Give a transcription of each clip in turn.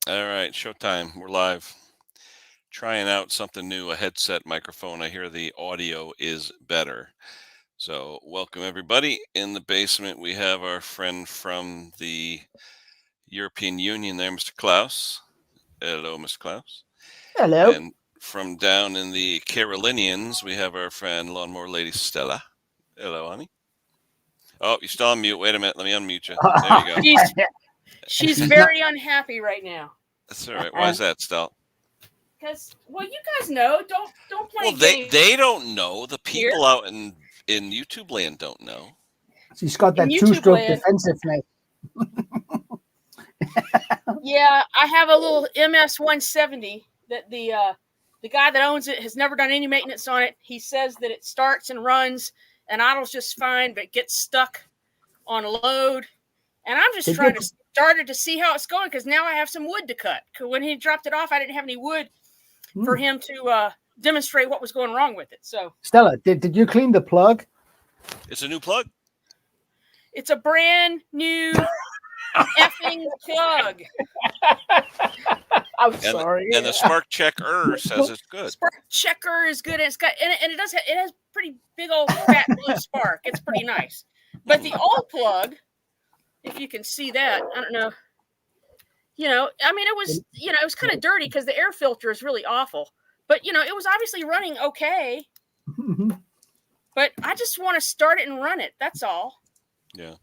All right, showtime. We're live. Trying out something new, a headset microphone. I hear the audio is better. So, welcome everybody. In the basement, we have our friend from the European Union there, Mr. Klaus. Hello, Mr. Klaus. Hello. And from down in the Carolinians, we have our friend Lawnmower Lady Stella. Hello, honey. Oh, you're still on mute. Wait a minute. Let me unmute you. There you go. She's very unhappy right now. That's all right. Why is that, Stella? Because you guys know, don't play Well, games. they don't know. The Here? people out in YouTube land don't know. She's got that In YouTube two-stroke land. defensiveness. Yeah, I have a little MS 170 that the guy that owns it has never done any maintenance on it. He says that it starts and runs and idles just fine, but gets stuck on a load. And I'm just trying to start it to see how it's going because now I have some wood to cut. Because when he dropped it off, I didn't have any wood for him to demonstrate what was going wrong with it. So, Stella, did you clean the plug? It's a new plug. it's a brand new effing plug. I'm sorry. And the Spark Checker says it's good. Spark Checker is good. It's got and it has pretty big old fat blue spark. It's pretty nice. But the old plug, if you can see that, I don't know. I mean, it was kind of dirty because the air filter is really awful. But it was obviously running okay. But I just want to start it and run it. That's all. Yeah.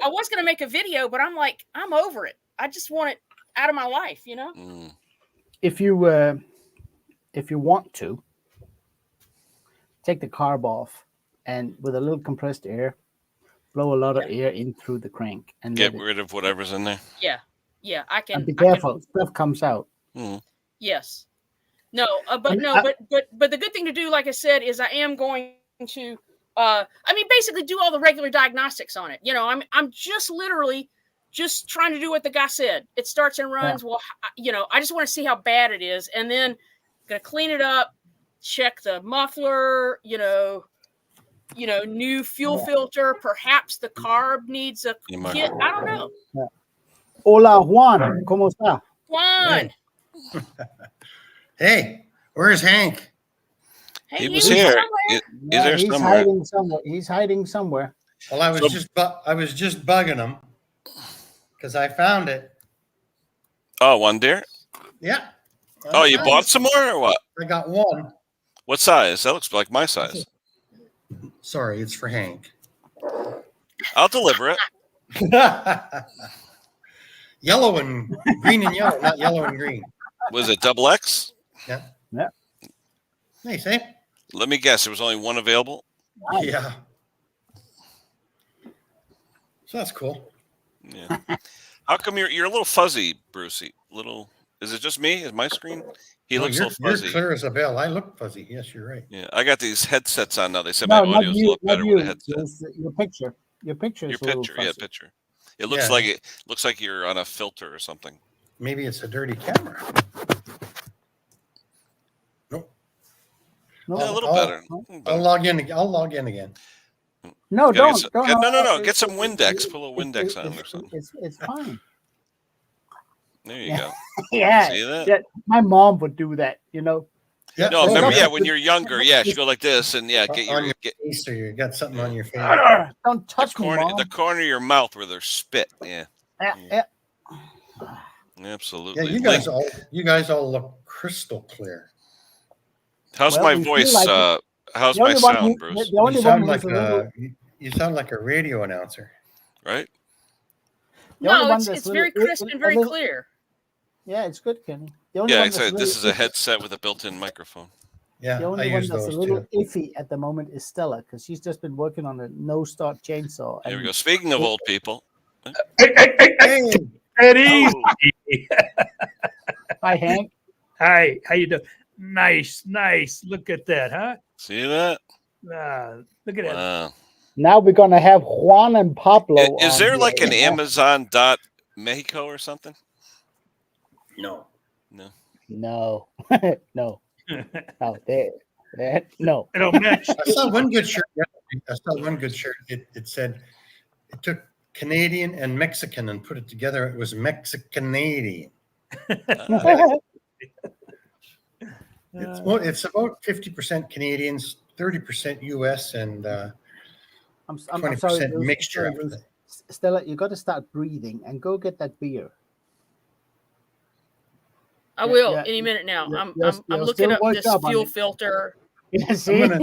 I was going to make a video, but I'm like, I'm over it. I just want it out of my life, If you want to, take the carb off and with a little compressed air, blow a lot of air in through the crank and get rid of whatever's in there. Yeah, I can. And be careful, stuff comes out. Yes. No, but the good thing to do, like I said, is I am going to, basically do all the regular diagnostics on it. I'm just literally just trying to do what the guy said. It starts and runs. Yeah. Well, I just want to see how bad it is, and then gonna clean it up, check the muffler. New fuel filter. Perhaps the carb needs a kit. I don't know. Yeah. Hola, Juan. ¿Cómo está? Juan. Hey, where's Hank? He was here. He's hiding somewhere. He's hiding somewhere. Well, I was just bugging him because I found it. Oh, one deer? Yeah. Oh, you bought some more or what? I got one. What size? That looks like my size. Sorry, it's for Hank. I'll deliver it. Yellow and green and yellow, not yellow and green. Was it double X? Yeah. Nice, eh? Let me guess. There was only one available? Yeah. So that's cool. Yeah. How come you're a little fuzzy, Brucey? Is it just me? Is my screen? He looks a little fuzzy. You're clear as a bell. I look fuzzy. Yes, you're right. Yeah, I got these headsets on now. They said my audio's a lot better with a headset. Your picture. Your picture. Picture. It looks like you're on a filter or something. Maybe it's a dirty camera. Nope. No, a little better. I'll log in again. No, don't. No. Get some Windex. Put a little Windex on or something. It's fine. There you go. Yeah. See that? Yeah. My mom would do that, Yeah. No, remember, when you're younger, she go like this and get your face, or you got something on your face. Don't touch me, Mom. The corner of your mouth where there's spit. Yeah. Yeah. Absolutely. Yeah, you guys all look crystal clear. How's my voice? How's my sound, Bruce? You sound like a radio announcer. Right? No, it's very crisp and very clear. Yeah, it's good, Kenny. This is a headset with a built-in microphone. Yeah, the only one that's a little iffy at the moment is Stella, because she's just been working on a no-start chainsaw. There we go. Speaking of old people. Hey. Eddie. Hi, Hank. Hi, how you doing? Nice. Look at that, huh? See that? Look at that. Now we're going to have Juan and Pablo. Is there like an Amazon.Mexico or something? No. No. No. No. It'll match. I saw one good shirt. It said it took Canadian and Mexican and put it together. It was Mexicanadian. It's about 50% Canadians, 30% US, and I'm 20% sorry, Bruce, mixture sorry, of Bruce. things. Stella, you got to start breathing and go get that beer. I will yeah, any minute now. yeah, I'm yes, I'm you're looking still up washed this up on fuel it. filter. Yeah, see? gonna-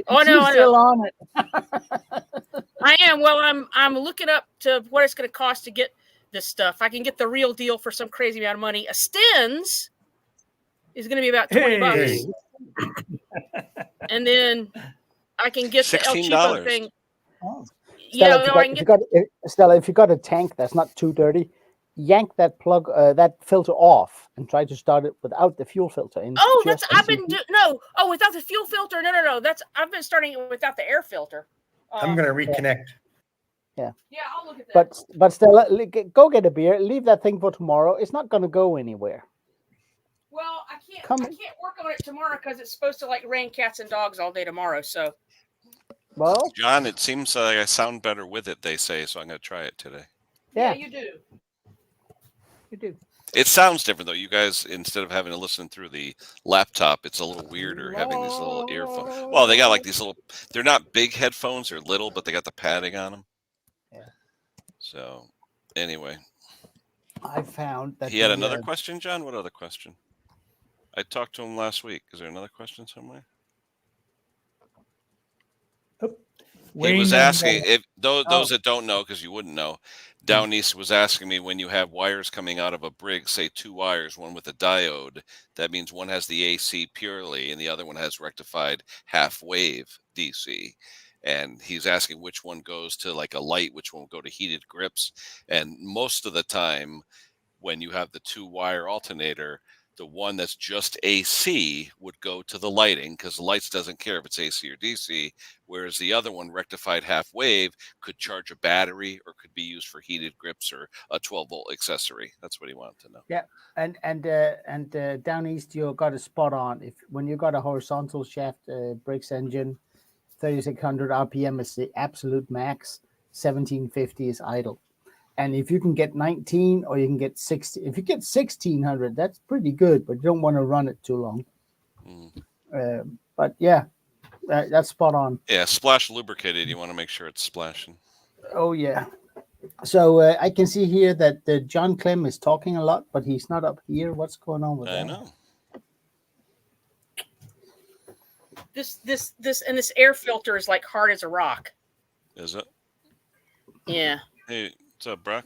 Oh, no, She's I still know. on it. I am. Well, I'm looking up to what it's going to cost to get this stuff. I can get the real deal for some crazy amount of money. A Stens is going to be about $20, and then I can get the El Cheapo $16. thing. Oh. Yeah, Stella, no, I can get. Stella, if you got a tank that's not too dirty, yank that plug, that filter off, and try to start it without the fuel filter in. Oh, that's just I've to been see- no. Oh, without the fuel filter. No. That's I've been starting it without the air filter. I'm going to reconnect. Yeah, I'll look at that. But Stella, go get a beer. Leave that thing for tomorrow. It's not going to go anywhere. Well, I can't Come- work on it tomorrow because it's supposed to like rain cats and dogs all day tomorrow. So Well, John, it seems like I sound better with it, they say, so I'm going to try it today. yeah, you do. you do. It sounds different, though. You guys, instead of having to listen through the laptop, it's a little weirder having these little earphones. Well, they got like these little, they're not big headphones, they're little, but they got the padding on them. Yeah. So, anyway. I found that He had the, another question, John? What other question? I talked to him last week. Is there another question somewhere? He was asking if those that don't know, because you wouldn't know. Down East was asking me, when you have wires coming out of a Briggs, say 2 wires, one with a diode, that means one has the AC purely and the other one has rectified half wave DC. And he's asking which one goes to like a light, which one will go to heated grips. And most of the time, when you have the 2-wire alternator, the one that's just AC would go to the lighting, because the lights doesn't care if it's AC or DC, whereas the other one, rectified half wave, could charge a battery or could be used for heated grips or a 12-volt accessory. That's what he wanted to know. Yeah, and down east you got a spot on. If when you got a horizontal shaft Briggs engine, 3600 RPM is the absolute max. 1750 is idle. And if you can get 19 or you can get 60, if you get 1600, that's pretty good, but you don't want to run it too long. But yeah, that's spot on. Yeah, splash lubricated. You want to make sure it's splashing. Oh, yeah. So I can see here that John Clem is talking a lot, but he's not up here. What's going on with that? I know. This air filter is like hard as a rock. Is it? Yeah. Hey, what's up, Brock?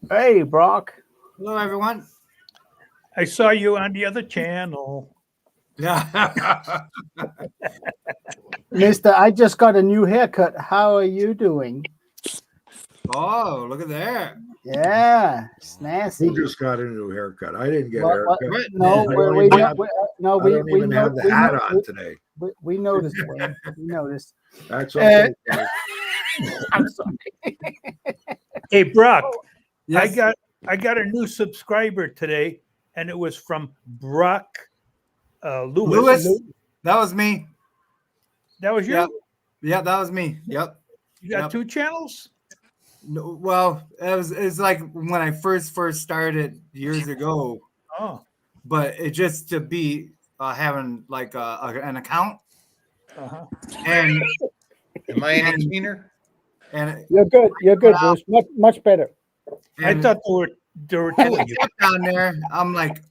Hey, Brock. Hello, everyone. I saw you on the other channel. Yeah. Mister, I just got a new haircut. How are you doing? Oh, look at that. Yeah, snazzy. Who just got a new haircut? I didn't get a What- haircut. No, I don't we even have- no, I we don't we even know have the we hat know- on today. we noticed. Wayne. We noticed. That's okay. I'm sorry. Hey, Brock, Yes. I got a new subscriber today, and it was from Brock Lewis. Lewis? That was me. That was you? Yep. Yeah, that was me. Yep. You got Yep. 2 channels? No, well, it's like when I first started years ago, Oh, but it just to be having like an account uh-huh. and Am I any cleaner? and You're good. You're good, Bruce. Much better. I and thought there were 2 when I of you. kept down there, I'm like,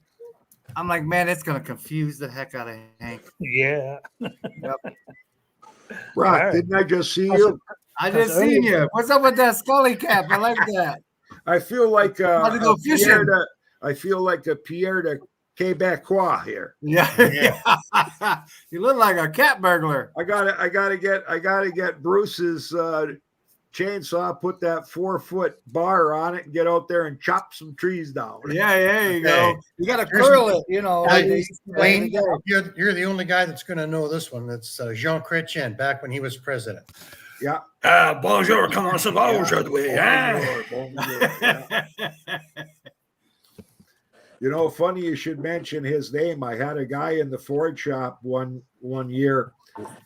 man, it's gonna confuse the heck out of Hank. Yeah. Brock, Alright. didn't I just see you? I just seen you. What's up with that Scully cap? I like that. I feel like About to go fishing. a Pierre de Quebecois here. Yeah. You look like a cat burglar. I gotta get Bruce's chainsaw, put that 4-foot bar on it, and get out there and chop some trees down. Yeah, there you go. Hey, You gotta here's- curl it, you know. like they used to back in Wayne, the day. you're the only guy that's going to know this one. That's Jean Chrétien back when he was president. Yeah. Bonjour, comment ça va aujourd'hui? Bonjour. Yeah. You know, funny you should mention his name. I had a guy in the Ford shop one year.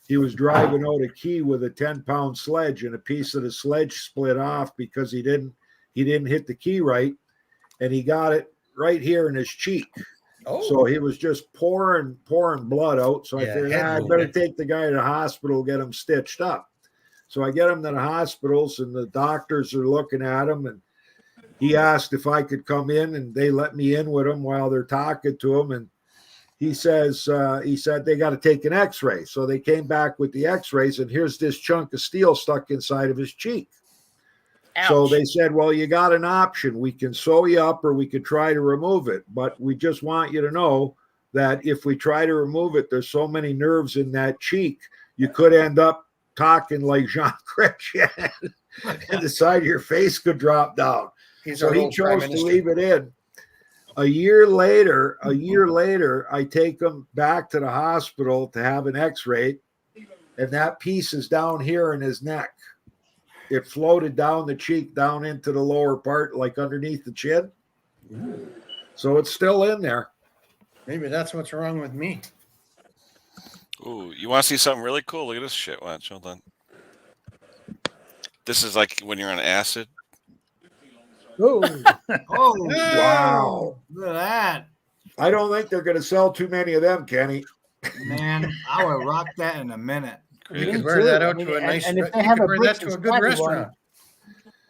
He was driving out a key with a 10-pound sledge, and a piece of the sledge split off because he didn't hit the key right, and he got it right here in his cheek. Oh, So he was just pouring blood out. So I Yeah, figured, head I better wounded. take the guy to the hospital, get him stitched up. So I get him to the hospitals, and the doctors are looking at him, and he asked if I could come in, and they let me in with him while they're talking to him. And he said they got to take an X-ray. So they came back with the X-rays, and here's this chunk of steel stuck inside of his cheek. So Ouch. they said, well, you got an option. We can sew you up or we could try to remove it. But we just want you to know that if we try to remove it, there's so many nerves in that cheek, you could end up talking like Jean Chrétien and the side of your face could drop down. he's So our he old prime chose to minister. leave it in. A year later, I take him back to the hospital to have an X-ray, and that piece is down here in his neck. It floated down the cheek, down into the lower part, like underneath the chin. So it's still in there. Maybe that's what's wrong with me. Ooh, you want to see something really cool? Look at this shit. Watch, hold on. This is like when you're on acid. Oh, Oh, Wow. look at that. I don't think they're going to sell too many of them, Kenny. Man, I would rock that in a minute. You Great. could Me wear too. that I out mean, to a nice. and if they you have could a wear Bricks that to and a good Stratton restaurant.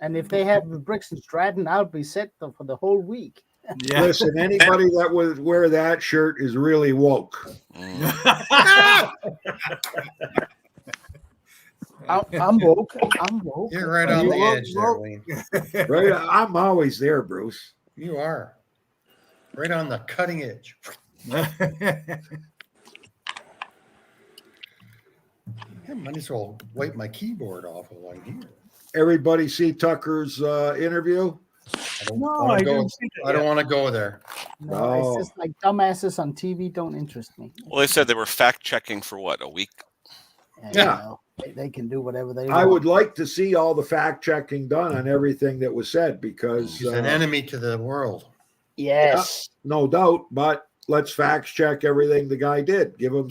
and if they have the Bricks and Stratton, I'll be set for the whole week. Yeah. Listen, anybody that would wear that shirt is really woke. Mm. I'm woke. I'm woke. You're right Are on you the woke, edge there, woke? Wayne. Right? I'm always there, Bruce. You are right on the cutting edge. I might as well wipe my keyboard off while I'm here. Everybody see Tucker's interview? I don't No, want I to go. didn't see that I don't yet. want to go there. No, No. it's just like dumbasses on TV don't interest me. Well, they said they were fact checking for what, a week? And, Yeah. you know, they can do whatever they I want. would like to see all the fact checking done on everything that was said because He's an enemy to the world. Yes. no doubt, but let's fact check everything the guy did. Give him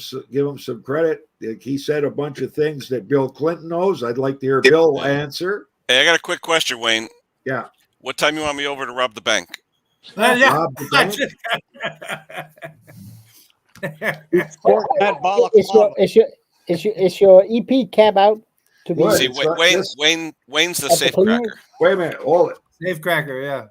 some credit. He said a bunch of things that Bill Clinton knows. I'd like to hear Bill answer. Hey, I got a quick question, Wayne. Yeah. What time you want me over to rob the bank? Yeah. Rob the bank? That balaclava. Is your EP cab out to be What? See, it's not this- Wayne's the At the safe cleaners? cracker. Wait a minute. Hold it. Safecracker, yeah.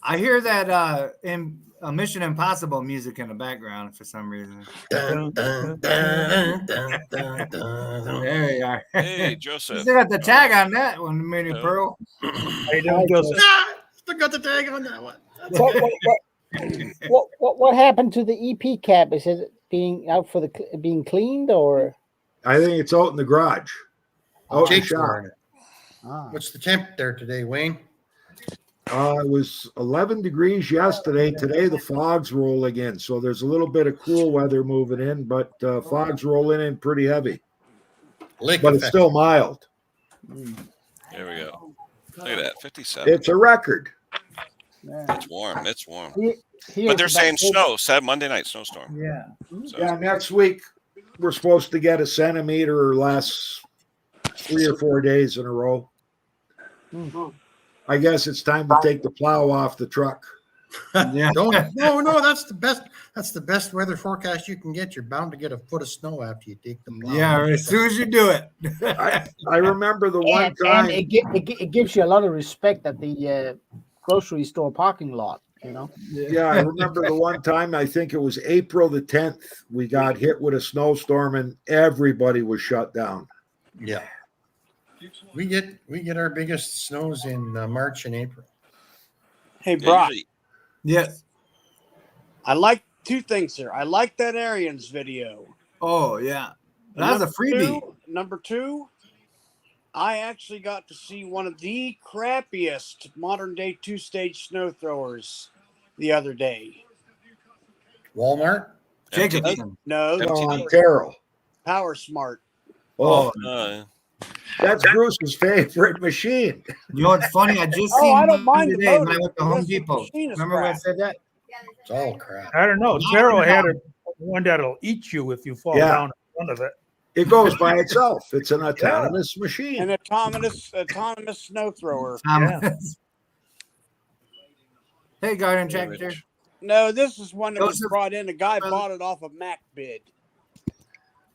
I hear that in Mission Impossible music in the background for some reason. Dun, dun, dun, dun, dun, dun. There you are. Hey, You Joseph. still got the tag on that one, Mini Oh. Pearl. How you doing, Joseph? Ah, still got the tag on that one. what happened to the EP cab? Is it being out for being cleaned or? I think it's out in the garage. Out in the Jake's shop. wearing it. Ah. What's the temp there today, Wayne? It was 11 degrees yesterday. Today the fog's rolling in, so there's a little bit of cool weather moving in, but fog's rolling in pretty heavy. Lake But it's effect. still mild. There we go. Look at that, 57. It's a record. Yeah. It's warm. It's warm. Here But they're it's about saying 40 snow. Saturday, Monday night snowstorm. Yeah. So, Yeah, next week we're supposed to get a centimeter or less 3 or 4 days in a row. I guess it's time to take the plow off the truck. Yeah. No, that's the best. That's the best weather forecast you can get. You're bound to get a foot of snow after you take the plow. Yeah, as soon as you do it. I remember the one and time. it gives you a lot of respect at the grocery store parking lot. You know. Yeah, I remember the one time, I think it was April the 10th, we got hit with a snowstorm and everybody was shut down. Yeah. We get our biggest snows in March and April. Hey, yeah, Brock, usually- Yes. I like two things here. I like that Arians video. Oh, yeah. And That was a number freebie. Number two, I actually got to see one of the crappiest modern day two-stage snow throwers the other day. Walmart. Jacobson. No, Oh, MTD. on Terrell. Power Smart. Oh, Uh, that's Bruce's favorite machine. You know what's funny? I just Oh, seen I don't one mind the today when motor, I went to but Home this Depot. machine is Remember when I crap. said that? It's all crap. I don't know. No, Terrell no. had one that'll eat you if you fall Yeah. down in front of it. It goes by itself. It's an autonomous machine. An autonomous snow thrower. Yeah. Hey, Garden Hey, Tractor. Rich. No, this is one that was Joseph, brought in. A guy uh, bought it off of MacBid,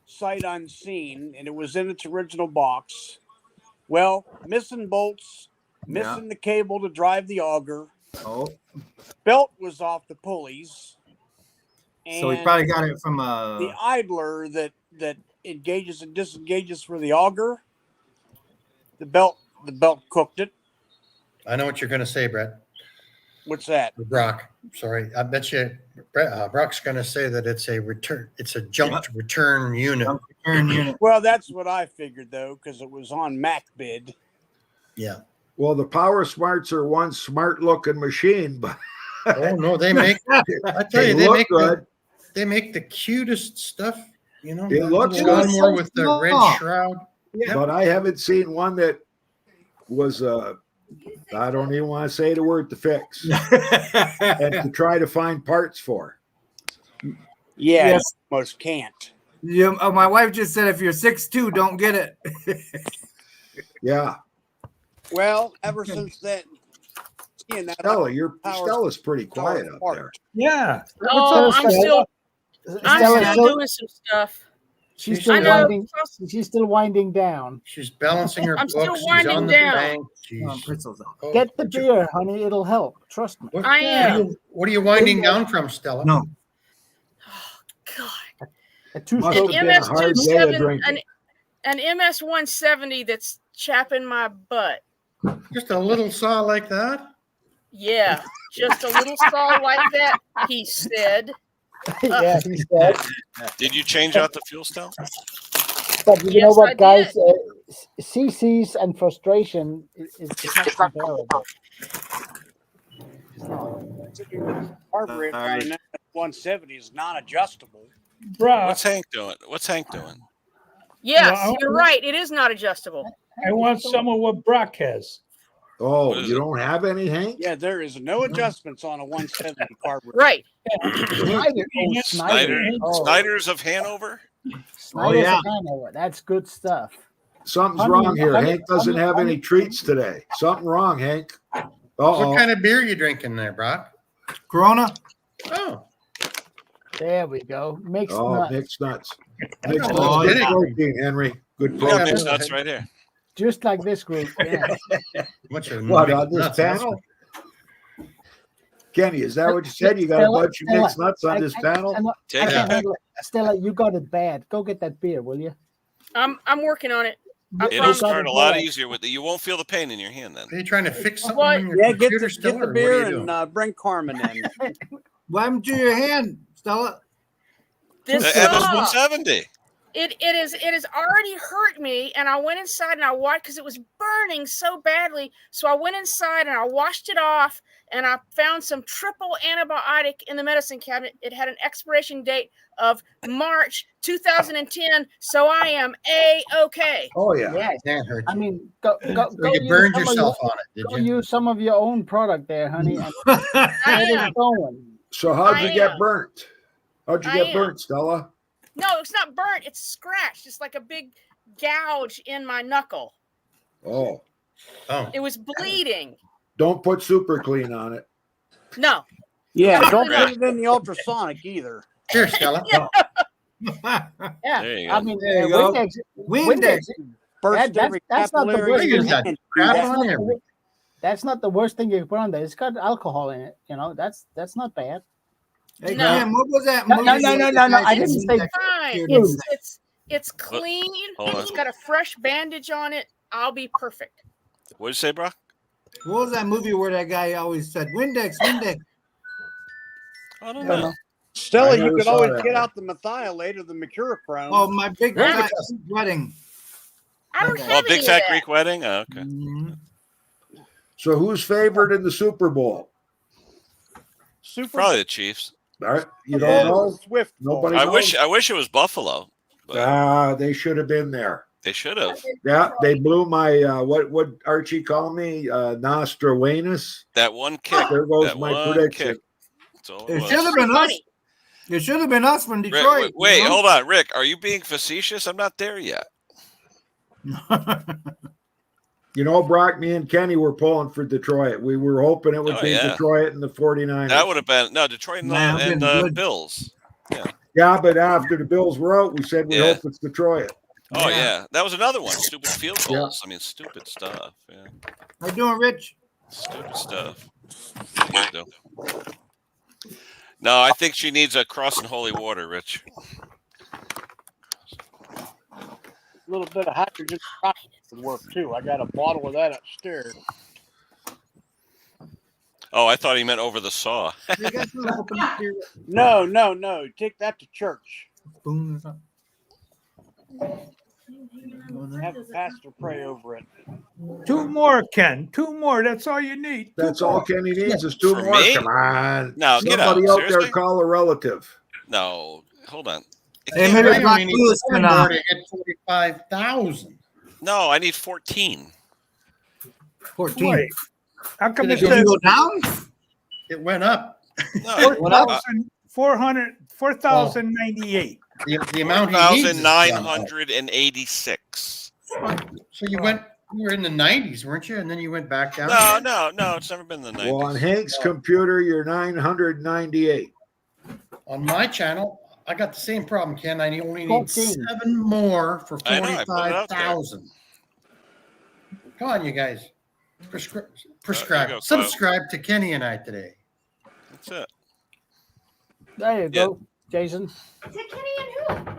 sight unseen, and it was in its original box. Well, missing bolts, missing the cable to drive the auger. Oh, Belt was off the pulleys. so he probably got it from the idler that engages and disengages for the auger. The belt cooked it. I know what you're going to say, Brett. What's that? Brock. Sorry. I bet you Brock's going to say that it's a return. It's a jumped return unit. return unit. Well, that's what I figured though, because it was on MacBid. Yeah. Well, the Power Smarts are one smart-looking machine, but Oh no, they make. I tell they you, they look make good. they make the cutest stuff. You know, It that looks little good. lawnmower with the red Oh. shroud. But I haven't seen one that was I don't even want to say the word to fix and to try to find parts for. Yeah, Yes. you almost can't. Yeah, my wife just said if you're 6'2", don't get it. Yeah, Well, ever since then, seeing that Stella's pretty quiet up there. Yeah. Oh, What's I'm up, still Stella, doing some stuff. she's I still know. winding. She's still winding down. She's balancing her I'm still books. She's winding on the down. bank. Oh, She's, Pritzel's on. oh, Get the what you- beer, honey. It'll help. Trust me. I am. What are you winding down from, Stella? No. God. A two Must stroke have An been a hard day of MS-27, drinking. an MS-170 that's chapping my butt. Just a little saw like that. Yeah, just a little saw like that, he said. Yeah, he said. Did you change out the fuel cell? But you Yes, know I what, guys? CCs and frustration is not comparable. carburetor on an 170 is non-adjustable. Brock, What's Hank doing? What's Hank doing? Yes, Well, you're right. It is not adjustable. I want some of what Brock has. Oh, What is you it? don't have any, Hank? Yeah, there is no adjustments on a 170 carburetor. Right. Snyder, oh, Snyder, Oh, Snyder's of Hanover. Snyder's yeah. a Hanover. That's good stuff. Something's Honey, wrong here. honey, Hank doesn't honey, have any honey. treats today. Something wrong, Hank. What Uh-oh. kind of beer are you drinking there, Brock? Corona. Oh, There we go. Mixed Oh, nuts. mixed nuts. I Mixed don't nuts. know. Good Did it? protein, Henry. Good We got protein. mixed nuts right here. Just like this group. Yeah. what's a What, mixed on this nuts? That's panel? Kenny, is that what you said? You got a bunch of mixed nuts on this panel? I Take can't it. handle it. Stella, you got it bad. Go get that beer, will you? I'm working on it. I It'll promise. start a lot easier with it. You won't feel the pain in your hand then. Are you trying to fix something What? on your Yeah, get computer, the Stella, or what are beer you doing? and bring Carmen in. What happened to your hand, Stella? This The saw, MS-170. it has already hurt me, and I went inside and I watched because it was burning so badly. So I went inside and I washed it off, and I found some triple antibiotic in the medicine cabinet. It had an expiration date of March 2010, so I am A-okay. Oh, yeah. Yes. Can't hurt I you. mean, go So you use burned some of yourself your, on it, go did you? use some of your own product there, honey. And I get it am. going. So how'd I you get am. burnt? How'd you I get am. burnt, Stella? No, it's not burnt. It's scratched. It's like a big gouge in my knuckle. Oh, Oh, It was bleeding. don't put super clean on it. No. Yeah, don't Right. put it in the ultrasonic either. here, Stella. Yeah. There you I go. mean, There you go. Windex. Windex. Burst That's- every that's not the capillary worst in thing. your That hand. crap That's on not, there. the, that's not the worst thing you can put on there. It's got alcohol in it. You know, that's not bad. Hey, No. Cam, what was that No, movie? no, no, no, no, no, I didn't say- Fine. Here, It's clean. Hold on. It's got a fresh bandage on it. I'll be perfect. What'd you say, Brock? What was that movie where that guy always said Windex, Windex? I don't I don't know. know. Stella, I you never could saw always that get one. out the methylate or the mercurochrome. Oh, my big Yeah. fat wedding. I don't Okay. have Oh, Big any Fat of that. Greek Wedding? Oh, okay. Mhm. So who's favored in the Super Bowl? Super Probably the Chiefs. All right, you Bowl don't was know? Swift. Nobody I knows? wish it was Buffalo, but They should have been there. they should have. Yeah, they blew my what Archie call me? Nostradamus. That one kick. There goes That my one prediction. kick. That's all it It was. should have been us. Funny. It should have been us from Rick, Detroit. wait, hold on, Rick. Are you being facetious? I'm not there yet. You know, Brock, me and Kenny were pulling for Detroit. We were hoping it would Oh, be yeah. Detroit and the 49ers. That would have been no Detroit and, Man, and been good. Bills. Yeah, but after the Bills were out, we said we Yeah. hope it's Detroit. Oh Yeah. yeah, that was another one. Stupid field Yeah. goals. I mean, stupid stuff. Yeah, How you doing, Rich? stupid stuff. There you go. No, I think she needs a crossing holy water, Rich. A little bit of hydrogen peroxide would work too. I got a bottle of that upstairs. Oh, I thought he meant over the saw. You guys wanna open up your No. Take that to church. spoon or something? Have the pastor pray over it. 2 more, Ken. 2 more. That's all you need. That's all Kenny needs is 2 For more. me? Come on. No, get Somebody out. out Seriously? there call a relative. No, hold on. It Hey, can't maybe be- Brock You need Lewis four can, more to hit 45,000. no, I need 14. 14. Wait, how come Did it Did you says go down? It went up. No, 4,098? The amount he needs is gone up. 4,986. So you were in the 90s, weren't you? And then you went back down. No, it's never been the 90s. Well, on Hank's computer, you're 998. On my channel, I got the same problem, Ken. I only need 14. 7 more for I know, I put it out there. 45,000. Come on, you guys. Prescribe. There you go, Kyle. Subscribe to Kenny and I today. That's it. There you Yeah. go, Jason. To Kenny and who?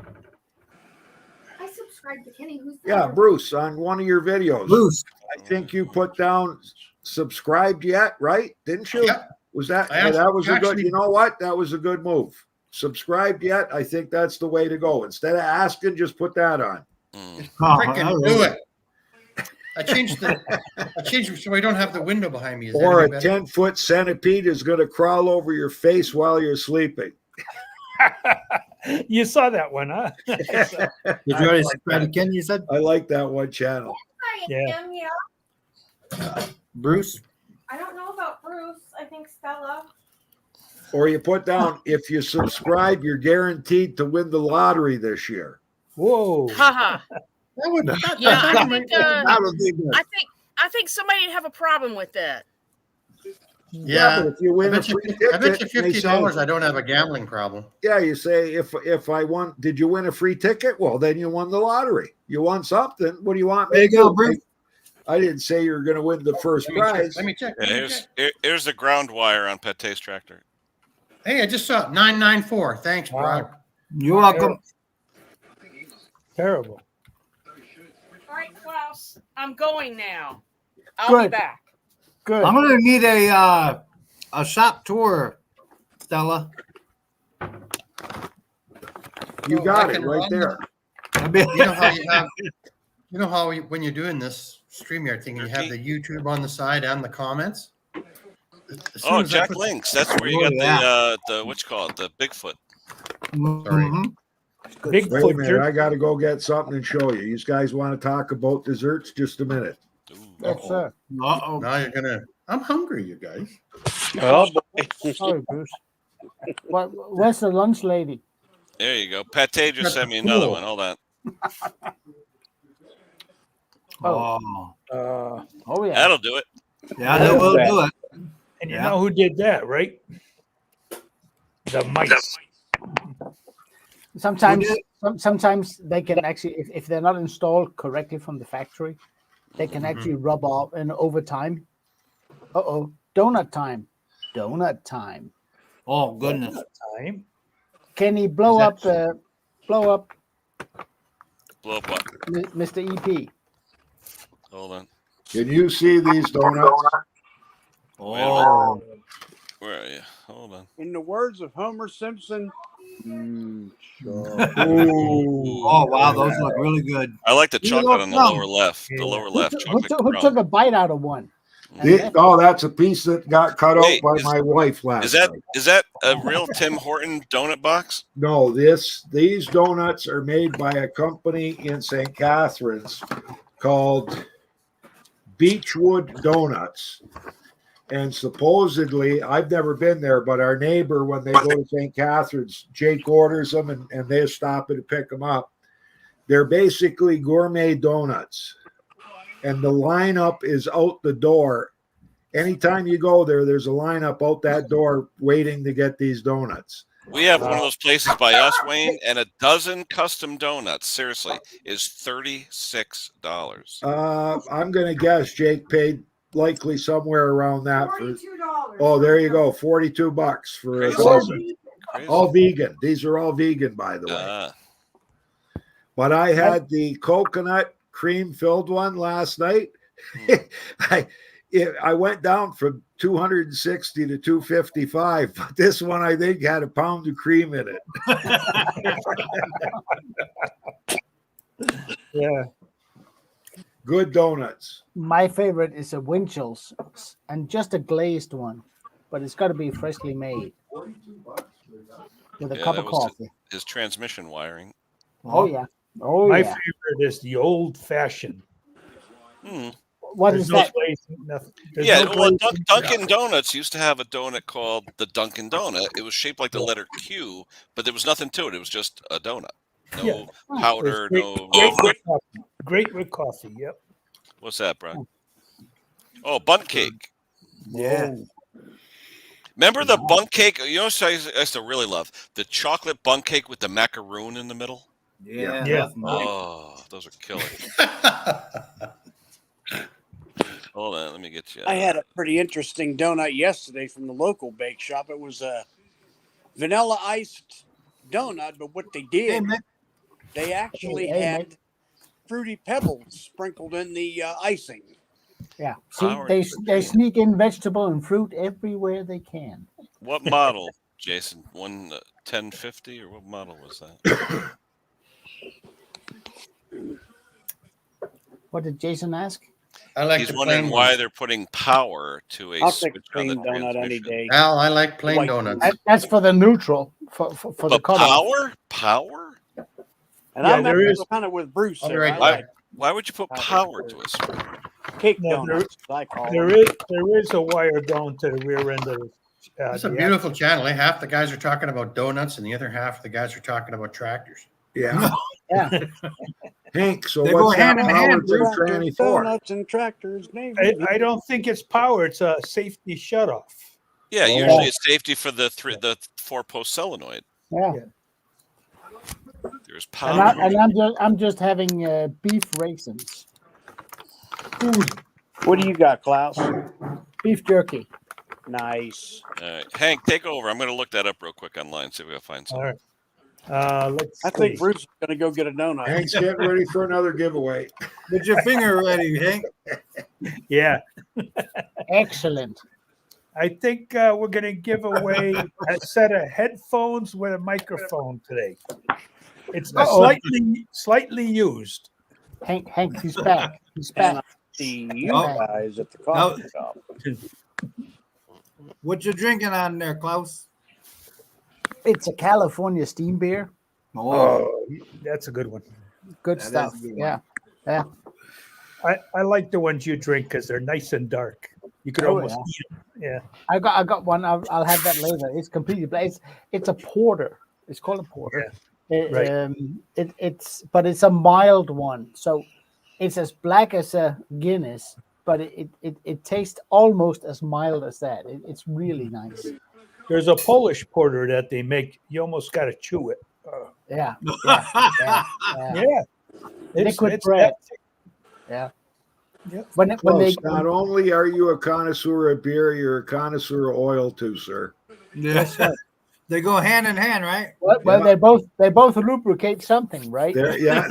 I subscribed to Kenny. Who's that? Yeah, Bruce, on one of your videos. Bruce. I think you put down subscribed yet, right? Didn't you? Yep. Was that I that was a good, actually- you know what? That was a good move. Subscribed yet? I think that's the way to go. Instead of asking, just put that on. Mm. Freaking do it. I changed it so I don't have the window behind me. Is that Or any a better? 10-foot centipede is going to crawl over your face while you're sleeping. You saw that one, huh? Did you already subscribe to Ken, you said? I like that one channel. I Yeah. am, yeah. Bruce? I don't know about Bruce. I think Stella. Or you put down, if you subscribe, you're guaranteed to win the lottery this year. Whoa. Haha. That would, Yeah, I think That would be good. I think somebody would have a problem with that. yeah. but if you I win a bet you, free ticket, I bet you they say- $50 I don't have a gambling problem. Yeah, you say if I won, did you win a free ticket? Well, then you won the lottery. You won something. What do you want? me There you to go, do? Bruce. I didn't say you were going to win the first Let me check. prize. Let me check. Yeah, let me check. here's the ground wire on Pate's tractor. Hey, I just saw it. 994. Thanks, Wow. Brock. You're welcome. Terrible. All right, Klaus, I'm going now. I'll be Good. back. Good. I'm gonna need a shop tour, Stella. You Oh, got I it can right run there. You know how you have, when you're doing this StreamYard thing, and you have the YouTube on the side and the comments. As soon Oh, as I Jack put- Links. That's where you Oh, got yeah. the what you call it, the Bigfoot. Mhm. Big Wait a minute. foot. I got to go get something and show you. You guys want to talk about desserts? Just a minute. Ooh. Yes, sir. Uh-oh. Now you're gonna. I'm hungry, you guys. Oh, boy. Sorry, Bruce. Where's the lunch lady? There you go. Pate just That's sent me another cool. one. Hold on. Oh. Oh yeah. That'll do it. Yeah, that will do it. And you Yeah. know who did that, right? The mice. Sometimes, Who sometimes they can actually, if they're not installed correctly from the factory, they can actually rub off and over time. Donut time. Donut time. Oh goodness. Time. Can he blow up? Blow up, Blow up what? Mr. EP. Hold on. Can you see these donuts? Oh. Where are you? Hold on. In the words of Homer Simpson, Oh wow, those look really good. I like the You chocolate look on the dumb. lower left. The lower left. Who Chocolate took crumb. a bite out of one? Oh, that's a piece that got cut Hey, out by is- my wife last night. Is that a real Tim Horton donut box? No, these donuts are made by a company in St. Catharines called Beechwood Donuts. And supposedly, I've never been there, but our neighbor, when they go to St. Catharines, Jake orders them and they stop and pick them up. They're basically gourmet donuts. and the lineup is out the door. Anytime you go there, there's a lineup out that door waiting to get these donuts. We have one of those places by us, Wayne, and a dozen custom donuts, seriously, is $36. I'm going to guess Jake paid likely somewhere around that. $42. Oh, there you go. $42 for a Crazy. dozen. Crazy. All vegan. These are all vegan, by the way. But I had the coconut cream filled one last night. I went down from 260 to 255, but this one I think had a pound of cream in it. Yeah. Good donuts. My favorite is a Winchell's, and just a glazed one, but it's got to be freshly made with a cup that of was coffee. his transmission wiring. Oh yeah. Oh My yeah. favorite is the old fashioned. What There's is no that? glazing, nothing. There's Yeah, no well, glazing. Dunkin' Donuts used to have a donut called the Dunkin' Donut. It was shaped like the letter Q, but there was nothing to it. It was just a donut. No Yeah. powder, It's no. great with coffee. Great with coffee. Yep. What's that, Brian? Oh, bundt cake. Yeah. Remember the bundt cake? You know what I used to really love? The chocolate bundt cake with the macaroon in the middle. Yeah. Yeah. Oh, those are killer. Hold on, let me get you. I had a pretty interesting donut yesterday from the local bake shop. It was a vanilla iced donut, but what they Hey, did, Mick. they actually Hey, had Mick. fruity pebbles sprinkled in the icing. Yeah. See, Power they to they sneak in vegetable and fruit everywhere they can. What model, Jason? 1050 or what model was that? What did Jason ask? I like He's the wondering plain why ones. they're putting power to a I'll take a switch on the cream donut any transmission. day. Al, I like plain White donuts. That's for the neutral for the But cutoff. power? And Yeah, I'm there actually is- kind of with Bruce I'll be there. right I back. like Why would you put power to a switch? cake No, donuts, as I call There them. is a wire going to the rear end of the. It's a the beautiful channel. Eh? Half the guys are talking about donuts, and the other half of the guys are talking about tractors. Yeah. Yeah. Hank, so They go what's that hand in power hand, to Bruce. tranny for? Donuts and tractors, maybe. I don't think it's power. It's a safety shutoff. Yeah, Oh. usually it's safety for the 4-post solenoid. Yeah. There's And, power. I'm just having beef raisins, What do you got, Klaus? beef jerky. Nice. All right. Hank, take over. I'm going to look that up real quick online, see if we can find All something. right. Let's I think see. Bruce is going to go get a donut. Hank's getting ready for another giveaway. Get your finger ready, Hank. Yeah, Excellent. I think we're going to give away a set of headphones with a microphone today. It's Uh-oh. slightly used. Hank, he's back. He's And I back. see you Oh. guys at the coffee shop. What you drinking on there, Klaus? It's a California steam beer. Oh, that's a good one. Good That is stuff. a good one. Yeah. Yeah. I like the ones you drink because they're nice and dark. You could Oh, almost yeah. eat them. Yeah. I got one. I'll have that later. It's completely black. It's a porter. It's called a porter. Right. But it's a mild one. So it's as black as a Guinness, but it tastes almost as mild as that. It's really nice. There's a Polish porter that they make. You almost got to chew it. Yeah. Yeah. Yeah. Liquid bread. Yeah. Yep. When they Close. Not only are you a connoisseur of beer, you're a connoisseur of oil too, sir. Yeah. They go hand in hand, right? well, Yeah. they both lubricate something, right? There, yeah.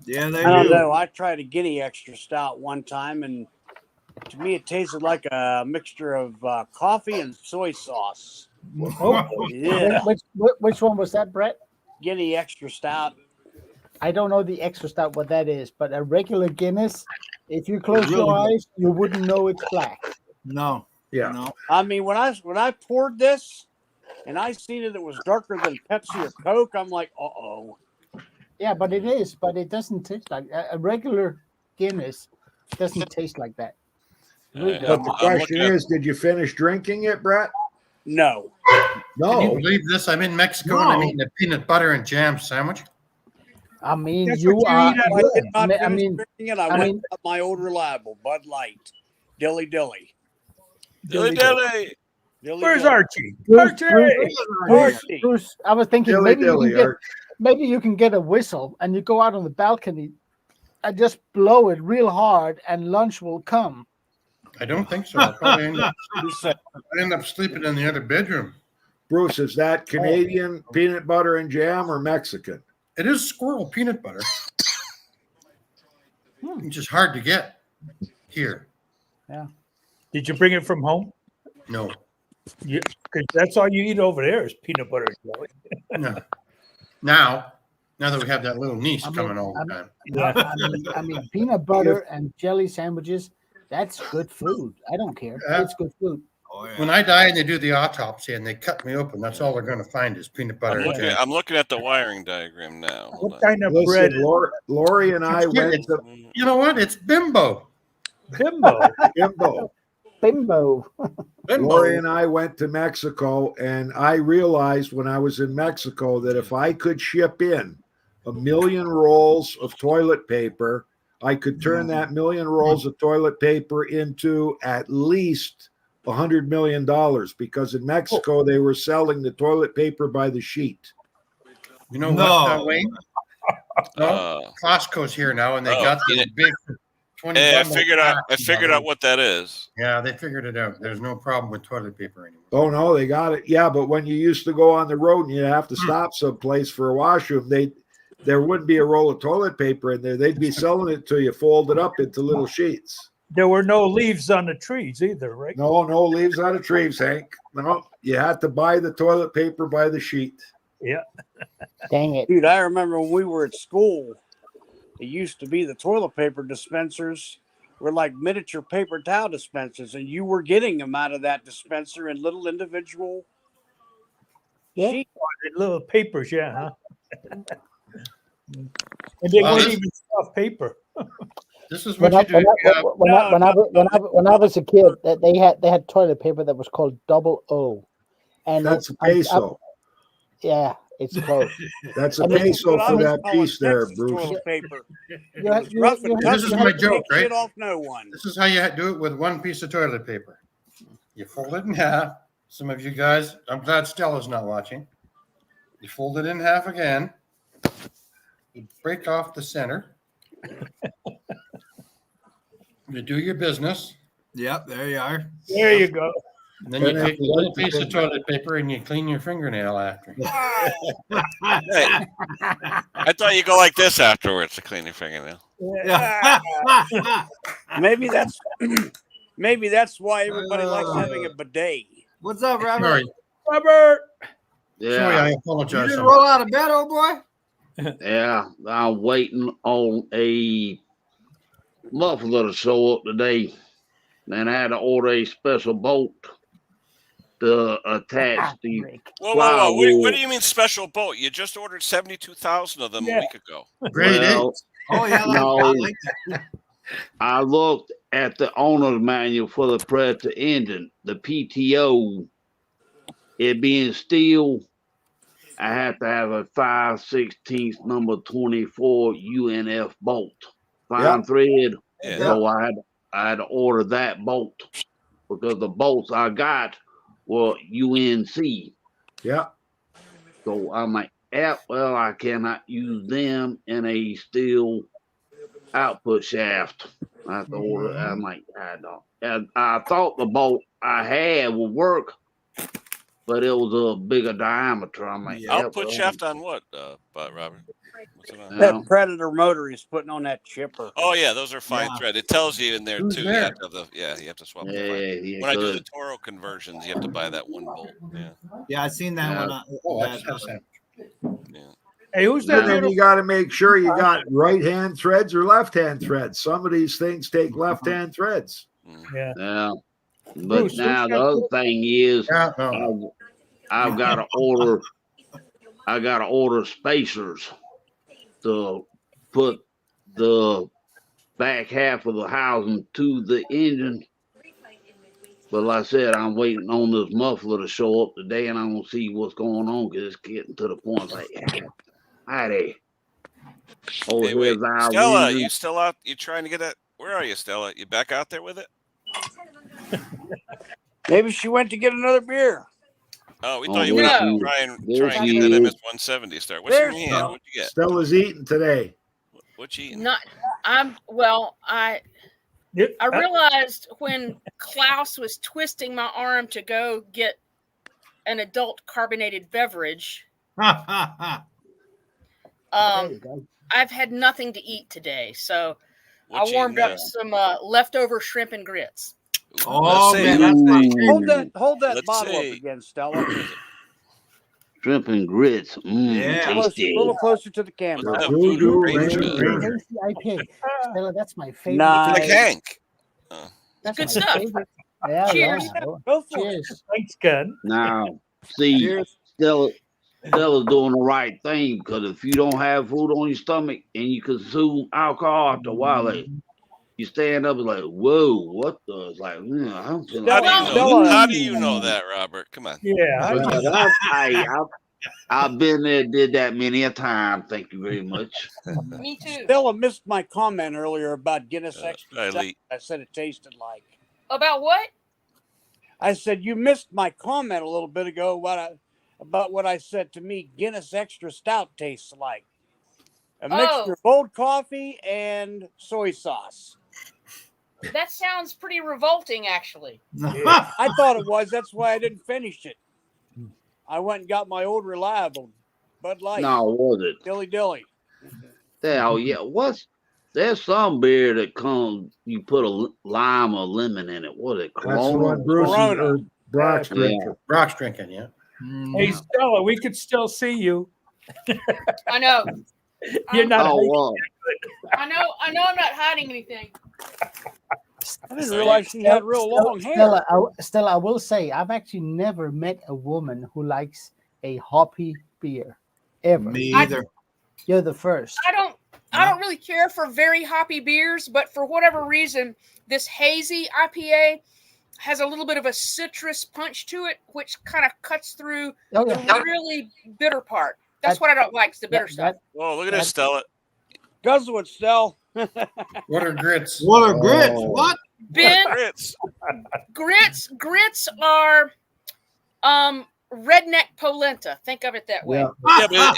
Yeah, they I don't do. know. I tried a Guinea Extra Stout one time, and to me, it tasted like a mixture of coffee and soy sauce. Oh, Yeah, Which one was that, Brett? Guinea Extra Stout. I don't know the extra stuff what that is, but a regular Guinness, if you close Really your good. eyes, you wouldn't know it's black. No. Yeah. No. I mean, when I poured this, and I seen it was darker than Pepsi or Coke, I'm like, uh-oh. Yeah, but it is, but it doesn't taste like a regular Guinness doesn't taste like that. Really All right, doesn't. But the I'm question looking at- is, did you finish drinking it, Brett? No. Can you No. believe this? I'm in Mexico and I'm eating a peanut butter and jam sandwich. I mean, That's you what you are. eat at I did I not mean, I finish mean, drinking it. I I went mean- and got my old reliable Bud Light. Dilly dilly. Dilly dilly. Dilly Where's dilly. Archie? Bruce, Archie! Archie. Bruce, I was thinking Dilly maybe you dilly, can get Arch. maybe you can get a whistle and you go out on the balcony and just blow it real hard and lunch will come. I don't think so. I'll probably end up, Who said? I'd end up sleeping in the other bedroom. Bruce, is that Canadian peanut butter and jam or Mexican? It is squirrel peanut butter. It's just hard to get here. Did you bring it from home? No, Because that's all you eat over there is peanut butter and jelly. no. Now that we have that little niece I mean- coming all I the mean- time. I mean, peanut butter and jelly sandwiches, that's good food. I don't care. Yeah. It's good food. Oh, yeah. When I die and they do the autopsy and they cut me open, that's all they're going to find is peanut butter. and jam. I'm looking at the wiring diagram now. Hold What on. kind of bread Listen, Lori and I went to You know what? It's bimbo. is bimbo? Bimbo. Bimbo. Lori and I went to Mexico, and I realized when I was in Mexico that if I could ship in 1 million rolls of toilet paper, I could turn that million rolls of toilet paper into at least $100 million because in Mexico they were selling the toilet paper by the sheet. You know No. what, Wayne? No, Costco's here now, and they Oh, got yeah. these big 20 Hey, I bundle figured out. I packs figured now. out what that is. Yeah, they figured it out. There's no problem with toilet paper anymore. Oh no, they got it. Yeah, but when you used to go on the road and you have to stop someplace for a washroom, there wouldn't be a roll of toilet paper in there. They'd be selling it to you folded up into little sheets. There were no leaves on the trees either, right? No leaves on the trees, Hank. No, you had to buy the toilet paper by the sheet. Yeah. Dang it. Dude, I remember when we were at school, it used to be the toilet paper dispensers were like miniature paper towel dispensers, and you were getting them out of that dispenser in little individual Yeah. sheets. Little papers, yeah, huh? And they Wow, weren't this- even soft paper. This is When what I, you do. when, I, You have- when I was a kid, that they had toilet paper that was called Double O, and That's a I'm- peso. yeah, it's close. That's a I mean, peso What I for was that calling piece there, Texas Bruce. toilet paper. You It had- was you- rough you and had- This is tough. you my had- joke, Take shit right? off no one. This is how you do it with one piece of toilet paper. You fold it in half. Some of you guys, I'm glad Stella's not watching. You fold it in half again. You break off the center. You do your business. Yep, there you are. There you go. And then you Then take a you little wipe the piece of finger. toilet paper and you clean your fingernail after. Hey, I thought you go like this afterwards to clean your fingernail. Yeah. Maybe that's maybe that's why everybody likes having a bidet. What's up, Robert? Sorry, Robert. sorry, I You apologize. didn't roll out of bed, old boy? Yeah, I'm waiting on a muffler to show up today. And I had to order a special bolt to attach the Whoa, whoa, whoa! What plywood. do you mean special boat? You just ordered 72,000 of them Yeah. a week ago. Grade Well, Oh, yeah. No. Like that. I looked at the owner's manual for the Predator engine, the PTO. It being steel, I have to have a 5/16 number 24 UNF bolt, fine thread. Yeah. So I had to order that bolt because the bolts I got were UNC. Yeah. So I'm like, yeah, well, I cannot use them in a steel output shaft. I have to order. I'm like, I don't. And I thought the bolt I had would work, but it was a bigger diameter. I'm like, yeah, Output well, shaft on what, Robert? What's it on? Yeah. That Predator motor he's putting on that chipper. Oh yeah, those are fine Yeah. thread. It tells you in there Who's too. there? You have to have you have to swap. the Yeah, fine. yeah, When I do the good. Toro conversions, you have to buy that one bolt. Yeah, Yeah, I seen that Yeah. one. Oh, That, that's that's it. yeah. Hey, who's that And then little? you got to make sure you got right hand threads or left hand threads. Some of these things take left hand threads. Mm. Yeah. Yeah. But Bruce, now who's the got other thing is, Yeah, no. I've got to order. I got to order spacers to put the back half of the housing to the engine. But like I said, I'm waiting on this muffler to show up today, and I'm gonna see what's going on because it's getting to the point. It's like, Heidi, Oh, Hey, wait, here's Stella, Irene. you still out? You trying to get that? Where are you, Stella? You back out there with it? Maybe she went to get another beer. Oh, we Oh, thought you there were No. trying to get that she MS is. 170 start. What's There's in your hand? Stella. What'd you get? Stella's eating today. What you eating? Not. I Yep. realized when Klaus was twisting my arm to go get an adult carbonated beverage. There you go. I've had nothing to eat today, so What I you warmed eating up some leftover shrimp and grits. now? Oh, Let's man, see. that's my Ooh, Hold that Let's bottle up see. again, Stella. shrimp and grits. A Tasty. little closer to the camera. What's that Voodoo Voodoo Ranger? Ranger. Tasty IPA. Stella, that's my favorite. Nice. Like Hank. That's Good my stuff. favorite. Yeah, Cheers. yeah. Go for it. Cheers. Thanks, Gun. Now, see, Cheers. Stella's doing the right thing because if you don't have food on your stomach and you consume alcohol after a while, like, you stand up and like, whoa, what the? It's like, I don't feel How like do you know? Stella- How do you know that, Robert? Come on. Yeah. I've been there, did that many a time. Thank you very much. Me too. Stella missed my comment earlier about Guinness Extra Stout. Elite. I said it tasted like. About what? I said you missed my comment a little bit ago about what I said to me. Guinness Extra Stout tastes like a mixture of old coffee and soy sauce. That sounds pretty revolting, actually. I thought it was. That's why I didn't finish it. I went and got my old reliable Bud Light. No, was it? Dilly dilly. Hell yeah. There's some beer that comes, you put a lime or lemon in it. What is it? That's the Corona? one Bruce Corona. or Brock's Yeah. drinking. Brock's drinking, yeah. Hey, Stella, we could still see you. I know. You're not. Oh, well. I know. I'm not hiding anything. I didn't realize she had real long hair. Stella, I will say, I've actually never met a woman who likes a hoppy beer ever. Me either. You're the first. I don't really care for very hoppy beers, but for whatever reason, this hazy IPA has a little bit of a citrus punch to it, which kind of cuts through Oh, the yeah. really bitter part. That's what I don't like, is the bitter stuff. Whoa, look at this, Stella. Guzzle it, Stell. What are grits? What are grits? Oh. What? Ben, Grits. grits are redneck polenta. Think of it that way. Yeah. Yeah,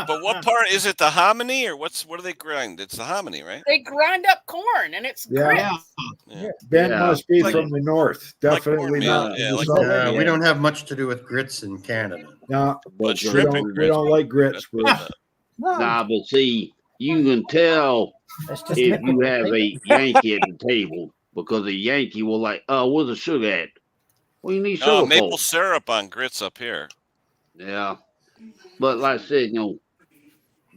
but what part is it? The hominy or what do they grind? It's the hominy, right? They grind up corn, and it's Yeah. grits. Yeah. Ben Yeah. must be Like- from the north. like Definitely cornmeal. not. Yeah, the like south. cornmeal. We don't have much to do with grits in Canada. No, But we shrimp and don't, we grits. don't like grits. That's Bruce. what, No, Nah, but see, you can tell that's just if you liquid have potato. a Yankee at the table because a Yankee will like, where's the sugar at? What do you need sugar Oh, for? maple syrup on grits up here. Yeah. But like I said,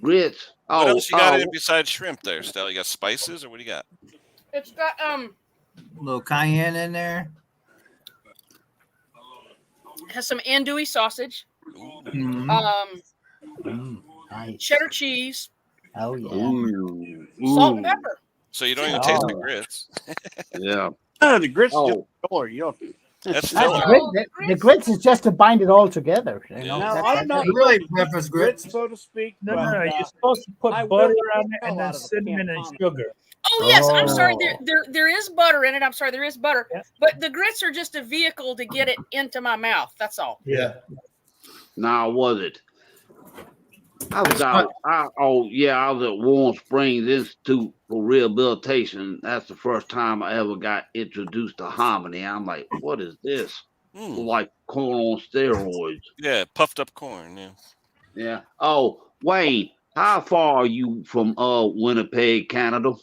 grits. What Oh, else you got in besides shrimp there, Stella? You got spices or what do you got? It's got A little cayenne in there. has some andouille sausage, Ooh. Mhm. Nice. cheddar cheese, Oh yeah. ooh, salt and ooh, pepper. So you don't even taste the Oh. grits. yeah. The grits Oh. just filler. You don't. That's That's filler. the grits is just to bind it all together. You know? Yeah. Now, That's- I'm that's not it. Really, breakfast grits, grits. so to speak. No, but, no, you're supposed to put I butter will on it hell and out then of a cinnamon can and of sugar. Oh yes, I'm sorry. Oh. There is butter in it. I'm sorry, there is butter, Yeah. but the grits are just a vehicle to get it into my mouth. That's all. Yeah. Now, was it? I was out. I was at Warm Springs Institute for Rehabilitation. That's the first time I ever got introduced to hominy. I'm like, what is this? Mm. Like corn on steroids. Yeah, puffed up corn. Yeah. Yeah. Oh, Wayne, how far are you from Winnipeg, Canada?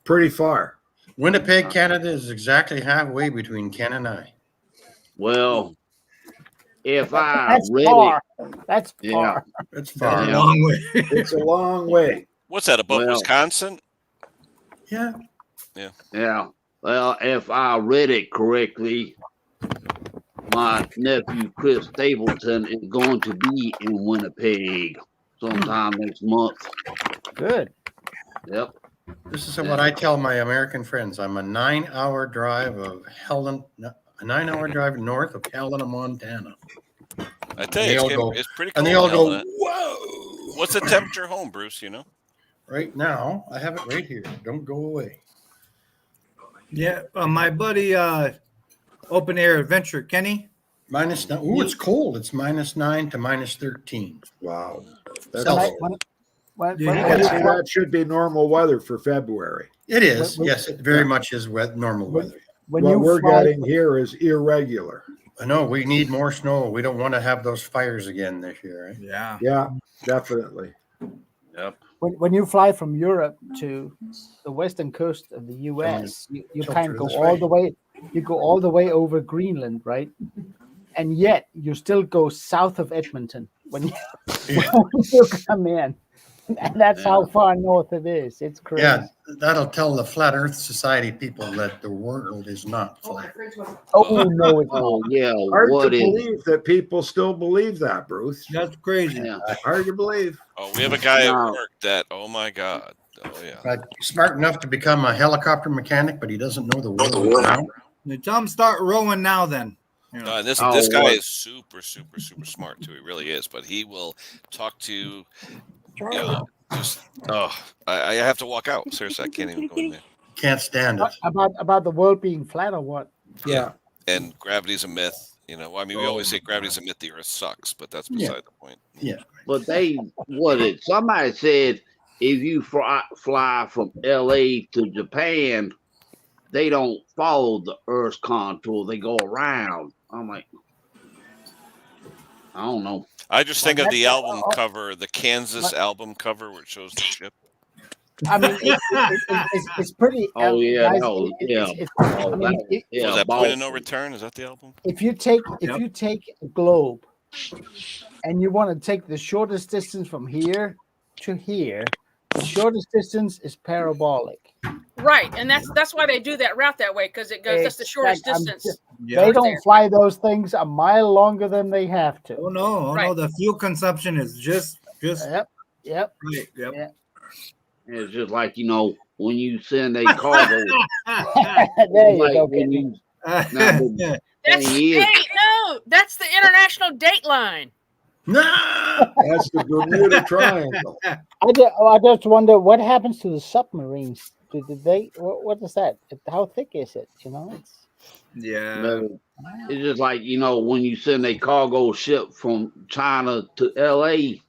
Pretty far. Winnipeg, Canada is exactly halfway between Ken and I. Well, if I That's read far. it, That's Yeah. far. It's A far. Yeah. long way. It's a long way. What's that above Well- Wisconsin? Yeah. yeah. Well, if I read it correctly, my nephew Chris Stapleton is going to be in Winnipeg sometime next month. Good. Yep. This is what I tell my American friends. I'm a 9-hour drive of a 9-hour drive north of Helena, Montana. I tell They you, all go- it's pretty cool. And they all go, Helena. whoa. What's the temperature home, Bruce? You know? Right now, I have it right here. Don't go away. Yeah, my buddy, Open Air Adventure, Kenny. -9. Ooh, it's cold. It's -9 to -13. Wow. When Celsius. That should be normal weather for February. It is. Yes, it very much is normal weather. when What you we're fly, getting here is irregular. I know we need more snow. We don't want to have those fires again this year. Right? Yeah. Yeah, definitely. Yep. when you fly from Europe to the western coast of the U.S., you Tilt kind of her go this all way. the way. You go all the way over Greenland, right? And yet you still go south of Edmonton when you, when you come in. And that's how far north it is. It's crazy. Yeah, that'll tell the Flat Earth Society people that the world is not flat. Oh no, it's Oh not. yeah, Hard to what is? believe that people still believe that, Bruce. That's crazy. Yeah. Hard to believe. Oh, we have a guy No. at work that. Oh my God. Oh yeah. But smart enough to become a helicopter mechanic, but he doesn't know the world now. Tell him start rowing now then. You know. And this Oh, guy what? is super smart too. He really is. But he will talk to you know, just I have to walk out. Seriously, I can't even go in there. Can't stand it. About the world being flat or what? Yeah. And gravity's a myth. You know, I mean, we always say gravity's a myth. The Earth sucks, but that's Yeah. beside the point. Yeah. But somebody said if you fly from LA to Japan, they don't follow the Earth's contour. They go around. I'm like, I don't know. I just think of the that's- album cover, the Kansas album cover, where it shows the ship. I mean, it's pretty. Oh, yeah, guys, no, yeah. I mean, Was that Point of No Return? Is that the album? if you take a globe and you want to take the shortest distance from here to here, the shortest distance is parabolic. Right, and that's why they do that route that way, because it goes. That's the shortest distance. They don't fly those things a mile longer than they have to. Oh no, Right. the fuel consumption is just Yep. right. Yep. Yeah. It's just like, when you send a cargo. There you like go. when Kenny. you, now, That's thing is- that's the international date line. No. That's the Bermuda Triangle. I just wonder what happens to the submarines. Did they? What is that? How thick is it? You know, it's Yeah. it's just like, when you send a cargo ship from China to LA,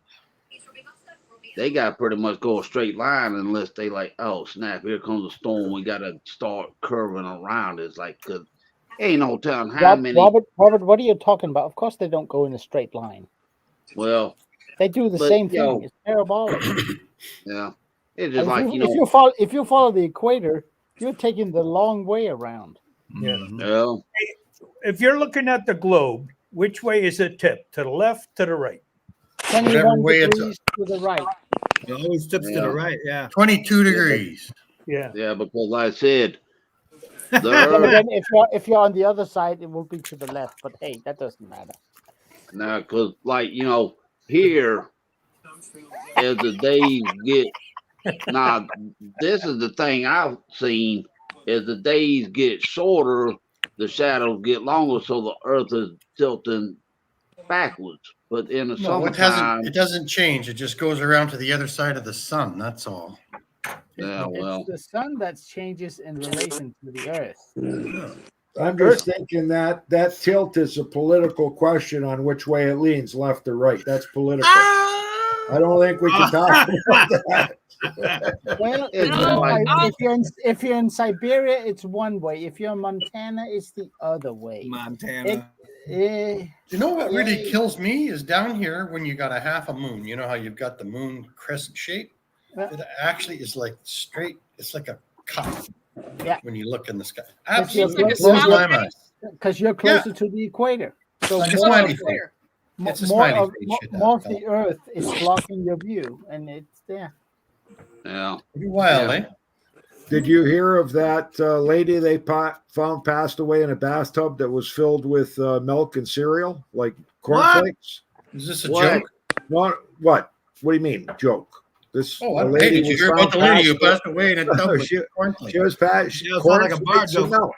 they got to pretty much go a straight line unless they like, oh, snap, here comes a storm. We got to start curving around. It's like, cause ain't no telling how many. Robert, what are you talking about? Of course, they don't go in a straight line. Well, They do the But, same yo, thing. It's parabolic. yeah. It's just And like, if you follow the equator, you're taking the long way around. yeah. If you're looking at the globe, which way is it tipped? To the left, to the right? 21 way it's degrees to the right. It always tips to Yeah. the right. Yeah. 22 degrees. Yeah. Yeah, because like I said, the Then Earth, again, if you're on the other side, it will be to the left. But hey, that doesn't matter. now, because like, here, as the days get, now, this is the thing I've seen, as the days get shorter, the shadows get longer, so the Earth is tilting backwards. But in the No, summertime, it doesn't change. It just goes around to the other side of the sun. That's all. yeah, well, It's the sun that changes in relation to the Earth. I'm just thinking that tilt is a political question on which way it leans, left or right. That's political. I don't think we can talk about that. Well, It's no, like- if you're in Siberia, it's one way. If you're in Montana, it's the other way. Montana. You know what really Yeah. kills me is down here when you got a half a moon. You know how you've got the moon crescent shape? Yeah. It actually is like straight. It's like a cup. Yeah. When you look in the sky, It's like absolutely a blows my smiley mind. Because you're closer to the equator. So Like a more smiley of, face. It's a more smiley of, face, more, shit, more of that the Earth is blocking your view, and it's there. yeah. Pretty wild, Yeah. eh? Did you hear of that lady they found passed away in a bathtub that was filled with milk and cereal, like cornflakes? Is this a What? joke? No, what? What do you mean, joke? This Oh, a hey, did you was hear about the found lady who passed passed away in a tub with she, cornflakes? she was passed. Yeah, it sounded like a bar cornflakes and joke. milk.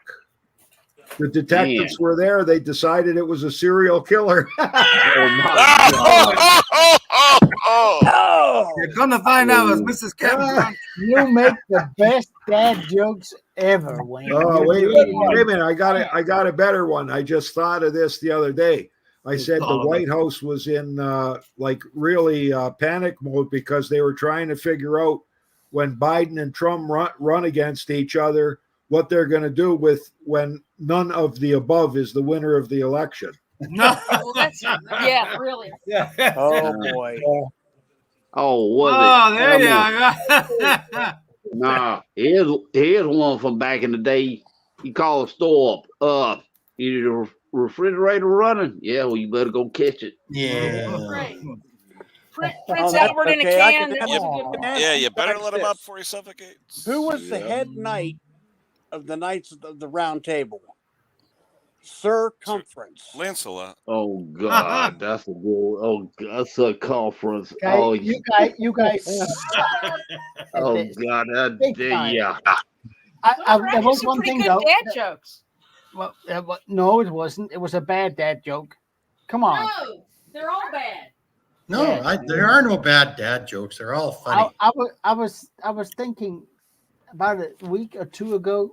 The detectives were there. They decided it was a serial killer. Oh my God. Oh, You're gonna find out it's Mrs. Kevin. You make the best dad jokes ever, Wayne. Oh, You wait really a minute. I got a better one. I just thought of this the other day. I said the White House was in like really panic mode because they were trying to figure out when Biden and Trump run against each other, what they're going to do with when none of the above is the winner of the election. No. Well, that's, yeah, really. oh boy. Oh, was Oh, it? there you are. Nah, here's one from back in the day. You call a store up. Is your refrigerator running? Yeah, well, you better go catch it. Yeah. Right. Prince that's Albert in a okay. I can. can That was a good one. ask Yeah, you you better like let him up this. before he suffocates. Who was the head knight of the Knights of the Round Table? Circumference. Lancelot. Oh God, that's a good. Oh, that's a conference. Okay, Oh, you guys suck at oh this. God, that Big time. yeah. There was Some one pretty thing good though. dad jokes. Well, no, it wasn't. It was a bad dad joke. Come on. No, they're all bad. No, Yeah. there are no bad dad jokes. They're all funny. I was thinking about a week or two ago.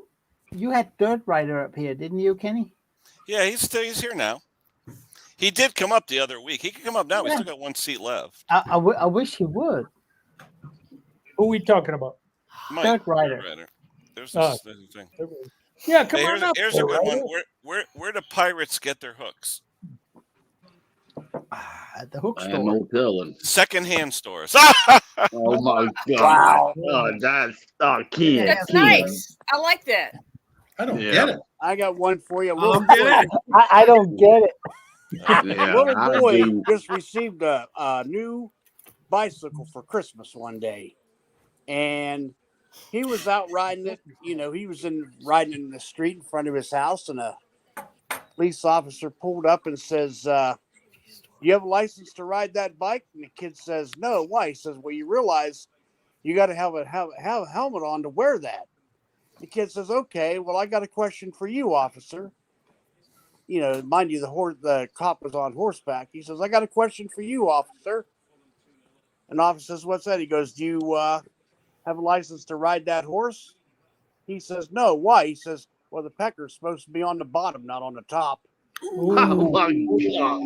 You had Dirt Rider up here, didn't you, Kenny? Yeah, he's here now. He did come up the other week. He can come up now. We Yeah. still got one seat left. I wish he would. Who are we talking about? Mike, Dirt Rider. There's Oh. this thing. Yeah, come Hey, on up. here's a there, good one. Ryder. Where do pirates get their hooks? At the hook I store. no telling. Secondhand stores. Oh my God. Wow. Oh, that's kid. That's nice. I like that. I don't Yeah. get it. I got one for you. Oh, get it. I don't get it. Yeah, Little I boy do. just received a new bicycle for Christmas one day, and he was out riding it. You know, he was riding in the street in front of his house, and a police officer pulled up and says, "You have a license to ride that bike?" And the kid says, "No." Why? He says, "Well, you realize you got to have a helmet on to wear that." The kid says, "Okay, well, I got a question for you, officer." You know, mind you, the cop was on horseback. He says, "I got a question for you, officer." And the officer says, "What's that?" He goes, "Do you have a license to ride that horse?" He says, "No." Why? He says, "Well, the pecker's supposed to be on the bottom, not on the top." Oh my God.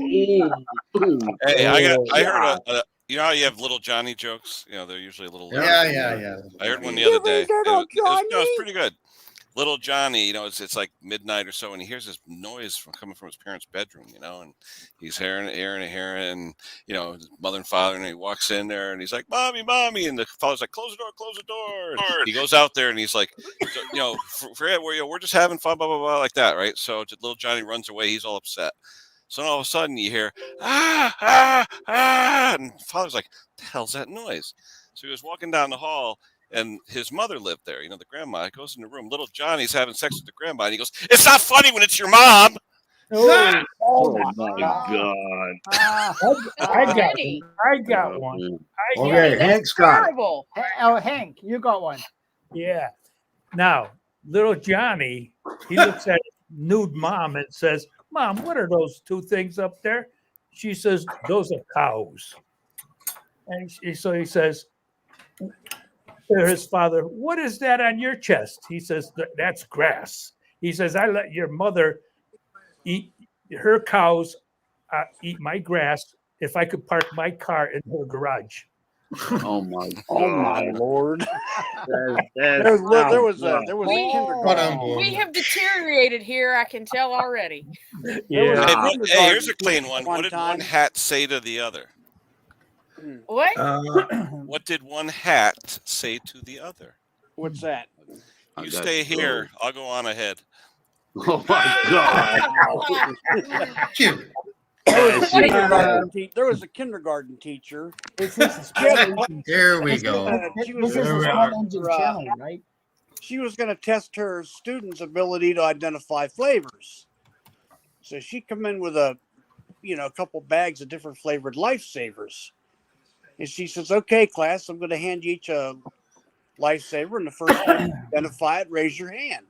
Ooh. Hey, I heard you know how you have little Johnny jokes? You know, they're usually a little. Yeah. I heard one the other day. Little It's pretty good. Little Johnny, you know, it's like midnight or so, and he hears this noise coming from his parents' bedroom, you know, and he's hearing, and you know, his mother and father, and he walks in there, and he's like, "Mommy, mommy," and the father's like, "Close the door, close the door." And he goes out there, and he's like, you know, forget where we're just having fun, blah blah blah, like that, right? So little Johnny runs away. He's all upset. So all of a sudden, you hear and the father's like, "The hell's that noise?" So he was walking down the hall. And his mother lived there, you know, the grandma. He goes in the room. Little Johnny's having sex with the grandma. And he goes, "It's not funny when it's your mom." Oh my God. I got one. Okay, Hank's got it. Terrible. Oh, Hank, you got one. Yeah. Now, little Johnny, he looks at his nude mom and says, "Mom, what are those two things up there?" She says, "Those are cows." And so he says to his father, "What is that on your chest?" He says, "That's grass." He says, "I let your mother eat her cows, eat my grass if I could park my car in her garage." Oh my God. Oh my Lord! That's There was a kindergarten. We have deteriorated here. I can tell already. Yeah. Hey, here's a clean one. One What did time. one hat say to the other? What? What did one hat say to the other? What's that? You stay here. I'll go on ahead. Oh my God. Cute. There was a kindergarten teacher. Here we go. She This was is a small engine challenge, right? She was going to test her students' ability to identify flavors. So she come in with a couple bags of different flavored Lifesavers. And she says, "Okay, class, I'm going to hand you each a Lifesaver. And the first one, identify it, raise your hand."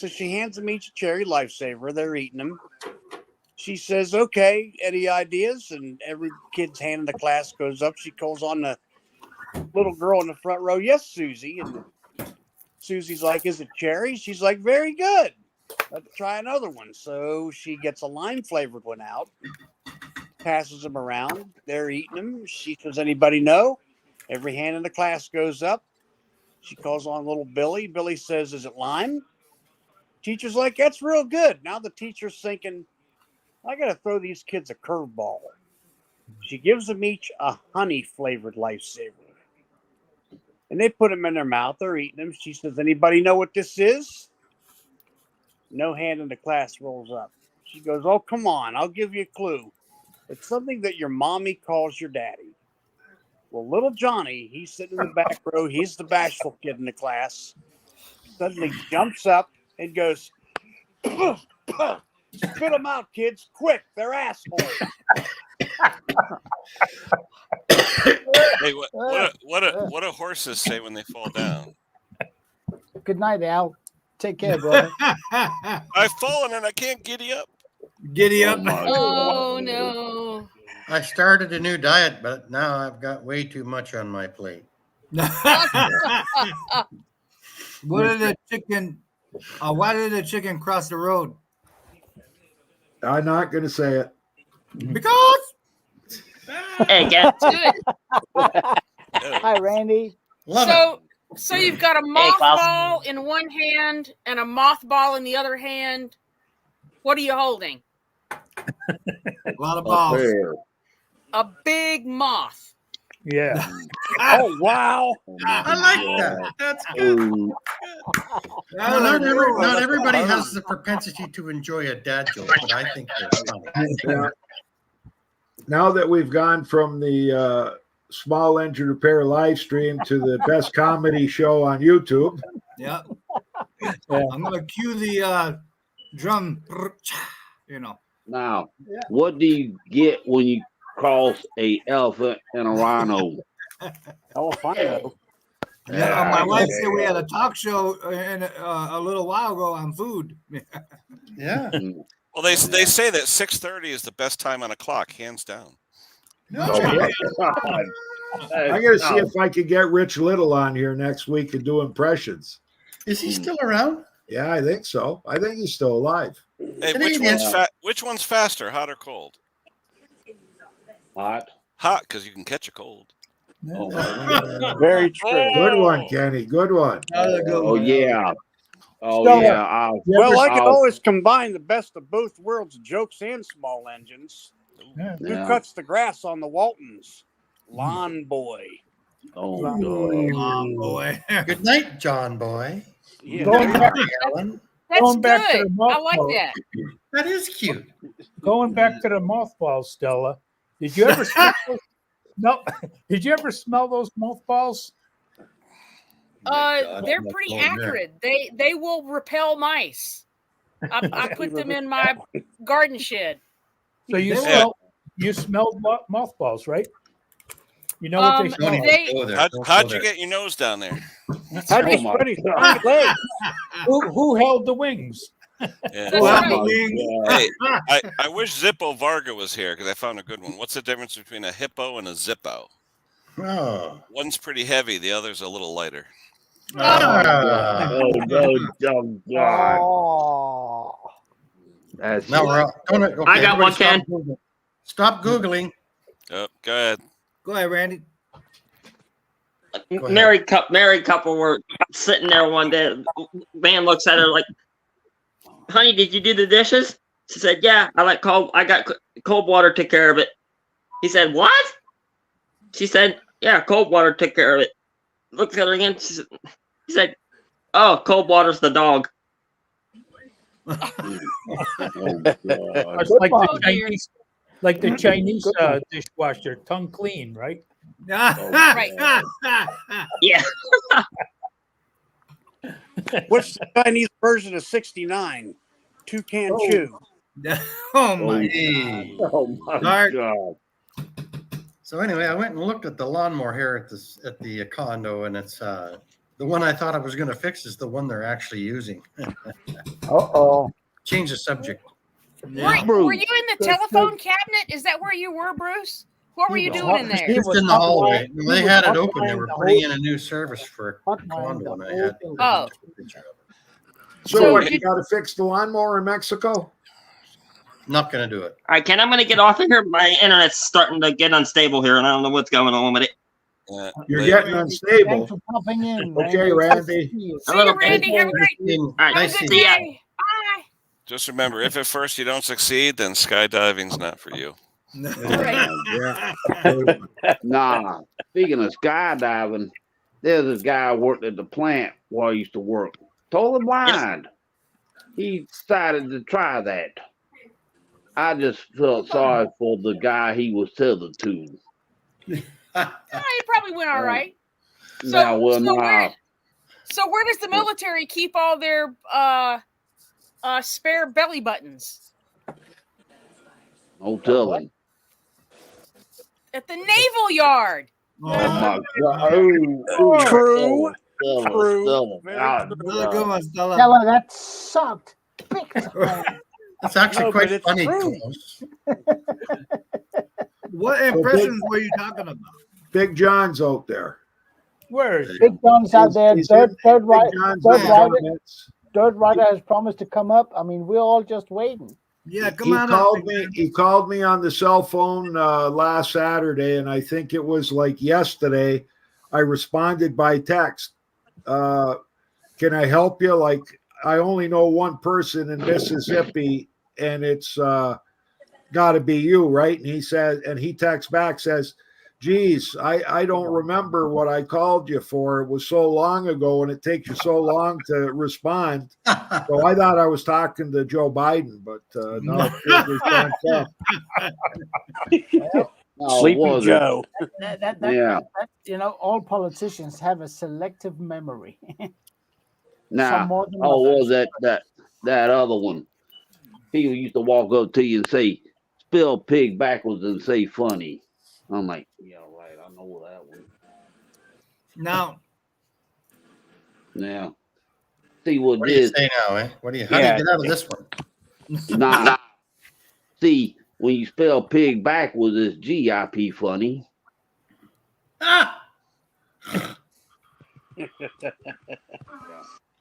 So she hands them each a cherry lifesaver. They're eating them. She says, okay, any ideas? And every kid's hand in the class goes up. She calls on the little girl in the front row. Yes, Susie. And Susie's like, is it cherry? She's like, very good. Let's try another one. So she gets a lime flavored one out, passes them around. They're eating them. She says, anybody know? Every hand in the class goes up. She calls on little Billy. Billy says, is it lime? Teacher's like, that's real good. Now the teacher's thinking, I got to throw these kids a curveball. She gives them each a honey flavored lifesaver. And they put them in their mouth. They're eating them. She says, anybody know what this is? No hand in the class rolls up. She goes, oh, come on. I'll give you a clue. It's something that your mommy calls your daddy. Well, little Johnny, he's sitting in the back row. He's the bashful kid in the class. Suddenly jumps up and goes, spit them out, kids, quick! They're assholes. Hey, what do horses say when they fall down? Good night, Al. Take care, brother. I've fallen and I can't giddy up. Giddy up. Oh no. I started a new diet, but now I've got way too much on my plate. What did the chicken? Why did the chicken cross the road? I'm not going to say it. Because. Hey, get Hi, Randy. So you've got a mothball in one hand and a mothball in the other hand. What are you holding? A lot of balls. A big moth. Yeah. Oh, wow. I like that. That's good. Not everybody has the propensity to enjoy a dad joke, but I think they're funny. Now that we've gone from the small engine repair live stream to the best comedy show on YouTube. Yeah. I'm going to cue the drum, Now, what do you get when you cross a elephant and a rhino? Elephant. Yeah, my wife said we had a talk show a little while ago on food. Yeah. Well, they say that 6:30 is the best time on a clock, hands down. I got to see if I could get Rich Little on here next week and do impressions. Is he still around? Yeah, I think so. I think he's still alive. Hey, which one's faster, hot or cold? Hot. Hot, because you can catch a cold. Very true. Good one, Kenny. Good one. Oh, yeah. Oh, So, yeah. Well, I can always combine the best of both worlds, jokes and small engines. Yeah. Who cuts the grass on the Waltons? Lawn Boy. Oh, Oh, boy. Good night, John boy. Yeah. Going back, Alan. That's Going back to good. the I like mothball. that. That is cute. going back to the mothballs, Stella. Did you ever smell those? No. Did you ever smell those mothballs? They're pretty acrid. They will repel mice. I put them in my garden shed. So you Yeah. smelled mothballs, right? You know what they Um, smell like. they- Go there. Don't How'd go you there. get your nose down there? How'd you spread his legs? Who held the wings? Yeah. That's right. Hey, I wish Zippo Varga was here because I found a good one. What's the difference between a hippo and a Zippo? Oh. One's pretty heavy, the other's a little lighter. Ah. God. Oh. That's Now we're out. Don't, okay, I got one, everybody Ken. Stop Googling. Oh, go ahead. Go ahead, Randy. ahead. Married couple were sitting there one day. Man looks at her like, "Honey, did you do the dishes?" She said, "Yeah, I got cold water took care of it." He said, "What?" She said, "Yeah, cold water took care of it." Looked at her again. He said, "Oh, cold water's the dog." It's like Oh, the dear. Chinese dishwasher, tongue clean, right? Right. Yeah. What's the Chinese version of 69? Toucan Chew. Oh my. Hey. Oh, my Mark. God. So anyway, I went and looked at the lawnmower here at the condo, and it's The one I thought I was going to fix is the one they're actually using. Uh-oh. Change the subject. Were you in the telephone cabinet? Is that where you were, Bruce? What were you doing in there? Just in the hallway. When they had it open, they were putting in a new service for a condo, and I had Oh. So what, you got to fix the lawnmower in Mexico? Not going to do it. All right, Ken, I'm going to get off of here. My internet's starting to get unstable here, and I don't know what's going on with it. You're getting unstable. Thanks for popping in. Okay, Randy. See you, Randy. Have a great, All right, have a good day. Bye. Just remember, if at first you don't succeed, then skydiving's not for you. Yeah. Nah. Speaking of skydiving, there's this guy who worked at the plant where I used to work. Totally blind. He decided to try that. I just felt sorry for the guy he was tethered to. Oh, it probably went all right. Now, well, So where does the military keep all their spare belly buttons? no telling. At the naval yard. Oh my God! True. True. Good one, Stella. Stella, that sucked. Big time. That's actually No, but quite it's funny. true. Close. What impressions were you talking about? Big John's out there. Where is Big John's out there. He's Third Big rider. John's Third in rider. comments. Third rider has promised to come up. I mean, we're all just waiting. Yeah, come He on called up. me. He called me on the cell phone last Saturday, and I think it was like yesterday. I responded by text. Can I help you? Like, I only know one person in Mississippi, and it's got to be you, right? And he says, and he texts back, says, "Geez, I don't remember what I called you for. It was so long ago, and it takes you so long to respond." So I thought I was talking to Joe Biden, but no, it was John Trump. Sleepy Joe? Yeah. You know, all politicians have a selective memory. Now, Some more than was others. that other one? People used to walk up to you and say, "Spell pig backwards and say funny." I'm like, yeah, right. I know that one. Now, Now, see what What do you this? say now, eh? How do you get out of this one? Nah. See, when you spell pig backwards, it's GIP funny.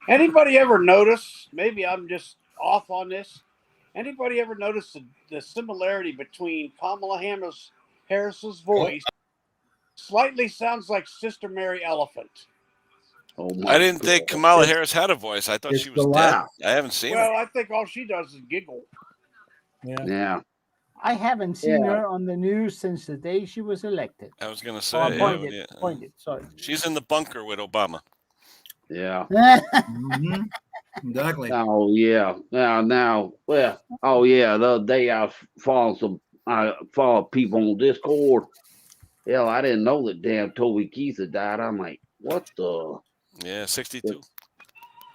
Anybody ever notice? Maybe I'm just off on this. Anybody ever notice the similarity between Kamala Harris's voice? Slightly sounds like Sister Mary Elephant. Oh I didn't think Kamala Harris had a voice. I thought It's she was the dead. laugh. I haven't seen Well, her. I think all she does is giggle. Yeah. I haven't seen Yeah. her on the news since the day she was elected. I was gonna Oh, say, yeah. appointed, sorry. She's in the bunker with Obama. Yeah. mhm, exactly. Oh yeah. Now. Well. Oh yeah. The other day I followed people on Discord. Hell, I didn't know that damn Toby Keith had died. I'm like, what the? Yeah, 62.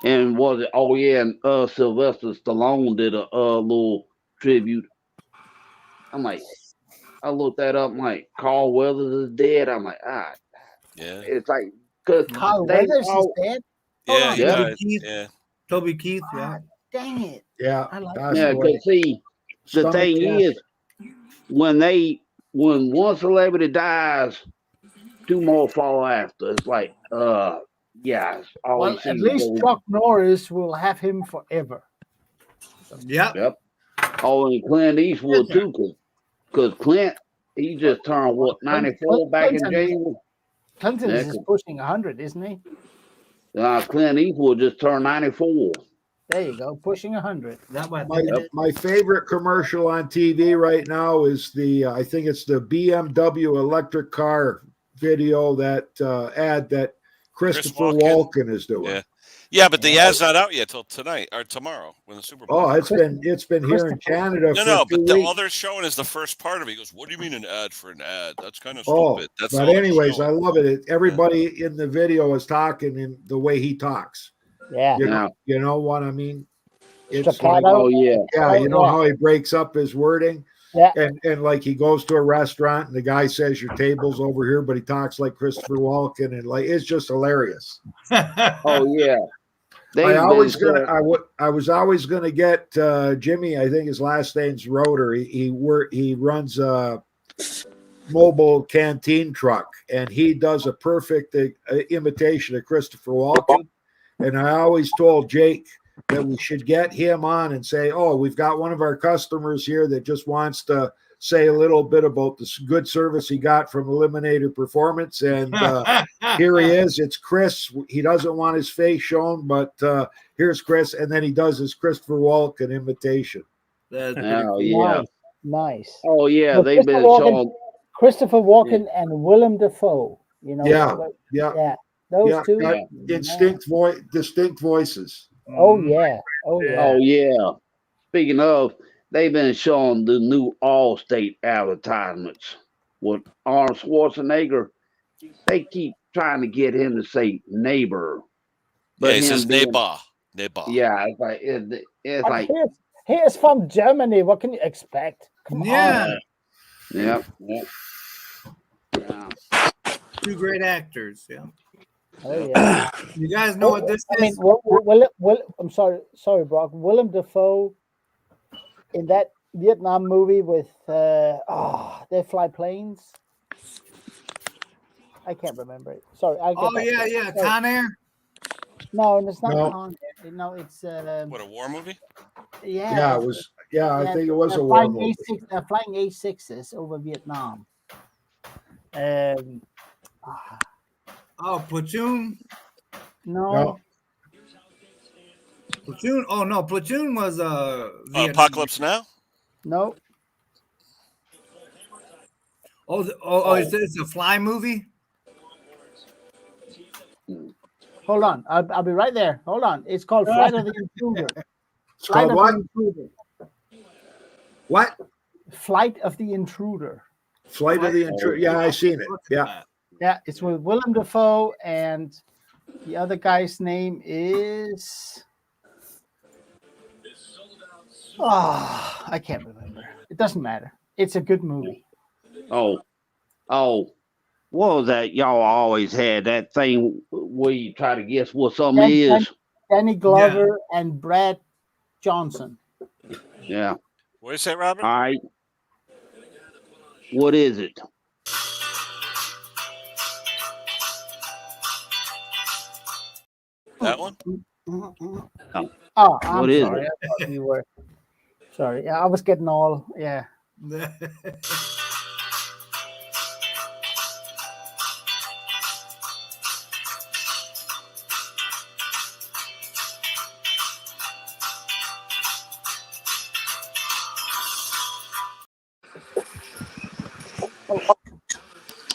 And was it? Oh yeah. And Sylvester Stallone did a little tribute. I'm like, I looked that up. I'm like, Carl Weathers is dead. I'm like, Yeah. it's like, cause Carl they Weathers is all- dead? Yeah, he Yeah. died. Keith. Yeah. Toby Keith, yeah. Dang it. Yeah, I like that's Yeah, the way. because see, the Stomach thing cancer. is, when one celebrity dies, two more follow after. It's like, yeah. it's all Well, you see at is least those- Chuck Norris will have him forever. Yep. Yep. Oh, and Clint Eastwood too, because Clint, he just turned what 94 back in January. Clinton Yeah, is pushing 100, isn't he? Clint Eastwood just turned 94. There you go, pushing 100. That one. My favorite commercial on TV right now is I think it's the BMW electric car video, that ad that Christopher Walken. Walken is doing. Yeah. Yeah, but the ad's not out yet till tonight or tomorrow when the Super Bowl. Oh, it's been here in Canada for No, 2 but weeks. all they're showing is the first part of it. He goes, "What do you mean an ad for an ad? That's kind of Oh, stupid." That's but all they're anyways, I showing. love it. Everybody in the video is talking in the way he talks. Yeah. You know what I mean? It's Staccato. like, Oh yeah. yeah, you know yeah. how he breaks up his wording. Yeah. And like he goes to a restaurant and the guy says your table's over here, but he talks like Christopher Walken, and like it's just hilarious. Oh yeah. I was always gonna get Jimmy. I think his last name's Roeder. He runs a mobile canteen truck, and he does a perfect imitation of Christopher Walken. And I always told Jake that we should get him on and say, "Oh, we've got one of our customers here that just wants to say a little bit about the good service he got from Eliminator Performance." And here he is. It's Chris. He doesn't want his face shown, but here's Chris. And then he does his Christopher Walken imitation. Oh yeah. Nice. Oh yeah. Well, They've been showing. Christopher Walken and Willem Dafoe. You know. Yeah. Those two. Got distinct voices. Oh yeah. Oh yeah. Oh yeah. Speaking of, they've been showing the new Allstate advertisements with Arnold Schwarzenegger. They keep trying to get him to say neighbor. Yeah, he says neighbor. Neighbor. Yeah, it's like he is from Germany. What can you expect? Come on. Yeah. Two great actors. Yeah. Oh yeah. You guys know what this is? I'm sorry, Brock. Willem Dafoe in that Vietnam movie with they fly planes. I can't remember it. Sorry. Yeah. Con Air. No, it's not No. Con Air. No, it's What, a war movie? yeah. Yeah, it was. Yeah, I think it was they're a war flying movie. They're flying A6s over Vietnam. Platoon. No. Platoon. Oh no, Platoon was Apocalypse Now? No. It's a fly movie. Hold on. I'll be right there. Hold on. It's called Flight of the Intruder. It's called what? Intruder. What? Flight of the Intruder. Flight of the Intruder. Yeah, I seen it. Yeah. Yeah, it's with Willem Dafoe, and the other guy's name is I can't remember. It doesn't matter. It's a good movie. oh, what was that? Y'all always had that thing where you try to guess what something is. Danny Glover and Brad Johnson. Yeah. What do you say, Robert? All right. What is it? That one? Oh, I'm What is sorry. it? I thought you were. Sorry. Yeah, I was getting all. Yeah.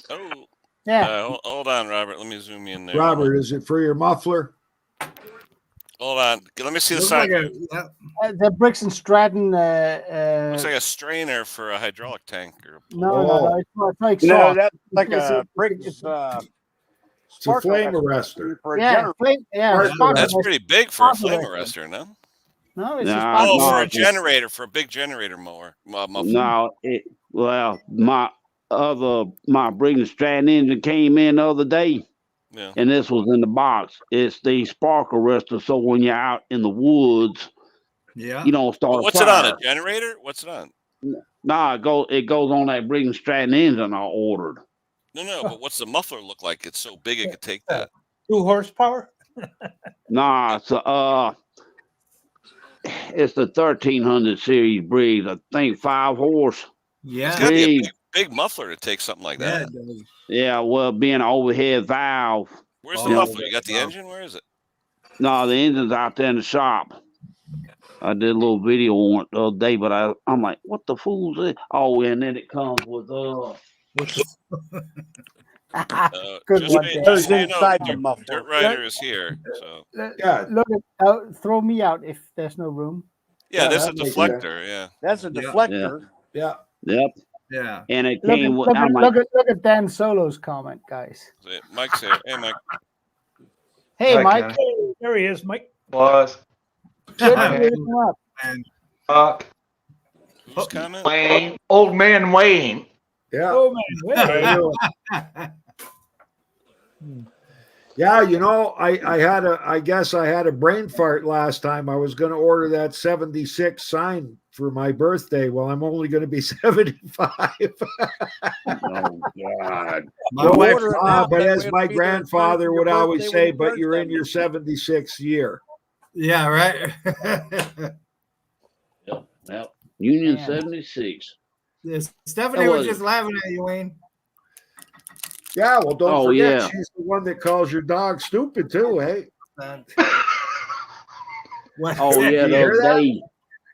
Oh. Yeah. Hold on, Robert. Let me zoom in there. Robert, is it for your muffler? Hold on. Let me see the Looks side. like The Briggs and Stratton. Looks like a strainer for a hydraulic tank. No. It's like No, soft. that's like It's a Briggs. It's a flame arrestor. For a Yeah, generator. flame, yeah. Spark spark That's arrestor. pretty big for a Spark flame arrestor. arrestor, no? No, it's No, a spark Oh, no, for a it's- generator, for a big generator mower. Muffler. No, my Briggs and Stratton engine came in the other day, Yeah. and this was in the box. It's the spark arrestor, so when you're out in the woods, Yeah. you don't start. What's a it on? fire. A generator? What's it on? Nah, it goes on that Briggs and Stratton engine I ordered. No, but what's the muffler look like? It's so big it could take that. 2 horsepower. Nah, it's the 1300 series Briggs. I think 5 horse. Yeah. It's got to be a Big. big muffler to take something like Yeah, that. it does. Yeah, well, being an overhead valve. Where's the Oh, muffler? You got the wow. engine? Where is it? No, the engine's out there in the shop. I did a little video on it the other day, but I'm like, what the fool's it? Oh, and then it comes with Good just one, so Dan. just so you know, Inside the muffler. Dirt Rider is here. So Yeah. Look at throw me out if there's no room. yeah, Yeah, this is a that makes deflector. Yeah. That's a Yeah. deflector. Yeah. Yep. Yeah. And it Look came at, with look, I'm at, like, look at Dan Solo's comment, guys. Mike's here. Hey, Mike. Hey, Hi, Mike. Ken. There he is, Mike. Was Good Hi. to come up. And Buck. Who's comment? Wayne, old man Wayne. Yeah. Oh man, Yeah, you know, I guess I had a brain fart last time. I was going to order that 76 sign for my birthday. Well, I'm only going to be 75. Oh God. No, wife- it's Order it not, now, but that as way my it'll be there in time grandfather for your would always birthday say, when you but turn you're in your 70. 76th year. Yeah, right. Yep. Union Man. 76. Yes, Stephanie How was was just it? laughing at you, Wayne. Yeah, well, don't Oh, forget, yeah. she's the one that calls your dog stupid, too, hey? What? Oh yeah, Did you the hear other that? day.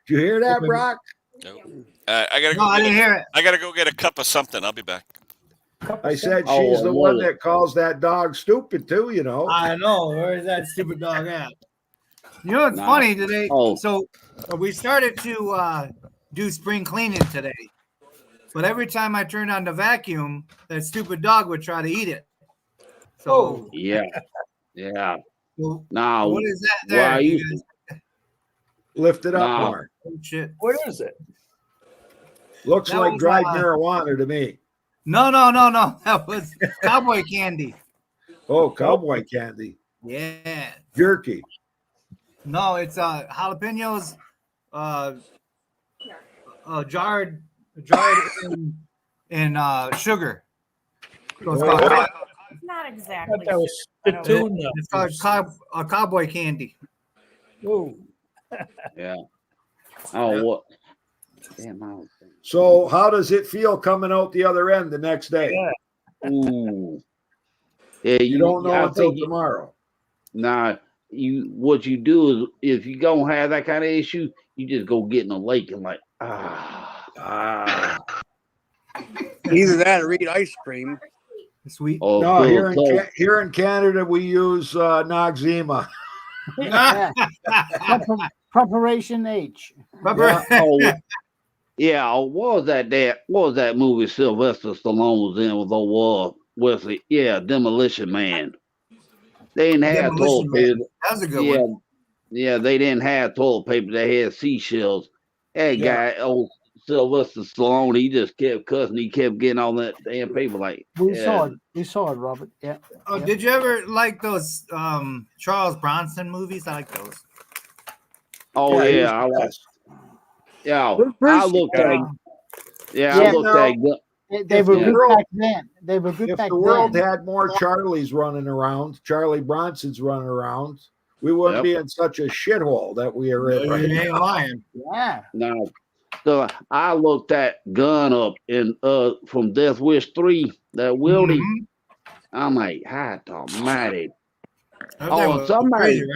Did you hear that, Brock? Nope. I gotta No, go. I didn't hear it. I gotta go get a cup of something. I'll be back. I said Oh, she's the I one love it. that calls that dog stupid, too, you know? I know. Where is that stupid dog at? You know what's Nah. funny today? Oh. So we started to do spring cleaning today, but every time I turned on the vacuum, that stupid dog would try to eat it. So, Yeah. Yeah. well, Now, what is that where I there? You used guys- Lift it up Nah. more. oh, shit. what is it? Looks That like was, dried marijuana to me. No. That was cowboy candy. Oh, cowboy candy. Yeah. Jerky. No, it's jalapenos, jarred in sugar. So it's called, Not I exactly. thought that was spittoon. it's called cowboy candy. Oh, yeah. Oh, what? Damn, I was thinking. So, how does it feel coming out the other end the next day? Yeah. Ooh. Yeah, You don't know I until think tomorrow. Nah, what you do is if you gonna have that kind of issue, you just go get in a lake and like Either that or eat ice cream. Sweet. oh No, cool, here in Canada we use Noxzema. Yeah. Preparation H. Yeah, what was that movie Sylvester Stallone was in with old Wesley? Yeah, Demolition Man. They didn't have Demolition toilet Man. paper. That was a good Yeah, one. yeah, they didn't have toilet paper. They had seashells. That Yeah. guy, old Sylvester Stallone, he just kept cussing. He kept getting on that damn paper like. We yeah. saw it. We saw it, Robert. Yeah. Oh, Yeah. did you ever like those Charles Bronson movies? I like those. Oh he's yeah, the I like. best. Yeah, Where's I Bruce? looked at. Yeah, Yeah, I looked no. at. They were the good world- back then. They were good If back the world then. had more Charlies running around, Charlie Bronson's running around, we wouldn't Yep. be in such a shithole that we are in right You now. ain't lying. Yeah. Now, so I looked that gun up in from Death Wish 3, that Wildy. Mhm. I'm like, hot almighty. That Oh, was somebody, crazy,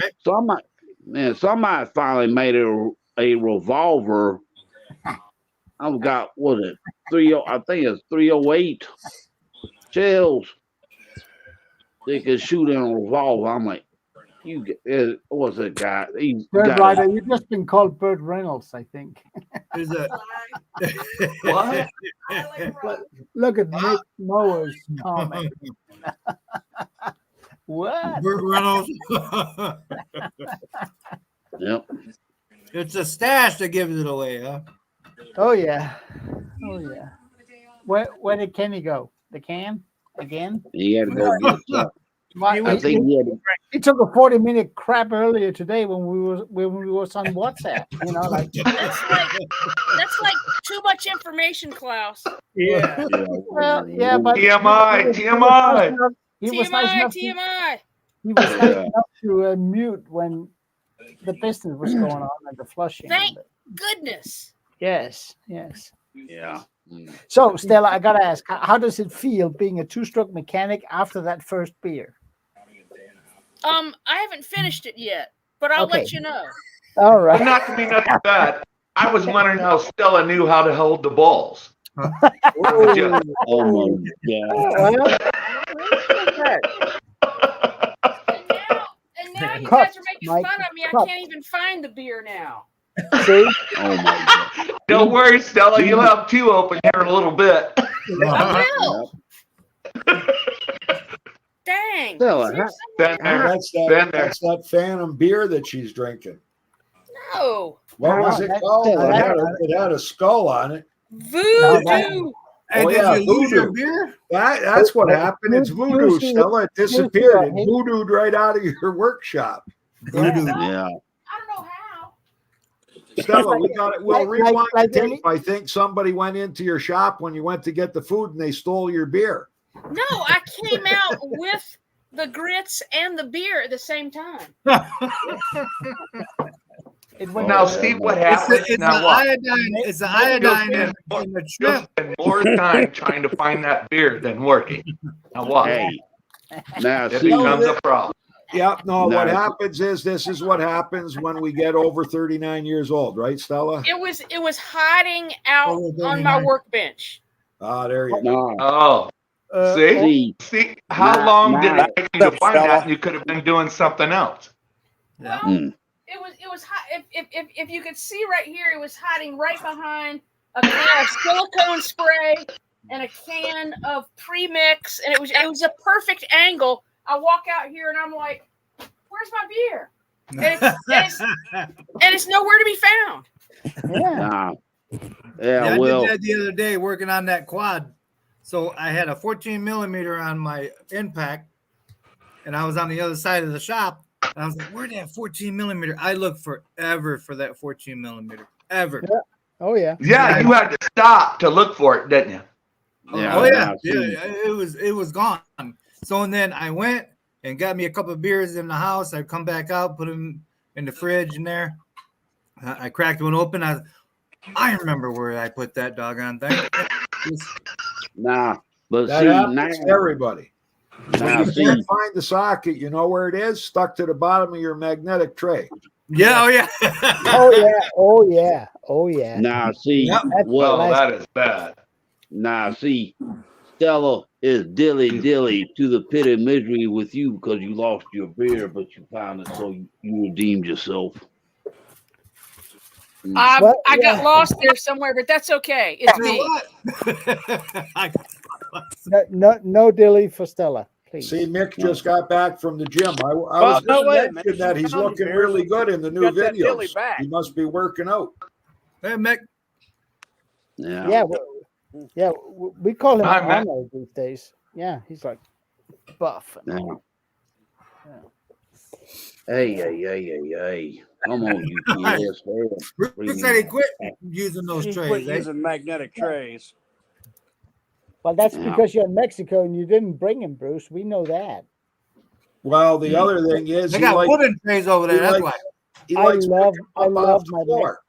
right? somebody finally made a revolver. I've got what is it? I think it's 308 shells. They could shoot in a revolver. I'm like, what's that guy? He Bird got Rider, you've just been called Burt Reynolds, I think. There's a What? Look at Nick Mower's comment. What? Burt Reynolds. Yep. It's a stash that gives it away, huh? Oh yeah. Oh yeah. Where did Kenny go? The can again? He had to go get some. My- I think he had to, he took a 40-minute crap earlier today when we was on WhatsApp. You know, like That's like too much information, Klaus. yeah. well, yeah, but TMI, TMI. He was nice TMI, enough. TMI. He was nice Yeah. enough to mute when the business was going on and the flushing. Thank goodness. Yes, yes. yeah. Mm. So, Stella, I gotta ask, how does it feel being a two-stroke mechanic after that first beer? I haven't finised it yet, but I'll Okay. let you know. All right. Not to be nothing bad. I was wondering how Stella knew how to hold the balls. Just- Oh my god. Well, And now you Cut, guys are making Mike, fun of me. I cut. can't even find the beer now. see, Oh my god. Don't worry, Stella. You'll have two open here in a little bit. I will. Dang. Stella, Seriously? Been there. That's Been that, there. that's that Phantom beer that she's drinking. No. What No, was it that- called? that- It had a skull on it. Voodoo. And Oh, did yeah, you lose your voodoo. beer? That's what happened. It's voodoo, Usually- Stella. It usually disappeared. I It hate- voodooed right out of your workshop. Voodoo. Yeah. I don't know how. Stella, we got it. We'll Like- rewind like the any- tape. I think somebody went into your shop when you went to get the food and they stole your beer. No, I came out with the grits and the beer at the same time. It went Now, to- Steve, what It's happened? the Now what? iodine. It's the iodine in the You'll shrimp. spend more time trying to find that beer than working. Now what? Hey. Now It see, becomes a problem. Yep. No, what No. happens is this is what happens when we get over 39 years old, right, Stella? It was hiding out Oh, on my 39. workbench. Ah, there you go. no. Oh, Uh, see? See, how Nah, long did nah. it take you to find Stella. that? You could have been doing something else. Well, Mm. it was if you could see right here, it was hiding right behind a can of silicone spray and a can of premix, and it was a perfect angle. I walk out here and I'm like, "Where's my beer?" And it's nowhere to be found. Yeah. Nah. Yeah, Yeah, I well, did that the other day working on that quad. So I had a 14 millimeter on my impact, and I was on the other side of the shop. And I was like, "Where'd that 14 millimeter?" I looked forever for that 14 millimeter. Ever. Oh yeah. Yeah, you had to stop to look for it, didn't you? yeah, Oh yeah, nah, see, yeah. It was gone. So and then I went and got me a couple of beers in the house. I come back out, put them in the fridge in there. I cracked one open. I remember where I put that doggone thing. nah. But That see, happens to now, everybody. When now you see, can't find the socket, you know where it is? Stuck to the bottom of your magnetic tray. Yeah, oh yeah. Oh yeah. Oh yeah. Oh yeah. now see, Yep. well, Oh, that is bad. now see, Stella is dilly to the pit of misery with you because you lost your beer, but you found it, so you redeemed yourself. Mm. Well, I got yeah. lost there somewhere, but that's okay. It's You know me. what? No dilly for Stella, please. See, Mick just got back from the gym. I was Well, no, going wait a to minute. mention that he's Found looking beers. really good in the new Got that dilly videos. back. He must be working out. Hey, Mick. Yeah. Yeah. We call him Hi, Matt. Arnold these days. Yeah, he's like buff. Yeah. Hey. Come on, you kids. Bruce said he quit using those He trays. quit eh? using magnetic trays. Well, that's Yeah. because you're in Mexico and you didn't bring him, Bruce. We know that. Well, the other thing is, They he got likes, wooden trays over there. he That's likes- why. he I likes love picking up off the floor.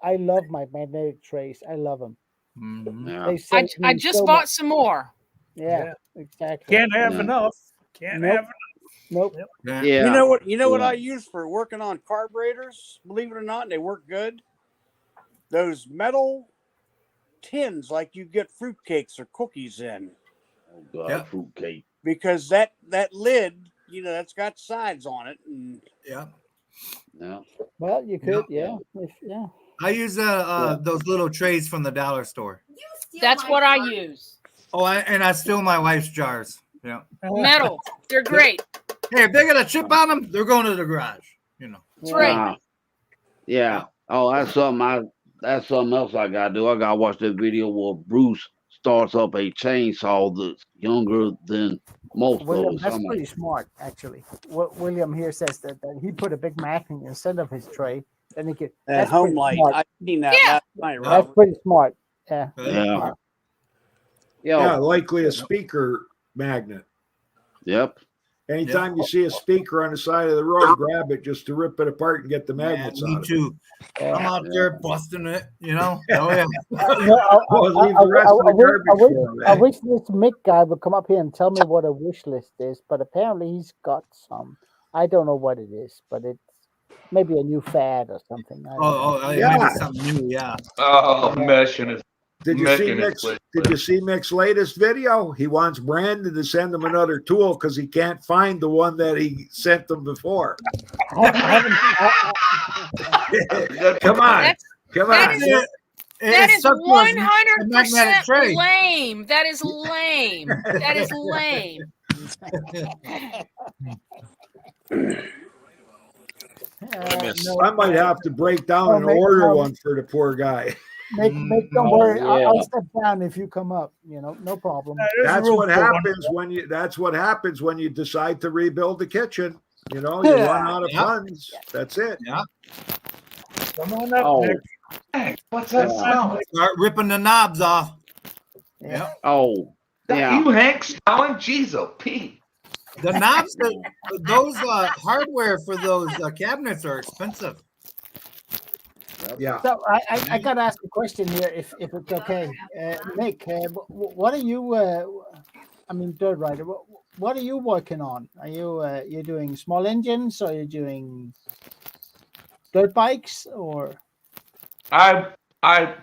I love my magnetic trays. I love them. Mhm. Yeah. They I, save I me just so bought much. some more. Yeah, exactly. Can't have Yeah. enough. Can't Nope. have enough. Nope. Yeah. Yeah. You know what Yeah. I use for working on carburetors, believe it or not, and they work good? Those metal tins like you get fruitcakes or cookies in. Oh God, Yep. fruitcake. Because that lid, that's got sides on it. And Yeah. Yeah. Well, you could, Yeah. yeah. I use those little trays from the dollar store. That's what I use. Oh, I steal my wife's jars. Yeah. Metal. They're great. Hey, if they got a chip on them, they're going to the garage. That's right. Yeah. Oh, that's something else I gotta do. I gotta watch that video where Bruce starts up a chainsaw that's younger than most William, of us. that's I'm like, pretty smart, actually. William here says that he put a big magnet instead of his tray. Then he could. that That's home pretty light, smart. I seen that Yeah. last night, That's Robert. pretty smart. Yeah. yeah. Yeah, Yo, likely a speaker magnet. yep. Anytime you see a speaker on the side of the road, grab it just to rip it apart and get the Yeah, magnets me out of it. too. I'm out there busting it, Oh yeah. Well, leave the rest of the garbage for I them. wish this Mick guy would come up here and tell me what a wish list is, but apparently he's got some. I don't know what it is, but it's maybe a new fad or something. I don't know. Yeah. Yeah. Maybe something new. Yeah. Oh, mission is Did you see making it Mick's? quick. Did you see Mick's latest video? He wants Brandon to send him another tool because he can't find the one that he sent them before. I haven't, Come on, That's- come that on. is- It- That it's is stuck to a 100% magnetic tray. lame. That is lame. That is lame. I miss? No, I might have to break down No, and make- order no. one for the poor guy. don't Oh, worry. I'll yeah. step down if you come up. No problem. There's That's room what for one happens more. when you. That's what happens when you decide to rebuild the kitchen. You run out of Yeah. funds. That's it. Come on up, Oh. Nick. Hey, what's that Come on, smell? Nick. Start ripping the knobs off. Yeah. Oh, That yeah. you, Hank, smelling? Jeez, oh, Pete. The knobs, those hardware for those cabinets are expensive. Yeah. So I got to ask a question here, if it's okay, Nick. What are you? I mean, Dirt Rider. What are you working on? Are you doing small engines? Or are you doing dirt bikes? Or I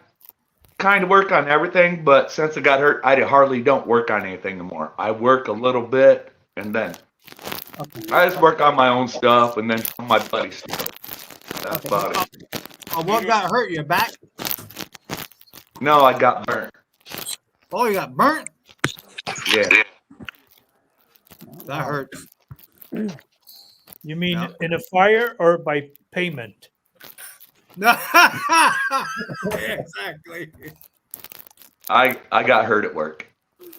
kind of work on everything, but since I got hurt, I hardly don't work on anything anymore. I work a little bit, and then I just work on my own stuff, and then some of my buddies' stuff. That's about it. Oh, what got hurt? Your back? No, I got burnt. Oh, you got burnt? Yeah. That hurts. You mean Yeah. in a fire or by payment? Exactly. I got hurt at work.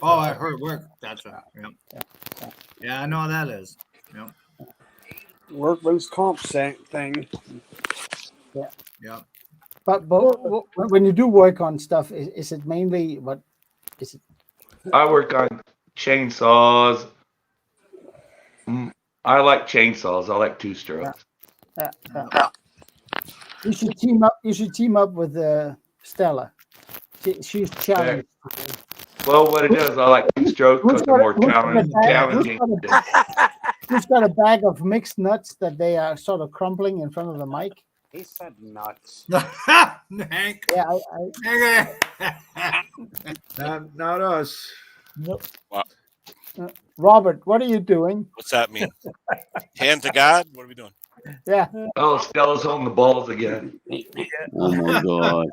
Oh, I heard work. Gotcha. Yeah, I know how that is. Yep. Workman's comp thing. Yep. but when you do work on stuff, is it mainly what is it? I work on chainsaws. I like chainsaws. I like two strokes. You should team up. You should team up with Stella. She's challenged. Well, what it is, I like two strokes because they're more challenging. Who's got a bag of mixed nuts that they are sort of crumbling in front of the mic? He said nuts. Hank. Yeah, Not us. Nope. Robert, what are you doing? What's that mean? Hand to God? What are we doing? Yeah. Oh, Stella's holding the balls again. Oh my god.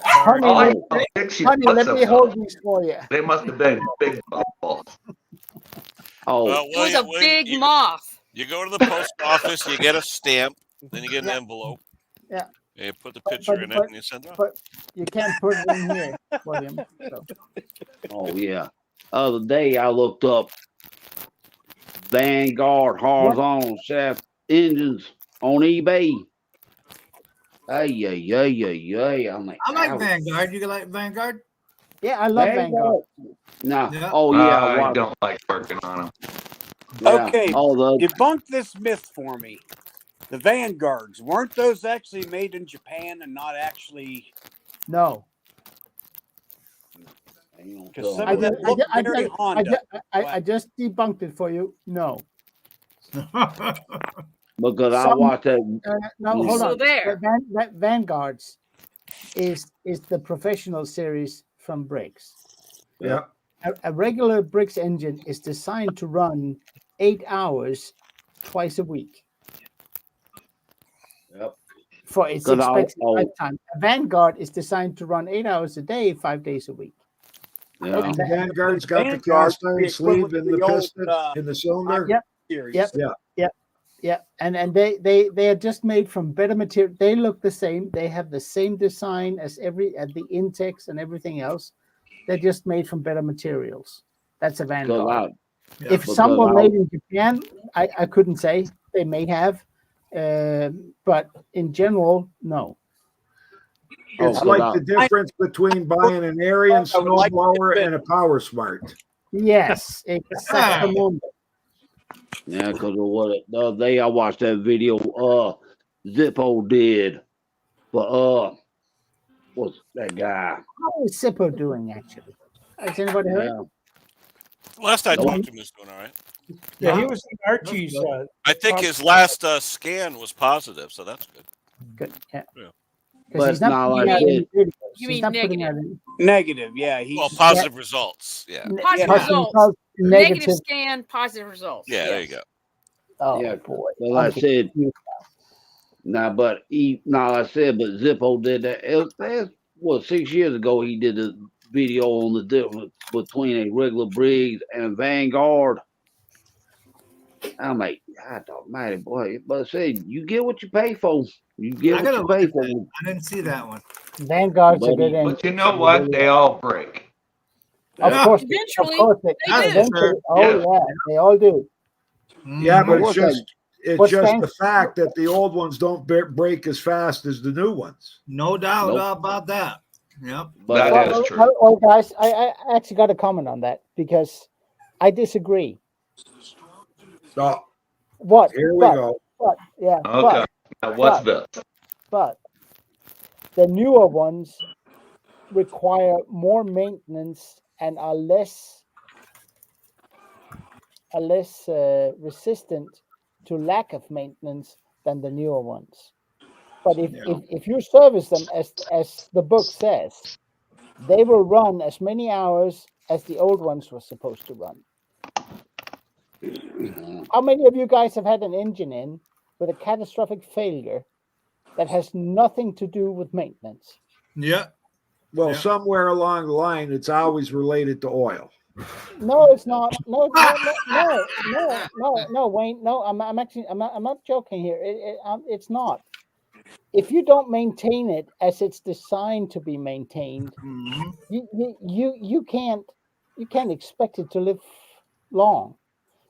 Honey, I think she honey, put let me some- hold these for you. They must have been big balls. Oh, Well, It was a big you, moth. you go to the post office, you get a stamp, then you get an envelope. Yeah. And you put the picture in it and you send it off. But you can't put it in here, William. So. oh yeah. Other day I looked up Vanguard horizontal shaft engines on eBay. Ay. I'm like, I like ouch. Vanguard. You like Vanguard? Yeah, I love Vanguard. No. Yeah. Oh yeah. I well, don't like working on them. yeah. Okay, Oh, the debunk this myth for me. The Vanguards, weren't those actually made in Japan and not actually? No. Because some I of them look very Honda. I just debunked it for you. No. because I Some- watched that. No, hold So on. there. Vanguards is the professional series from Briggs. Yeah. A regular Briggs engine is designed to run 8 hours twice a week Yep. for its Good, expected I'll- lifetime. A Vanguard is designed to run 8 hours a day, 5 days a week. Yeah. And Vanguard's got the Vanguard cast iron the sleeve equivalent in of the the old, piston in the Uh, cylinder. yep. Series. Yep. Yeah, and they are just made from better material. They look the same. They have the same design as the Intex and everything else. They're just made from better materials. That's a Vanguard. If because some were I- made in Japan, I couldn't say. They may have, but in general, no. It's Oh, like God. the difference between buying an Arian snowblower and a Power Smart. Yes, exactly. Yeah, because of what the other day I watched that video Zippo did. But what's that guy? How is Zippo doing actually? Has anybody heard? Yeah. Last I talked to him, he was doing all right. Yeah, he was in Archie's. I think his last scan was positive, so that's good. Good. Yeah. Yeah. But he's not not putting like out any it. videos. You He's mean not putting negative. out any- Negative, yeah. He's Well, positive results. Yeah. Positive Yeah. results. Negative Negative. scan, positive results. Yeah, there you go. Oh Yeah, boy. Like I said, but Zippo did that. It was 6 years ago. He did a video on the difference between a regular Briggs and a Vanguard. I'm like, God almighty, boy. But say, you get what you pay for. You get I what gotta you look pay at for. that. I didn't see that one. Vanguard's a good Buddy. engine. But you know what? They all break. Of Yeah. course, Eventually, they they do. eventually. Oh Yeah. yeah, they all do. Yeah, but What's that? it's What's just fancy- the fact that the old ones don't break as fast as the new ones. No doubt Nope. about that. Yep. That But is true. Well, guys, I actually got a comment on that because I disagree. Oh, What? here we but, go. But yeah. Okay. Now what's this? But the newer ones require more maintenance and are less resistant to lack of maintenance than the newer ones. But if you service them as the book says, they will run as many hours as the old ones were supposed to run. How many of you guys have had an engine in with a catastrophic failure that has nothing to do with maintenance? Yeah. Well, Yeah. somewhere along the line, it's always related to oil. No, it's not. No, Wayne. No, I'm not joking here. It's not. If you don't maintain it as it's designed to be maintained, Mhm. you can't expect it to live long.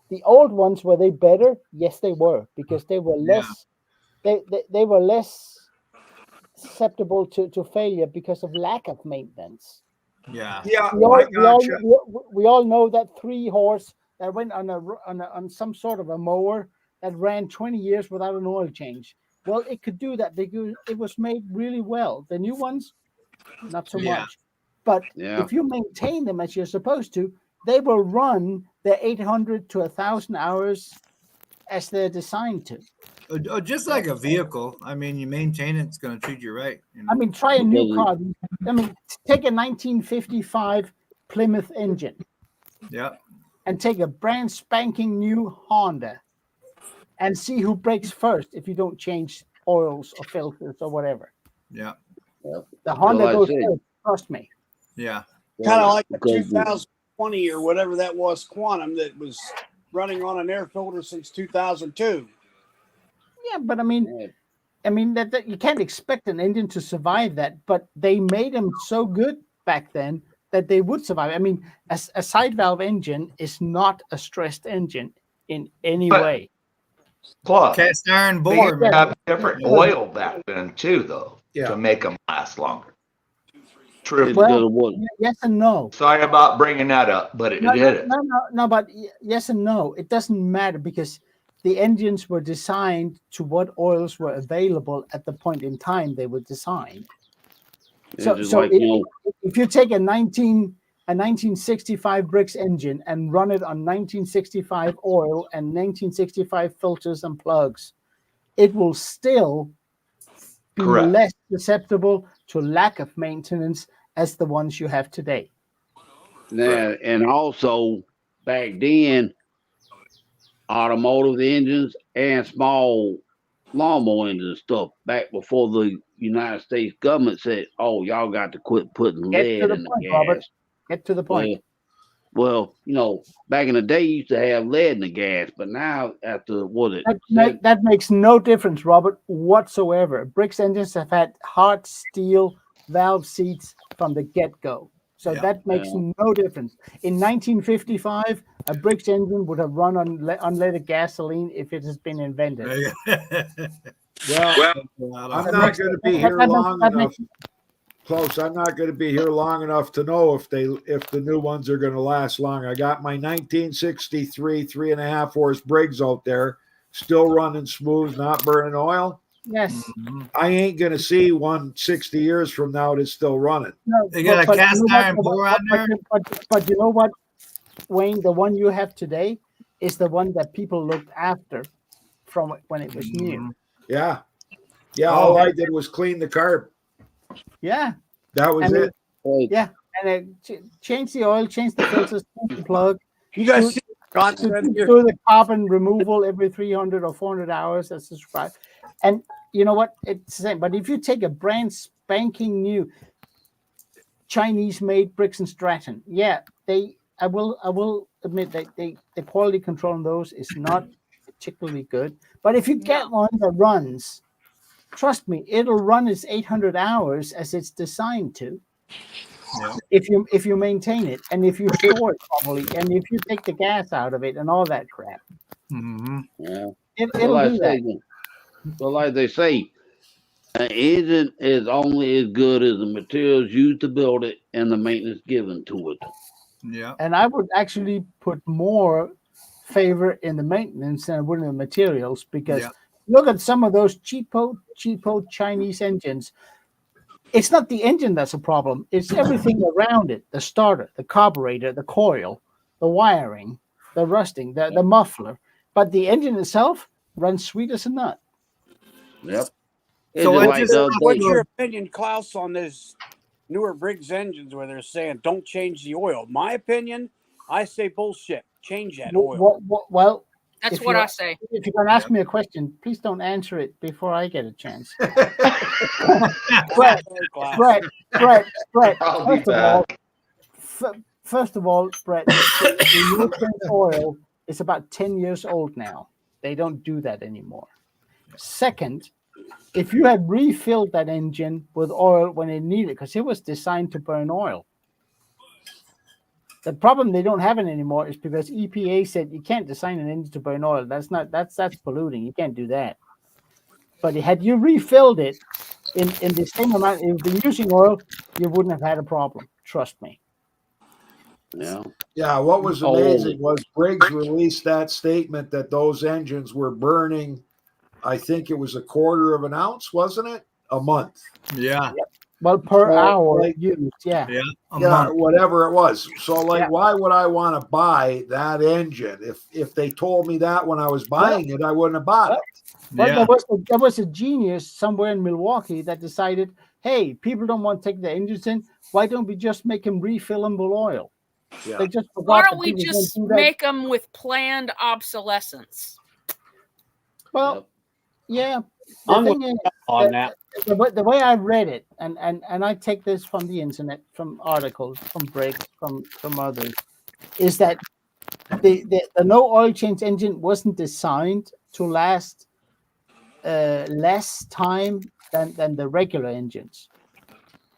The old ones, were they better? Yes, they were, because they were less they were less susceptible to failure because of lack of maintenance. Yeah. Yeah, We all know that 3-horse that went on some sort of a mower that ran 20 years without an oil change. Well, it could do that because it was made really well. The new ones, not so Yeah. much. But Yeah. if you maintain them as you're supposed to, they will run their 800 to 1,000 hours as they're designed to. Just like a vehicle. I mean, you maintain it, it's going to treat you right. You know? I mean, try a new Because car. I mean, take a 1955 Plymouth engine Yeah. and take a brand spanking new Honda and see who breaks first if you don't change oils or filters or whatever. Yeah. The Honda Well, I goes see. first, trust me. Yeah. Kind of like the Because 2020 or whatever that was, Quantum, that was running on an air filter since 2002. Yeah, but I mean that you can't expect an engine to survive that, but they made them so good back then that they would survive. I mean, a side valve engine is not a stressed engine in any But- way. Plus, Cast iron they bore, used to man. have different oil back then too, though, Yeah. to make them last longer. True. Well, yes and no. Sorry about bringing that up, but it No, did. no, but yes and no. It doesn't matter because the engines were designed to what oils were available at the point in time they were designed. So, just so like, if you take a 1965 Brix engine and run it on 1965 oil and 1965 filters and plugs, it will still be Correct. less susceptible to lack of maintenance as the ones you have today. Yeah, and also back then, automotive engines and small lawnmower engines and stuff, back before the United States government said, "Oh, y'all got to quit putting Get lead to the in the point, gas." Robert. Get to the point. Well, back in the day, you used to have lead in the gas, but now after That makes no difference, Robert, whatsoever. Brix engines have had hard steel valve seats from the get-go. So that makes no difference. In 1955, a Brix engine would have run on unleaded gasoline if it has been invented. Well, I'm not going to be here long enough. Close. I'm not going to be here long enough to know if the new ones are going to last long. I got my 1963 3.5 horse Briggs out there, still running smooth, not burning oil. Yes. I ain't going to see one 60 years from now that's still running. No, They got a cast iron bore on there. But you know what, Wayne? The one you have today is the one that people looked after from when it was new. Yeah. Yeah. All I did was clean the carb. Yeah. That was it. Yeah. And change the oil, change the filters, change the plug. You guys see do the carbon removal every 300 or 400 hours as described. And you know what? It's the same. But if you take a brand spanking new Chinese-made Brix and Stratton, I will admit that the quality control on those is not particularly good. But if you get one that runs, trust me, it'll run its 800 hours as it's designed to. Yeah. If you maintain it and if you store it properly and if you take the gas out of it and all that crap, Mm-hmm. Yeah. it'll like do that. But like they say, an engine is only as good as the materials used to build it and the maintenance given to it. Yeah. And I would actually put more favor in the maintenance than I would in the materials because look at some of those cheapo Chinese engines. It's not the engine that's a problem. It's everything around it: the starter, the carburetor, the coil, the wiring, the rusting, the muffler. But the engine itself runs sweet as a nut. Yep. So what's your opinion, Klaus, on those newer Briggs engines where they're saying don't change the oil? My opinion, I say bullshit. Change that oil. Well, That's if what you're- I say. If you're going to ask me a question, please don't answer it before I get a chance. Brett, I'll be first of all, Brett, the European oil is about 10 years old now. They don't do that anymore. Second, if you had refilled that engine with oil when it needed, because it was designed to burn oil. The problem they don't have it anymore is because EPA said you can't design an engine to burn oil. That's polluting. You can't do that. But had you refilled it in the same amount you've been using oil, you wouldn't have had a problem. Trust me. Yeah. Yeah, what was Oh. amazing was Briggs released that statement that those engines were burning, I think it was a quarter of an ounce, wasn't it? A month. Yeah. Well, per Well, hour like- used, yeah. Yeah, whatever it was. So, why would I want to buy that engine? If they told me that when I was buying it, I wouldn't have bought it. But there was a genius somewhere in Milwaukee that decided, hey, people don't want to take the engines in. Why don't we just make them refill them with oil? Yeah. They just forgot Why that don't we people just don't do that. make them with planned obsolescence? Well, yeah. I'm The with thing is, on that. the way I read it, and I take this from the internet, from articles, from Briggs, from others, is that the no oil change engine wasn't designed to last less time than the regular engines.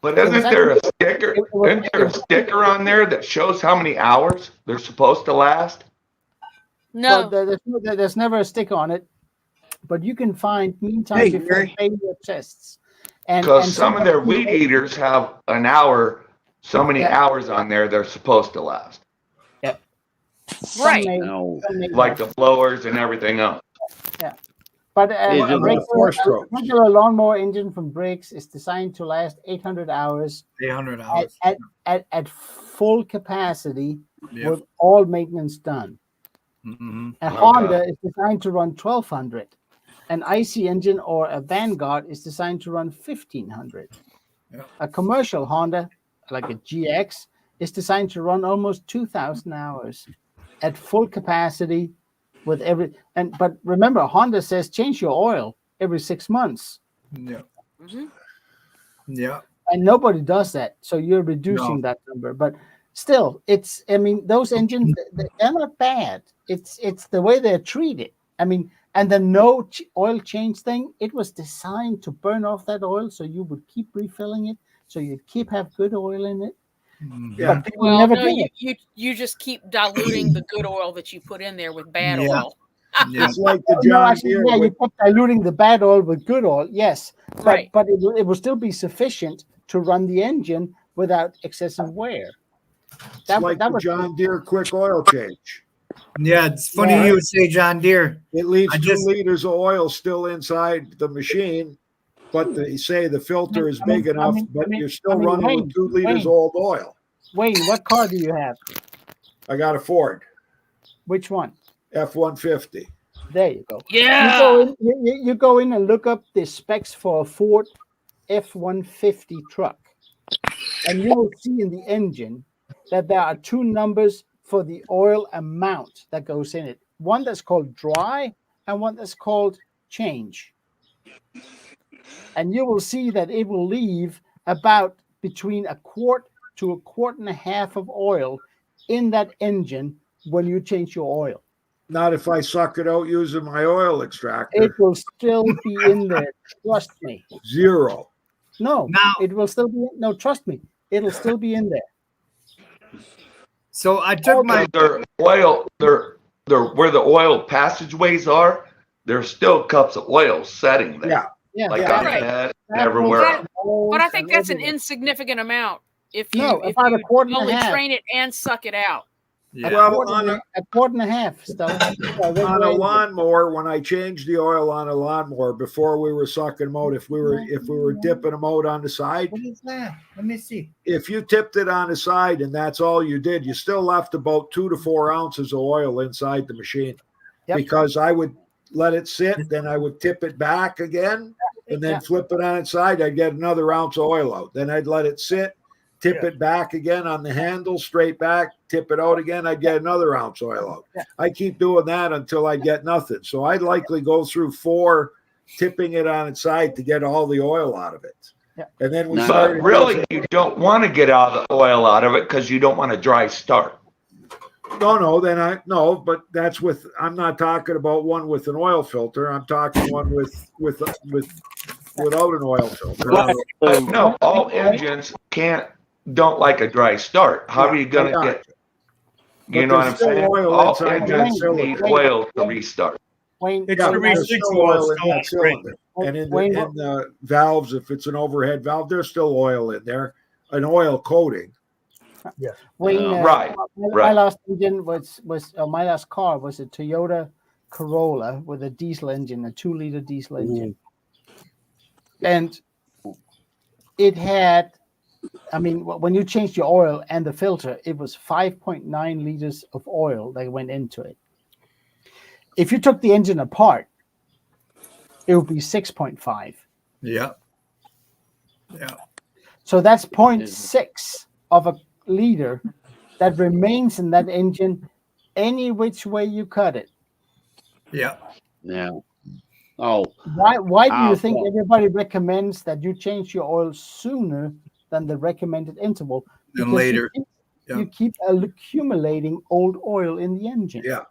But isn't there a sticker? Isn't there a sticker on there that shows how many hours they're supposed to last? No, well, there's never a sticker on it, but you can find meantime Hey, before Gary. failure tests. And Because some of their weed eaters have an hour, so many hours on there they're supposed to last, right. No. like the blowers and everything else. Yeah. But Is a it a regular, four-stroke? regular lawnmower engine from Briggs is designed to last 800 hours 800 hours. at full capacity Yeah. with all maintenance done. Mm-hmm. A Okay. Honda is designed to run 1200. An IC engine or a Vanguard is designed to run 1500. Yeah. A commercial Honda, like a GX, is designed to run almost 2000 hours at full capacity with but remember, Honda says change your oil every 6 months. Yeah. Mhm. Yeah. And nobody does that. So you're reducing that number. But still, those engines, they're not bad. It's the way they're treated. And the no oil change thing, it was designed to burn off that oil so you would keep refilling it, so you'd have good oil in it. Yeah. But people Well, never no, did it. you just keep diluting the good oil that you put in there with bad Yeah. oil. Yeah. It's like the No, John actually, Deere. yeah, you with- kept diluting the bad oil with good oil, yes. Right. But it will still be sufficient to run the engine without excessive wear. It's like the John Deere quick oil change. Yeah. It's funny Yeah. you would say John Deere. It leaves I 2 just- liters of oil still inside the machine, but they say the filter is big enough, but you're still running Wayne, with 2 liters of Wayne. old oil. Wayne, what car do you have? I got a Ford Which one? F-150. There you go. Yeah. You go in and look up the specs for a Ford F-150 truck, and you will see in the engine that there are 2 numbers for the oil amount that goes in it. One that's called dry and one that's called change. And you will see that it will leave about between a quart to a quart and a half of oil in that engine when you change your oil. Not if I suck it out using my oil extractor. It will still be in there. Trust me. Zero. No, Now- it will still be. No, trust me. It'll still be in there. So I took my Their oil, their where the oil passageways are, there's still cups of oil setting there. Yeah. Yeah, Like yeah. on Right. the head, That everywhere. will- But I think that's an everywhere. insignificant amount. If you, No, if about a you quart and a only half. drain it and suck it out. yeah. Well, on A quart and a half, Stella. on a lawnmower, when I changed the oil on a lawnmower before we were sucking them out, if we were dipping them out on the side, What is that? Let me see. if you tipped it on the side and that's all you did, you still left about 2 to 4 ounces of oil inside the machine. Yep. Because I would let it sit, then I would tip it back again, and then Yeah. flip it on its side. I'd get another ounce of oil out. Then I'd let it sit, tip Yeah. it back again on the handle, straight back, tip it out again. I'd get another ounce of oil out. Yeah. I keep doing that until I get nothing. So I'd likely go through 4 tipping it on its side to get all the oil out of it. Yeah. And then we Now- started But really, using- you don't want to get all the oil out of it because you don't want a dry start. No, but that's with, I'm not talking about one with an oil filter. I'm talking one without an oil filter. No, all engines don't like a dry start. How are you going to get? You know what I'm there's still saying? oil All inside that engines cylinder. need oil to restart. Wayne, It's Yeah, the there's still residual oil in still that cylinder. And in Wayne, the valves, if it's an overhead valve, there's still oil in there, an oil coating. Wayne, Right, my right. last engine was my last car was a Toyota Corolla with a diesel engine, a 2-liter diesel engine, and it had. I mean, when you changed your oil and the filter, it was 5.9 liters of oil that went into it. If you took the engine apart, it would be 6.5. Yeah. Yeah. So that's 0.6 of a liter that remains in that engine any which way you cut it. Yeah. Yeah. Oh, Why do you think well, everybody recommends that you change your oil sooner than the recommended interval? Then Because later. you keep accumulating old oil in the engine. Yeah.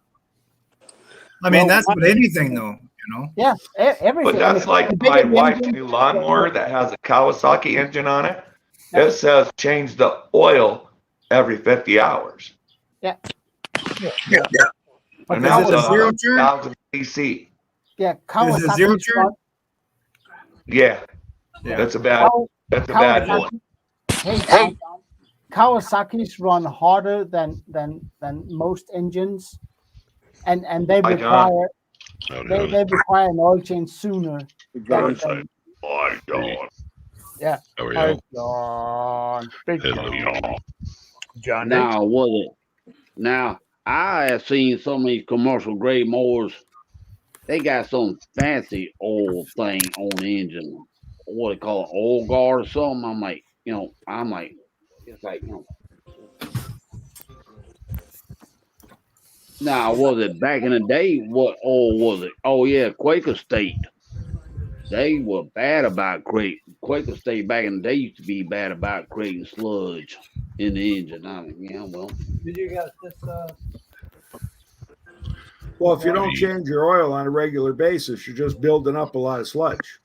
I mean, Well, that's with anything, though. Yeah, everything. But that's like The my bigger the wife's engine, new lawnmower that has a Kawasaki engine on it. It says change the oil every 50 hours. Yeah. And But that's is it a zero 1,000 cc. yeah, Is it zero Kawasaki's turn? run- Yeah, Yeah. that's a bad Kawasaki- one. Hey, Kawasaki's run harder than most engines, and they Hi, John. require they require an oil change sooner. John, I don't. Yeah. How are Hi, you? John. Big Hello, y'all. John. now was it? Now I have seen some of these commercial grade mowers. They got some fancy oil thing on the engine. What they call it, oil guard or something. I'm like, it's like, Now, was it back in the day? What oil was it? Oh yeah, Quaker State. They were bad about Quaker State back in the day used to be bad about creating sludge in the engine. I mean, yeah, well, Did you get this? Well, if you don't change your oil on a regular basis, you're just building up a lot of sludge.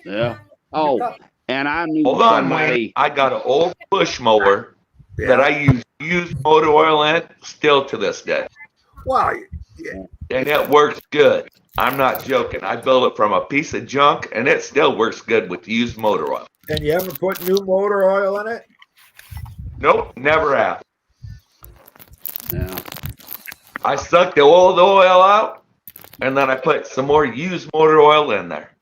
yeah. Oh, and I knew Hold on, somebody. Wayne. I got an old push mower that I use used motor oil in still to this day. Wow. And it works good. I'm not joking. I built it from a piece of junk and it still works good with used motor oil. And you haven't put new motor oil in it? Nope, never have. Yeah. I sucked the old oil out and then I put some more used motor oil in there.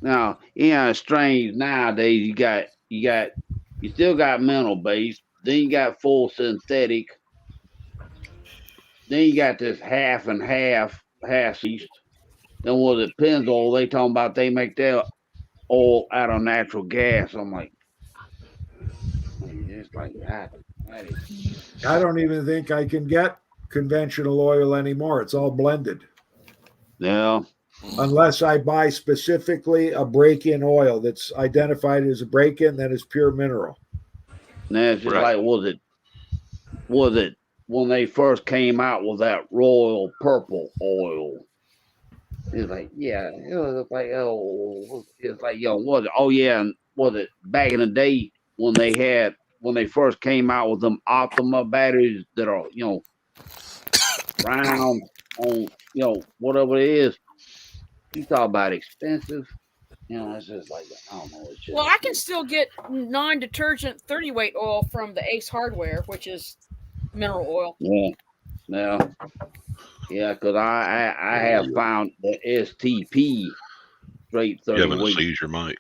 Now, it's strange nowadays. You still got mineral base. Then you got full synthetic. Then you got this half and half east. Then was it Pennzoil? They talking about they make their oil out of natural gas. I'm like, it's like that. I don't even think I can get conventional oil anymore. It's all blended. Yeah. Unless I buy specifically a break-in oil that's identified as a break-in that is pure mineral. Now it's just like, was when they first came out with that Royal Purple oil. It's like, yeah, it was like, oh, it's like, yo, was it? Oh yeah, and was it back in the day when they first came out with them Optima batteries that are, round on, whatever it is. You talk about expensive. It's just like, I don't know. It's just, Well, I can still get non-detergent 30 weight oil from the Ace Hardware, which is mineral oil. Yeah, because I have found the STP straight 30 You having a weight. seizure, Mike?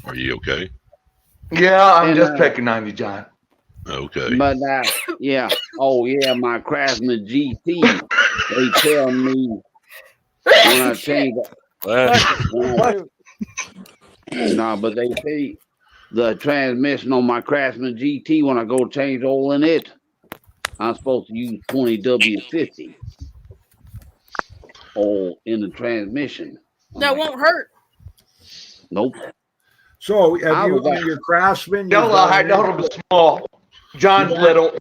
Are you okay? Yeah, I'm And, just picking on you, John. Okay. But oh yeah, my Craftsman GT. They tell me when I change. No, but they say the transmission on my Craftsman GT, when I go change oil in it, I'm supposed to use 20W50 oil in the transmission. That won't hurt. Nope. So have you on your Craftsman? No, I know them small. John's little.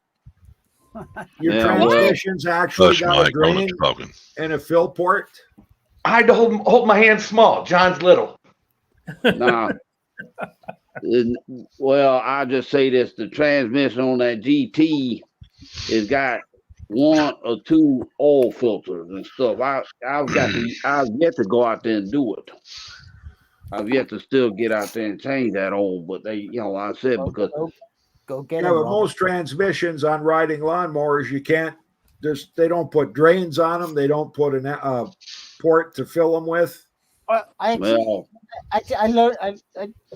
Your Yeah, transmission's actually Hush, got a Mike. I'll let drain you talking. and a fill port. I had to hold my hand small. John's little. Nah. Well, I'll just say this: the transmission on that GT has got 1 or 2 oil filters and stuff. I've yet to go out there and do it. I've yet to still get out there and change that oil, but they, I said because Go get Yeah, it. but most transmissions on riding lawnmowers, you can't. They don't put drains on them. They don't put a port to fill them with. Well, I learned.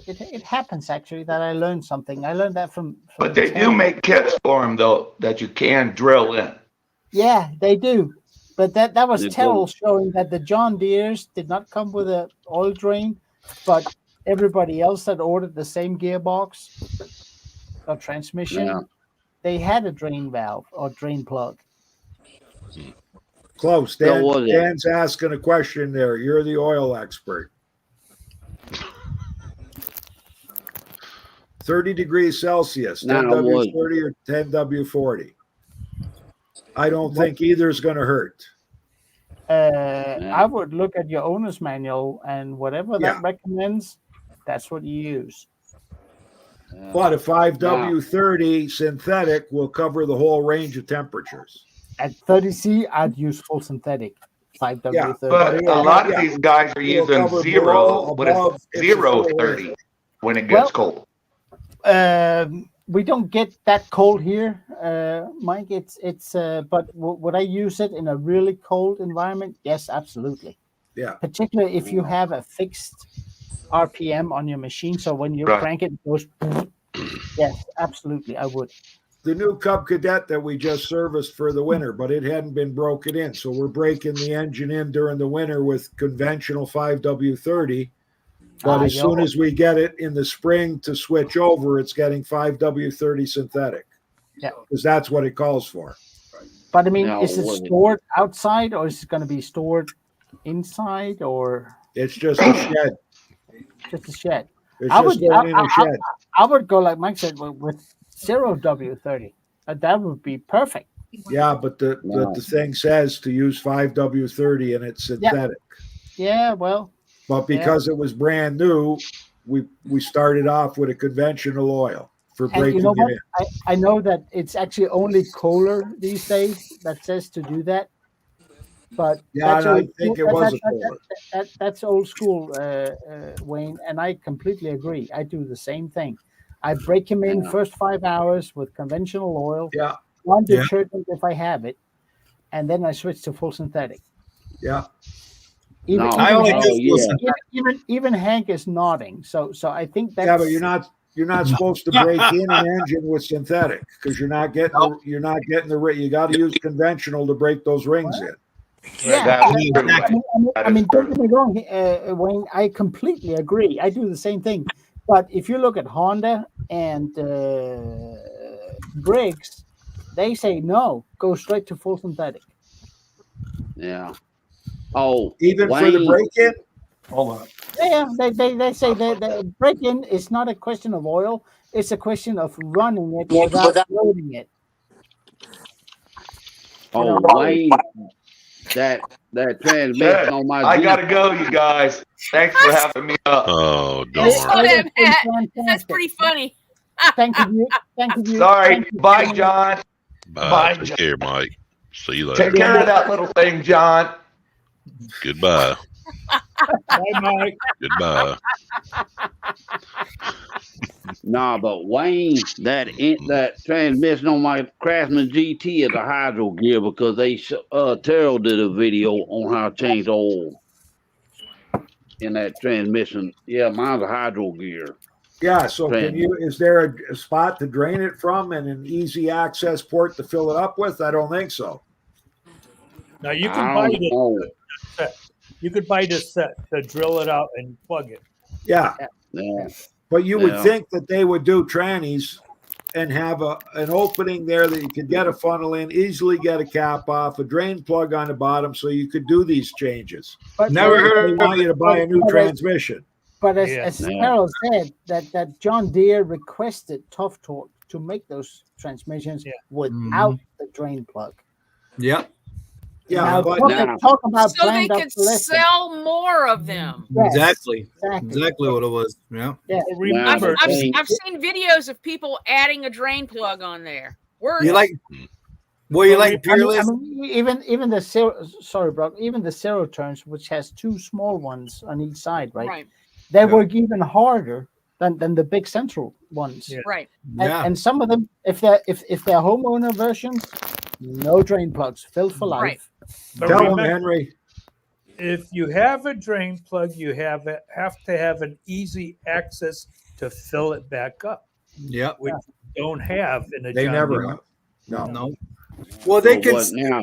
It happens actually that I learned something. I learned that from But they do make kits for them though that you can drill in. Yeah, they do. But that was They Terrell do. showing that the John Deere's did not come with a oil drain, but everybody else that ordered the same gearbox or transmission, Yeah. they had a drain valve or drain plug. Close. So Dan, was it? Dan's asking a question there. You're the oil expert. 30 degrees Celsius, Now, was- 10W30 or 10W40. I don't think either is going to hurt. I would look at your owner's manual and whatever Yeah. that recommends, that's what you use. But a 5W30 synthetic will cover the whole range of temperatures. At 30C, I'd use full synthetic. 5W30. But a lot of these guys are It'll using cover zero, below, but above, it's it's a 0 full 30 when it gets cold. We don't get that cold here, Mike. It's but would I use it in a really cold environment? Yes, absolutely. Yeah. Particularly if you have a fixed RPM on your machine, so when you Right. crank it, it goes. Yes, absolutely, I would. The new Cub Cadet that we just serviced for the winter, but it hadn't been broken in. So we're breaking the engine in during the winter with conventional 5W30. But as soon as we get it in the spring to switch over, it's getting 5W30 synthetic. Yeah. Because that's what it calls for. But I mean, Now, is it what is it? stored outside or is it going to be stored inside or? It's just a shed. Just a shed. It's just going in a shed. I would go like Mike said with 0W30. That would be perfect. Yeah, but the thing says to use 5W30 and it's synthetic. Yeah, well. But because it was brand new, we started off with a conventional oil for And breaking you know it what? in. I know that it's actually only Kohler these days that says to do that. But Yeah, that's and I old think school- it was a that- Kohler. that's old school, Wayne, and I completely agree. I do the same thing. I break him in first 5 hours with conventional oil. Yeah. One Yeah. detergent if I have it, and then I switch to full synthetic. Yeah. Even, No. I only Hank, do full synthetic. even Hank is nodding. So I think that's Yeah, but you're not supposed to break in an engine with synthetic because you're not getting the you got to use conventional to break those rings in. Yeah, I mean, don't get me wrong, Wayne. I completely agree. I do the same thing. But if you look at Honda and Briggs, they say no, go straight to full synthetic. Yeah. Oh, even for the break-in. Hold on. Yeah, they say that the break-in is not a question of oil; It's a question of running it without loading it. Oh, Wayne, that transmission Shit, on my I Jeep. gotta go, you guys. Thanks for having me up. Oh, I saw darn. that, Matt. That's Fantastic. pretty funny. Thank you. Thank you. Sorry. Thank you. Bye, John. Bye. Bye, Take John. care, Mike. See you later. Take care of that little thing, John. Goodbye. Bye, Mike. Goodbye. Nah, but Wayne, that transmission on my Craftsman GT is a hydro gear because Terrell did a video on how to change oil in that transmission. Yeah, mine's a hydro gear. Yeah, so is there a spot to drain it from and an easy access port to fill it up with? I don't think so. Now you can buy this set. You could buy this set to drill it out and plug it. Yeah. Yeah. But you would Yeah. think that they would do trannies and have an opening there that you could get a funnel in, easily get a cap off, a drain plug on the bottom, so you could do these changes. But Never heard They of want you to buy a new but- transmission. But as, Yeah. as Yeah. Carol said, that John Deere requested Tough Torque to make those transmissions without the drain plug. Yep. Yeah, Now, but talk about So they brand could obsolescence. sell more of them. Yes, Exactly. exactly. Exactly what it was. Yeah. Yeah. Remember, I've Hey. seen videos of people adding a drain plug on there. Where You like? Well, you like Peerless? I mean, even the zero. Sorry, Brock. Even the zero turns, which has two small ones on each side, right? Right. They work even harder than the big central ones. Yeah. Right. And some of them, if they're homeowner versions, no drain plugs, filled for life. Right. but tell them, remember, Henry. if you have a drain plug, you have to have an easy access to fill it back up, Yep. which you don't have in a They John never Deere. have. No. No. Well, they So can. what now?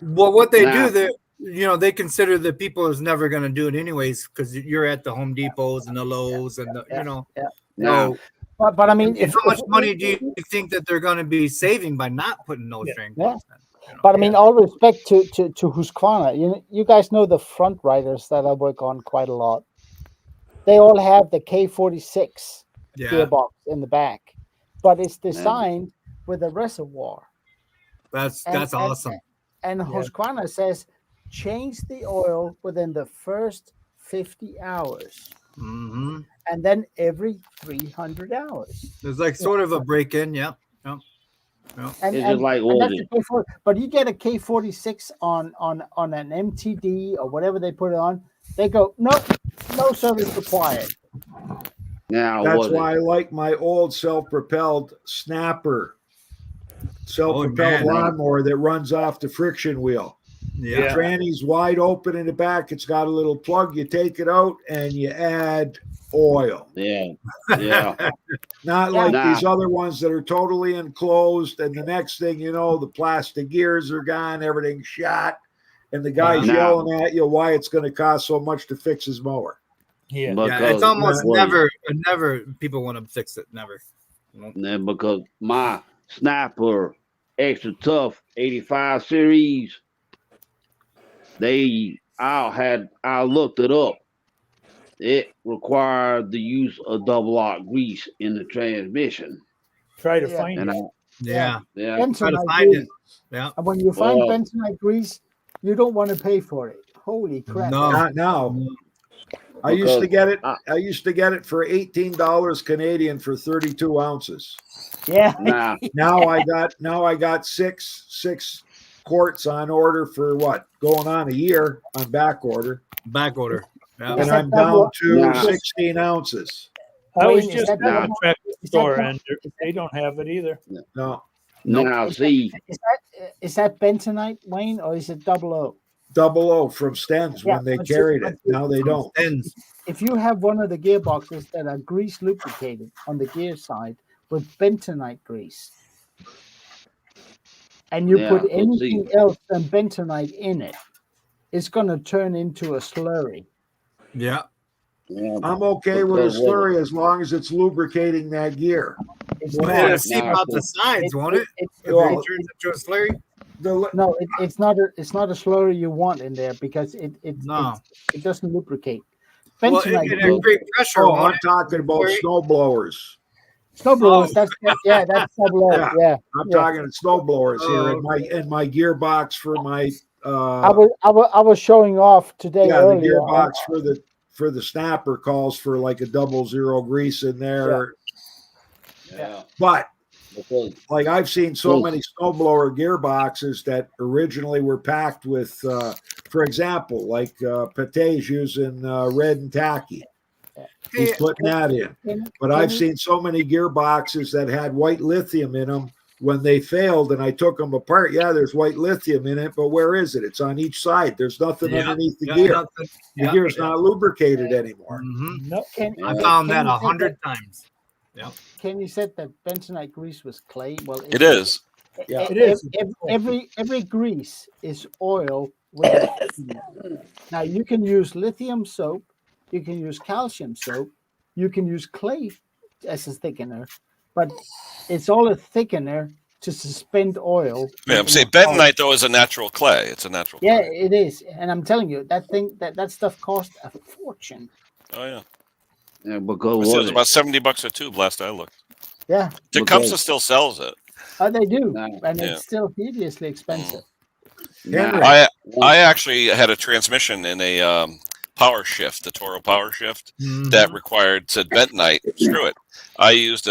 Well, what they Nah. do, they consider the people is never going to do it anyways because you're at the Home Depots and the Lowe's and the, Now, So, But I mean, how much money do you think that they're going to be saving by not putting those drain plugs in? But I mean, all respect to Husqvarna. You guys know the front riders that I work on quite a lot. They all have the K46 Yeah. gearbox in the back, but it's designed with a reservoir. That's And- and- awesome. And Husqvarna says change the oil within the first 50 hours, Mm-hmm. and then every 300 hours. There's like sort of a break in. Yep. Yep. Yep. And, It's just like and that's oil. the K40, but you get a K46 on an MTD or whatever they put it on, they go, nope, no service required. now That's what? why I like my old self-propelled snapper, self-propelled man. lawnmower that runs off the friction wheel. Yeah. The tranny's wide open in the back. It's got a little plug. You take it out and you add oil. Yeah. Yeah. Not like Nah. these other ones that are totally enclosed. And the next thing you know, the plastic gears are gone, everything's shot. And the guy's Nah. yelling at you why it's going to cost so much to fix his mower. Yeah. Yeah, it's almost Well, never people want to fix it. Never. then because my Sniper Extra Tough 85 series, I looked it up. It required the use of double lock grease in the transmission. Try to Yeah. find And it. Yeah. yeah, Try to Bentonite find grease. it. Yeah. And when you find Well- bentonite grease, you don't want to pay for it. Holy crap! No. Not now. I used to Because get it. I used to get it for $18 Canadian for 32 ounces. Yeah. nah, Now I got six quarts on order for what? Going on a year on back order. Back order. Yeah. And I'm down to Nah. 16 ounces. I was Wayne, is just that at the- the tractor is that store the- and they don't have it either. No, now see, Is that bentonite, Wayne, or is it 00? 00 from Stens Yeah, when they but carried see- it. Now they don't. And If you have one of the gearboxes that are grease lubricated on the gear side with bentonite grease, and you Yeah, put but see- anything else than bentonite in it, it's going to turn into a slurry. yeah. yeah, I'm okay with a Because what- slurry as long as it's lubricating that gear. It's Well, not- it'll seep out the sides, won't it? If it Well, turns into a slurry. No, it's not a slurry you want in there because it doesn't lubricate. Well, Bentonite it grease- great pressure. Oh, won't I'm talking about Slurry? snow blowers. Snow blowers. That's snow blower. Yeah. I'm yeah. talking snow blowers here, Oh, and my gearbox for my I was showing off today the earlier. gearbox for the snapper calls for like a 00 grease in there. Yeah. But Because like I've seen so many snowblower gearboxes that originally were packed with, for example, like Pate's using red and tacky. He's putting that in. But I've seen so many gearboxes that had white lithium in them when they failed, and I took them apart. Yeah, there's white lithium in it, but where is it? It's on each side. There's nothing underneath the gear. The gear's not lubricated anymore. No, I found that 100 times. Yep. Kenny said that bentonite grease was clay. Well, It is. Yeah, It is. Every grease is oil with a thickener. Now you can use lithium soap, you can use calcium soap, you can use clay as a thickener, but it's all a thickener to suspend oil. Yeah, I'm saying bentonite though is a natural clay. It's a natural. Yeah, clay. it is, and I'm telling you that stuff cost a fortune. Oh yeah. Yeah, It because was about $70 a tube last I looked. Yeah, Tecumseh still sells it. they do, Nah. and Yeah. it's still hideously expensive. I actually had a transmission in a power shift, the Toro power shift, that said bentonite. Screw it. I used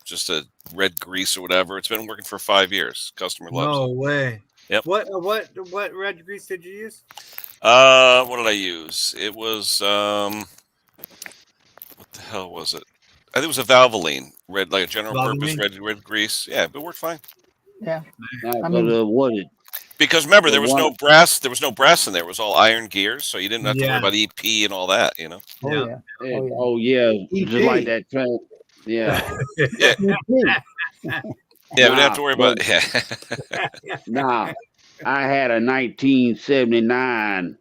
just a red grease or whatever. It's been working for 5 years. Customer loves No way. Yep. What red grease did you use? What did I use? It was what the hell was it? I think it was a Valvoline red, like a general purpose red grease. Yeah, it worked fine. Yeah. I mean, what it? Because remember, there The was no one- brass. There was no brass in there. It was all iron gears, so you didn't have to worry Yeah. about EP and all that. You know. Oh Yeah. yeah. Yeah, Oh, yeah. just like that train. Yeah. Yeah. EP. Yeah, we don't have to worry about but- it. Yeah. Now, I had a 1979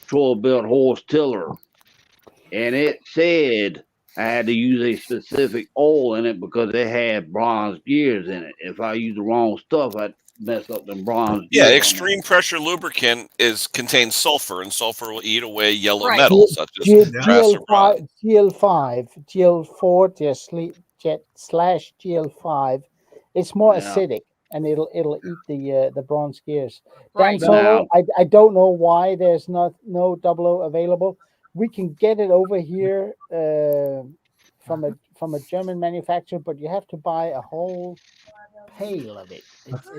Troy-built horse tiller, and it said I had to use a specific oil in it because it had bronze gears in it. If I used the wrong stuff, I'd mess up them bronze. Yeah, gears on extreme pressure lubricant contains sulfur, and sulfur will eat away yellow Right. metals such as brass or bronze. GL5, GL4 slash GL5. It's more Yeah. acidic, and it'll eat the bronze gears. Right. Dan Solo, I don't know why there's no 00 available. We can get it over here from a German manufacturer, but you have to buy a whole pail of it.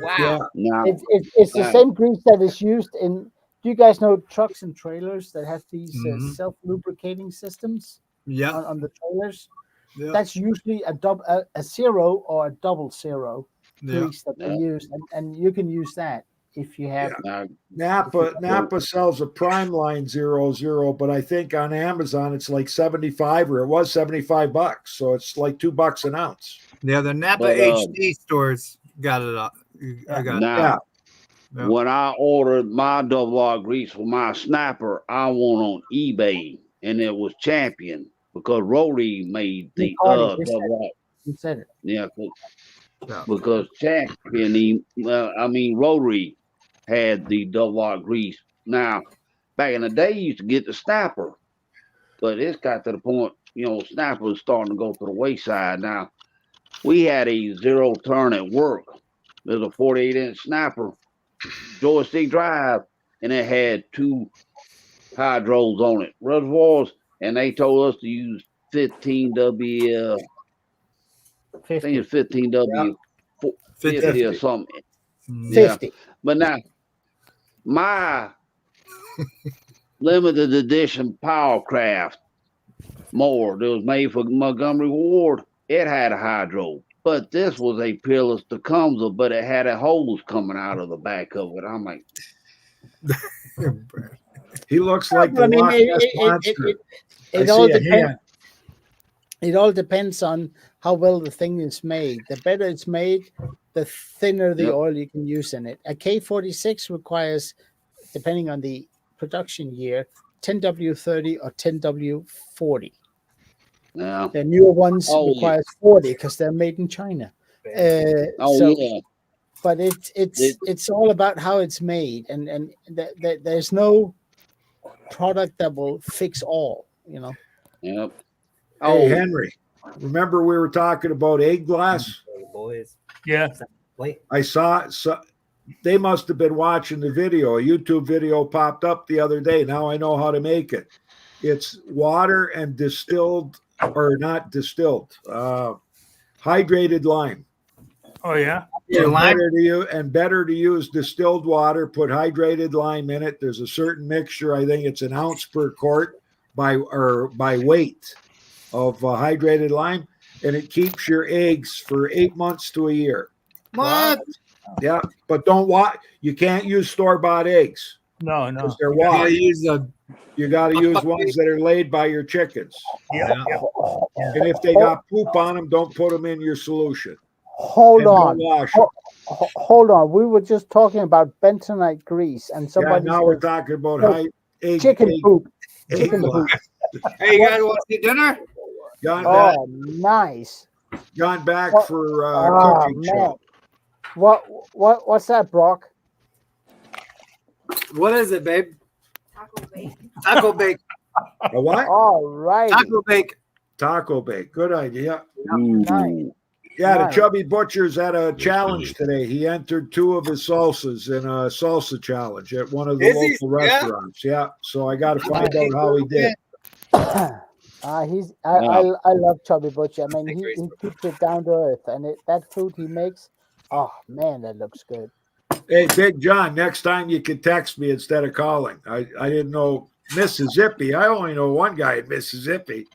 Wow. Now, It's the Right. same grease that is used in. Do you guys know trucks and trailers that have these self lubricating systems Yeah. on the trailers? Yeah. That's usually a zero or a double zero Yeah. grease that they Yeah. use, and you can use that if you have. now, Napa sells a Prime Line 00, but I think on Amazon it's like 75, or it was $75, so it's like $2 an ounce. Yeah, the Napa But, HD stores got it up. I got it. now Yeah. when I ordered my double R grease for my snapper, I went on eBay, and it was Champion because Rotary made the Ricardo, you said double R. You said it. Yeah, Yeah. because Champion, Rotary had the double R grease. Now, back in the day, you used to get the snapper, but it's got to the point, snappers starting to go to the wayside. Now, we had a zero turn at work. There's a 48-inch snapper, joystick drive, and it had 2 hydros on it, reservoirs, and they told us to use 15W. I think it's 15W 50 or something. Yeah. 50. But now, my limited edition Powercraft mower that was made for Montgomery Ward, it had a hydro. But this was a Peerless Tecumseh, but it had a hose coming out of the back of it. I'm like, He looks like the I mean, Loch Ness Monster. I it all see a depends. hand. It all depends on how well the thing is made. The better it's made, the thinner the Yep. oil you can use in it. A K46 requires, depending on the production year, 10W30 or 10W40. yeah. The newer ones Oh, yeah. requires 40 because they're made in China. Oh, so, yeah. but it's all about how it's made, and there's no product that will fix all. Yep. Hey, Henry. remember we were talking about egg glass? Boys. Yeah. I saw they must have been watching the video. A YouTube video popped up the other day. Now I know how to make it. It's water and distilled, or not distilled, hydrated lime. Oh yeah. Better to use distilled water. Put hydrated lime in it. There's a certain mixture. I think it's an ounce per quart by weight of hydrated lime, and it keeps your eggs for 8 months to a year. What? Yeah, but you can't use store-bought eggs. No. They're washed. You got to use ones that are laid by your chickens. Yeah. And if they got poop on them, don't put them in your solution. Hold And on. don't wash 'em. Hold on. We were just talking about bentonite grease, and somebody now we're talking about chicken poop. egg Chicken poop. Hey, you guys want to see dinner? Oh, nice. Gone back for Oh, cooking man. show. What's that, Brock? What is it, babe? Taco bake. A what? All right. Taco bake. Taco bake. Good idea. Nice. Yeah, the Nice. Chubby Butcher's had a challenge today. He entered 2 of his salsas in a salsa challenge at one of the Is he? local restaurants. Yeah, so I got to find out how he did. I love Chubby Butcher. I mean, he keeps it down to earth, and that food he makes, oh man, that looks good. Hey, Big John, next time you can text me instead of calling. I didn't know Mississippi. I only know one guy in Mississippi.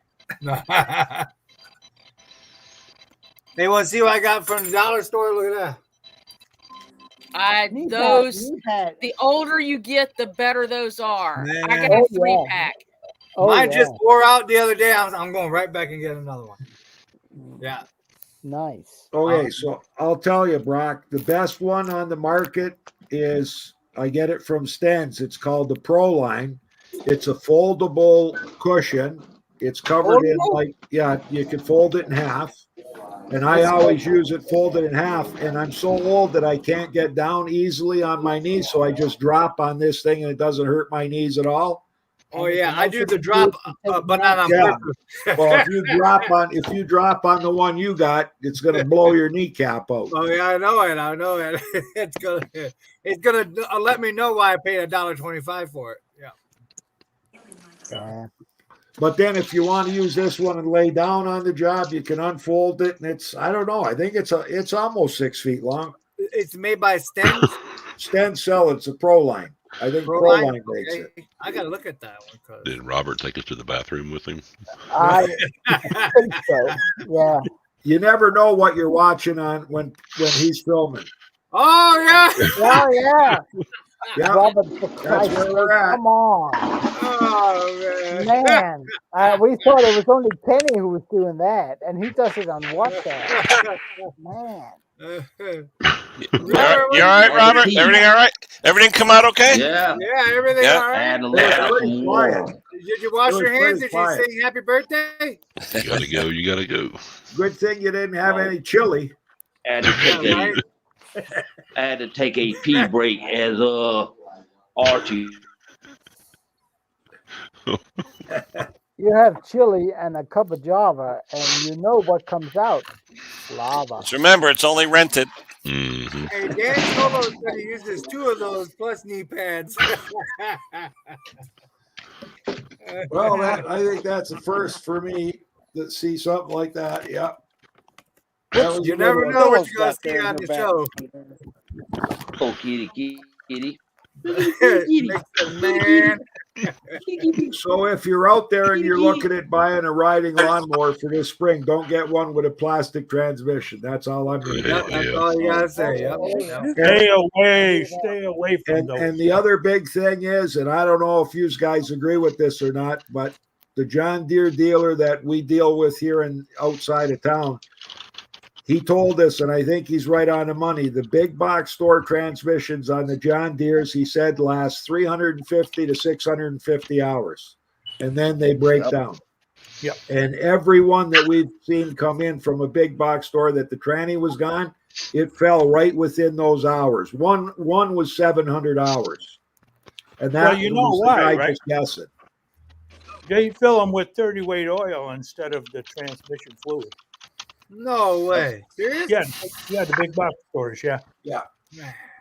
Hey, want to see what I got from the dollar store? Look at that. The older you get, the better those are. Man. I got a 3-pack. Mine just wore out the other day. I'm going right back and get another one. Yeah. Nice. Okay, so I'll tell you, Brock, the best one on the market is, I get it from Stens. It's called the Pro Line. It's a foldable cushion. It's covered in you can fold it in half. And I always use it folded in half. And I'm so old that I can't get down easily on my knees. So I just drop on this thing and it doesn't hurt my knees at all. Oh yeah, I do the drop, but not on purpose. Well, if you drop on the one you got, it's going to blow your kneecap out. Oh yeah, I know it. It's gonna let me know why I paid $1.25 for it. Yeah. But then if you want to use this one and lay down on the job, you can unfold it, and I don't know. I think it's almost 6 feet long. It's made by Stens. Stens sell it's a Pro Line. I think Pro Line makes it. I gotta look at that one. Did Robert take us to the bathroom with him? I think so. Yeah. You never know what you're watching on when he's filming. Oh yeah. Oh yeah. Yeah. Robert, for Christ's where sake, we're at. come on. Oh Man, we thought it was only Kenny who was doing that, and he does it on WhatsApp. Man. You all right, Robert? Everything all right? Everything come out okay? Yeah. Yeah, everything Yeah. all right. Add a little more. Did you wash your hands? Did you sing happy birthday? You gotta go. You gotta go. Good thing you didn't have any chili. I had to take a pee break as Archie. You have chili and a cup of Java, and you know what comes out. Lava. Just remember, it's only rented. Mm-hmm. Hey, Dan Solo said he uses 2 of those plus knee pads. Well, I think that's the first for me to see something like that. Yeah. You never know what you're going to see on the show. Oh, kitty. Man. So if you're out there and you're looking at buying a riding lawnmower for this spring, don't get one with a plastic transmission. That's all I'm going to Yep, that's all you gotta say. Yep. Stay away from those. And the other big thing is, and I don't know if you guys agree with this or not, but the John Deere dealer that we deal with here in outside of town, he told us, and I think he's right on the money, the big box store transmissions on the John Deeres, he said, last 350 to 650 hours. And then they break down. Yep. And every one that we've seen come in from a big box store that the tranny was gone, it fell right within those hours. One was 700 hours. And that Well, you know was why, the guy right? just guessing. They fill them with 30-weight oil instead of the transmission fluid. No way. Serious? Yeah, the big box stores. Yeah. Yeah.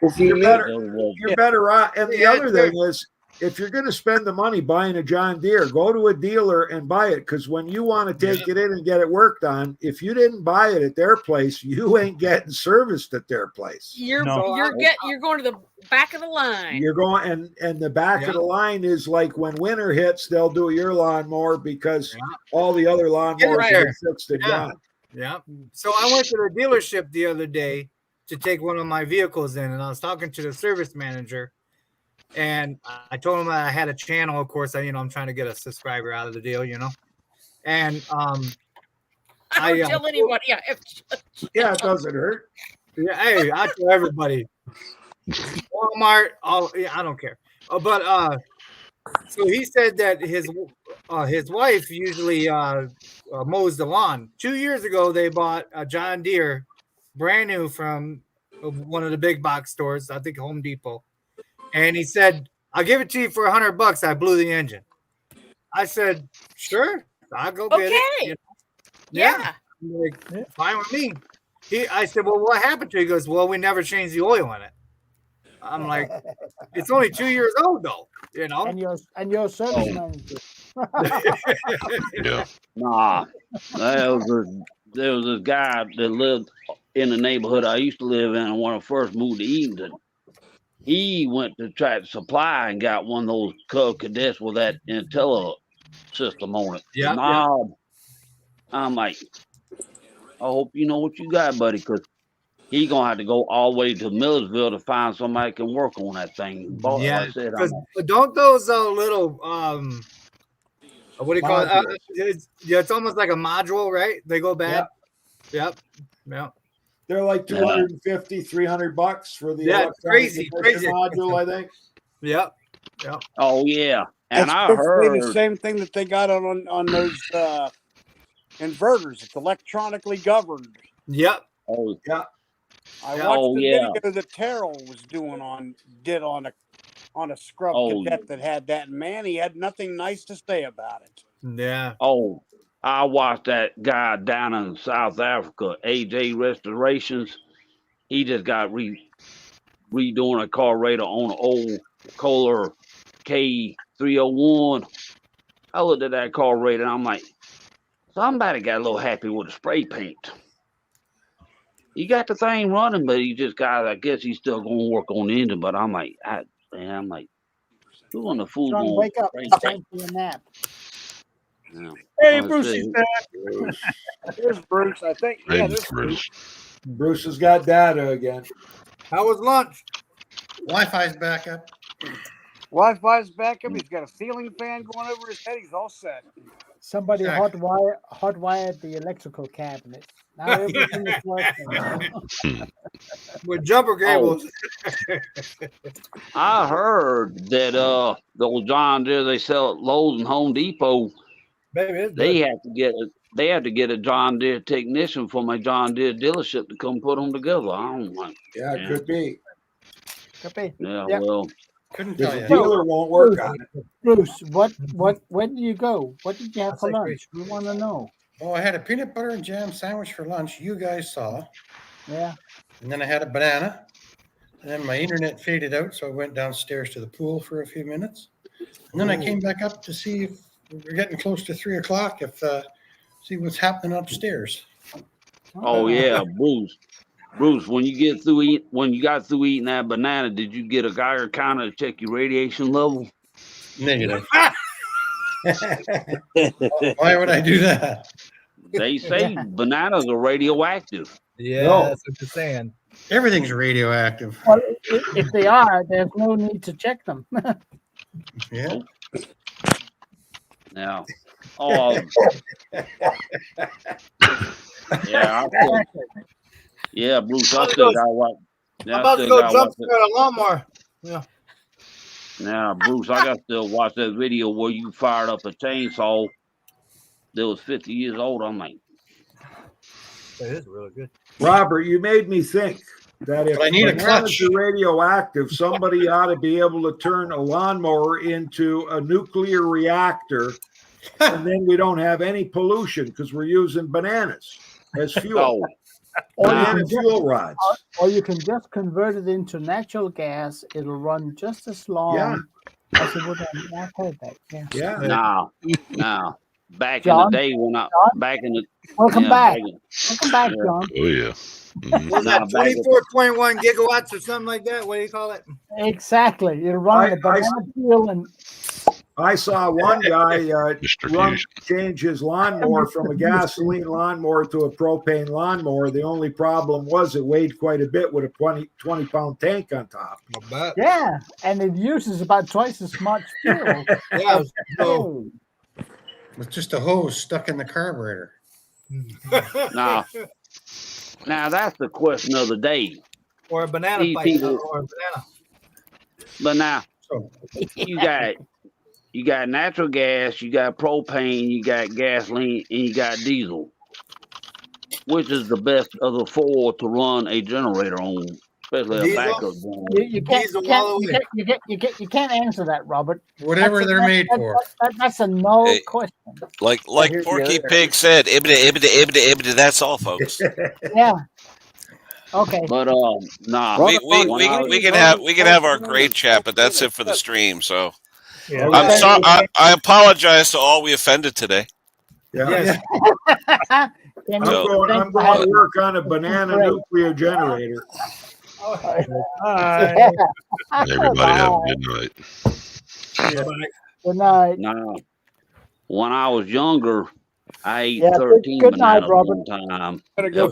Well, You're see, better, me- you're better off. And the Yeah, other thing is, if you're going to spend the money buying a John Deere, go to a dealer and buy it. Because when you want to take it in and get it worked on, if you didn't buy it at their place, you ain't getting serviced at their place. You're No. you're going to the back of the line. You're going, and the back of the line is like when winter hits, they'll do your lawnmower because all the other lawnmowers right are here. fixed and Yeah. gone. Yeah. So I went to the dealership the other day to take one of my vehicles in, and I was talking to the service manager, and I told him I had a channel. Of course, I'm trying to get a subscriber out of the deal, and I don't tell anybody. Yeah, it doesn't hurt. Yeah, hey, I tell everybody. Walmart, I don't care. But so he said that his wife usually mows the lawn. 2 years ago, they bought a John Deere, brand new from one of the big box stores, I think Home Depot. And he said, "I'll give it to you for $100. I blew the engine." I said, "Sure, I'll go get it." Yeah. I'm like, fine with me. I said, "Well, what happened to it?" He goes, "Well, we never changed the oil in it." I'm like, "It's only 2 years old, though, And your service manager. Yeah. Nah, there was this guy that lived in the neighborhood I used to live in when I first moved to Eatonton. He went to Tractor Supply and got one of those Cub Cadets with that Intella system on it. Yeah. Knob. I'm like, I hope you know what you got, buddy, because he gonna have to go all the way to Millersville to find somebody that can work on that thing. Boy, Yeah, like I said, but don't those little what do you call it? Modules. It's almost like a module, right? They go bad. Yep. They're like $250, $300 for the Yeah, crazy module, I think. Yep. oh yeah, and That's I basically heard the same thing that they got on those inverters. It's electronically governed. Yep. Oh yeah. I Yeah. watched Oh, the yeah. video that Terrell was doing on a scrub Oh, cadet that had that, and man, he had nothing nice to say about it. Yeah. Oh, I watched that guy down in South Africa, AJ Restorations. He just got redoing a carburetor on an old Kohler K301. I looked at that carburetor and I'm like, somebody got a little happy with the spray paint. He got the thing running, but he just got, I guess he's still going to work on the engine. But I'm like, who on the fool John, going wake up. spray It's paint? time for a nap. Yeah. Hey, Let's Bruce see. is back. There's Bruce, I think. Yeah, Hey, there's Bruce. Bruce has got data again. How was lunch? Wi-Fi's back up. Wi-Fi's back up. He's got a ceiling fan going over his head. He's all set. Somebody Jack. hot-wired the electrical cabinet. Now everything is working. With jumper cables. I heard that those John Deere they sell at Lowe's and Home Depot, Baby, it's they good. have to get a John Deere technician from a John Deere dealership to come put them together. I don't like. Yeah, it could be. Copy. Yeah, Yep. well, Couldn't Because tell the you. dealer won't work on it. Bruce, where did you go? What did you have for lunch? We want to know. Oh, I had a peanut butter and jam sandwich for lunch. You guys saw. Yeah. And then I had a banana. And then my internet faded out, so I went downstairs to the pool for a few minutes. And then I came back up to see if we're getting close to 3:00. See what's happening upstairs. oh yeah, Bruce, when you got through eating that banana, did you get a Geiger counter to check your radiation level? Negative. Why would I do that? They say bananas are radioactive. Yeah, No. that's what you're saying. Everything's radioactive. Well, if they are, there's no need to check them. Yeah. Now, oh, yeah, Bruce, I still got what. I'm about to go jump start a lawnmower. Yeah. Now, Bruce, I got to still watch that video where you fired up a chainsaw that was 50 years old. I'm like, That is really good. Robert, you made me think that if But I need a bananas clutch. are radioactive, somebody ought to be able to turn a lawnmower into a nuclear reactor and then we don't have any pollution because we're using bananas as fuel. Or you Banana can just- fuel rods. Or you can just convert it into natural gas. It'll run just as long as it would on I've heard that. Yeah. No. Back John? in the day when Welcome yeah, back. back in- Welcome back, Yeah. John. Oh yeah. Mhm. Was that 24.1 gigawatts or something like that? What do you call it? Exactly. It'll run on the banana peel and I saw one guy Mr. run, Fusion. change his lawnmower from a gasoline lawnmower to a propane lawnmower. The only problem was it weighed quite a bit with a 20 pound tank on top. yeah, and it uses about twice as much fuel. Yeah. Oh. With just a hose stuck in the carburetor. Now that's the question of the day. Or a banana These pipe. people- Or a banana. But now So you got natural gas, you got propane, you got gasoline, and you got diesel. Which is the best of the four to run a generator on, especially a Diesel? backup one? You can't, Diesel you, all can't, the you can't answer that, Robert. whatever That's a- they're that- made that- for. that's a no Hey. question. Like here's the Porky other- Pig said, ibida, ibida, ibida, ibida, that's all, folks. Yeah. Okay. But nah. we when I was- can have our great chat, but that's it for the stream. So Yeah. I'm Okay. sorry. I apologize to all we offended today. Yeah. Yes. Can I'm you So- going prevent to work on a banana Great. nuclear generator. Bye. Everybody have a good night. Good night. Nah. When I was younger, I ate Yeah, 13 good night, bananas Robert. one time. Gotta go.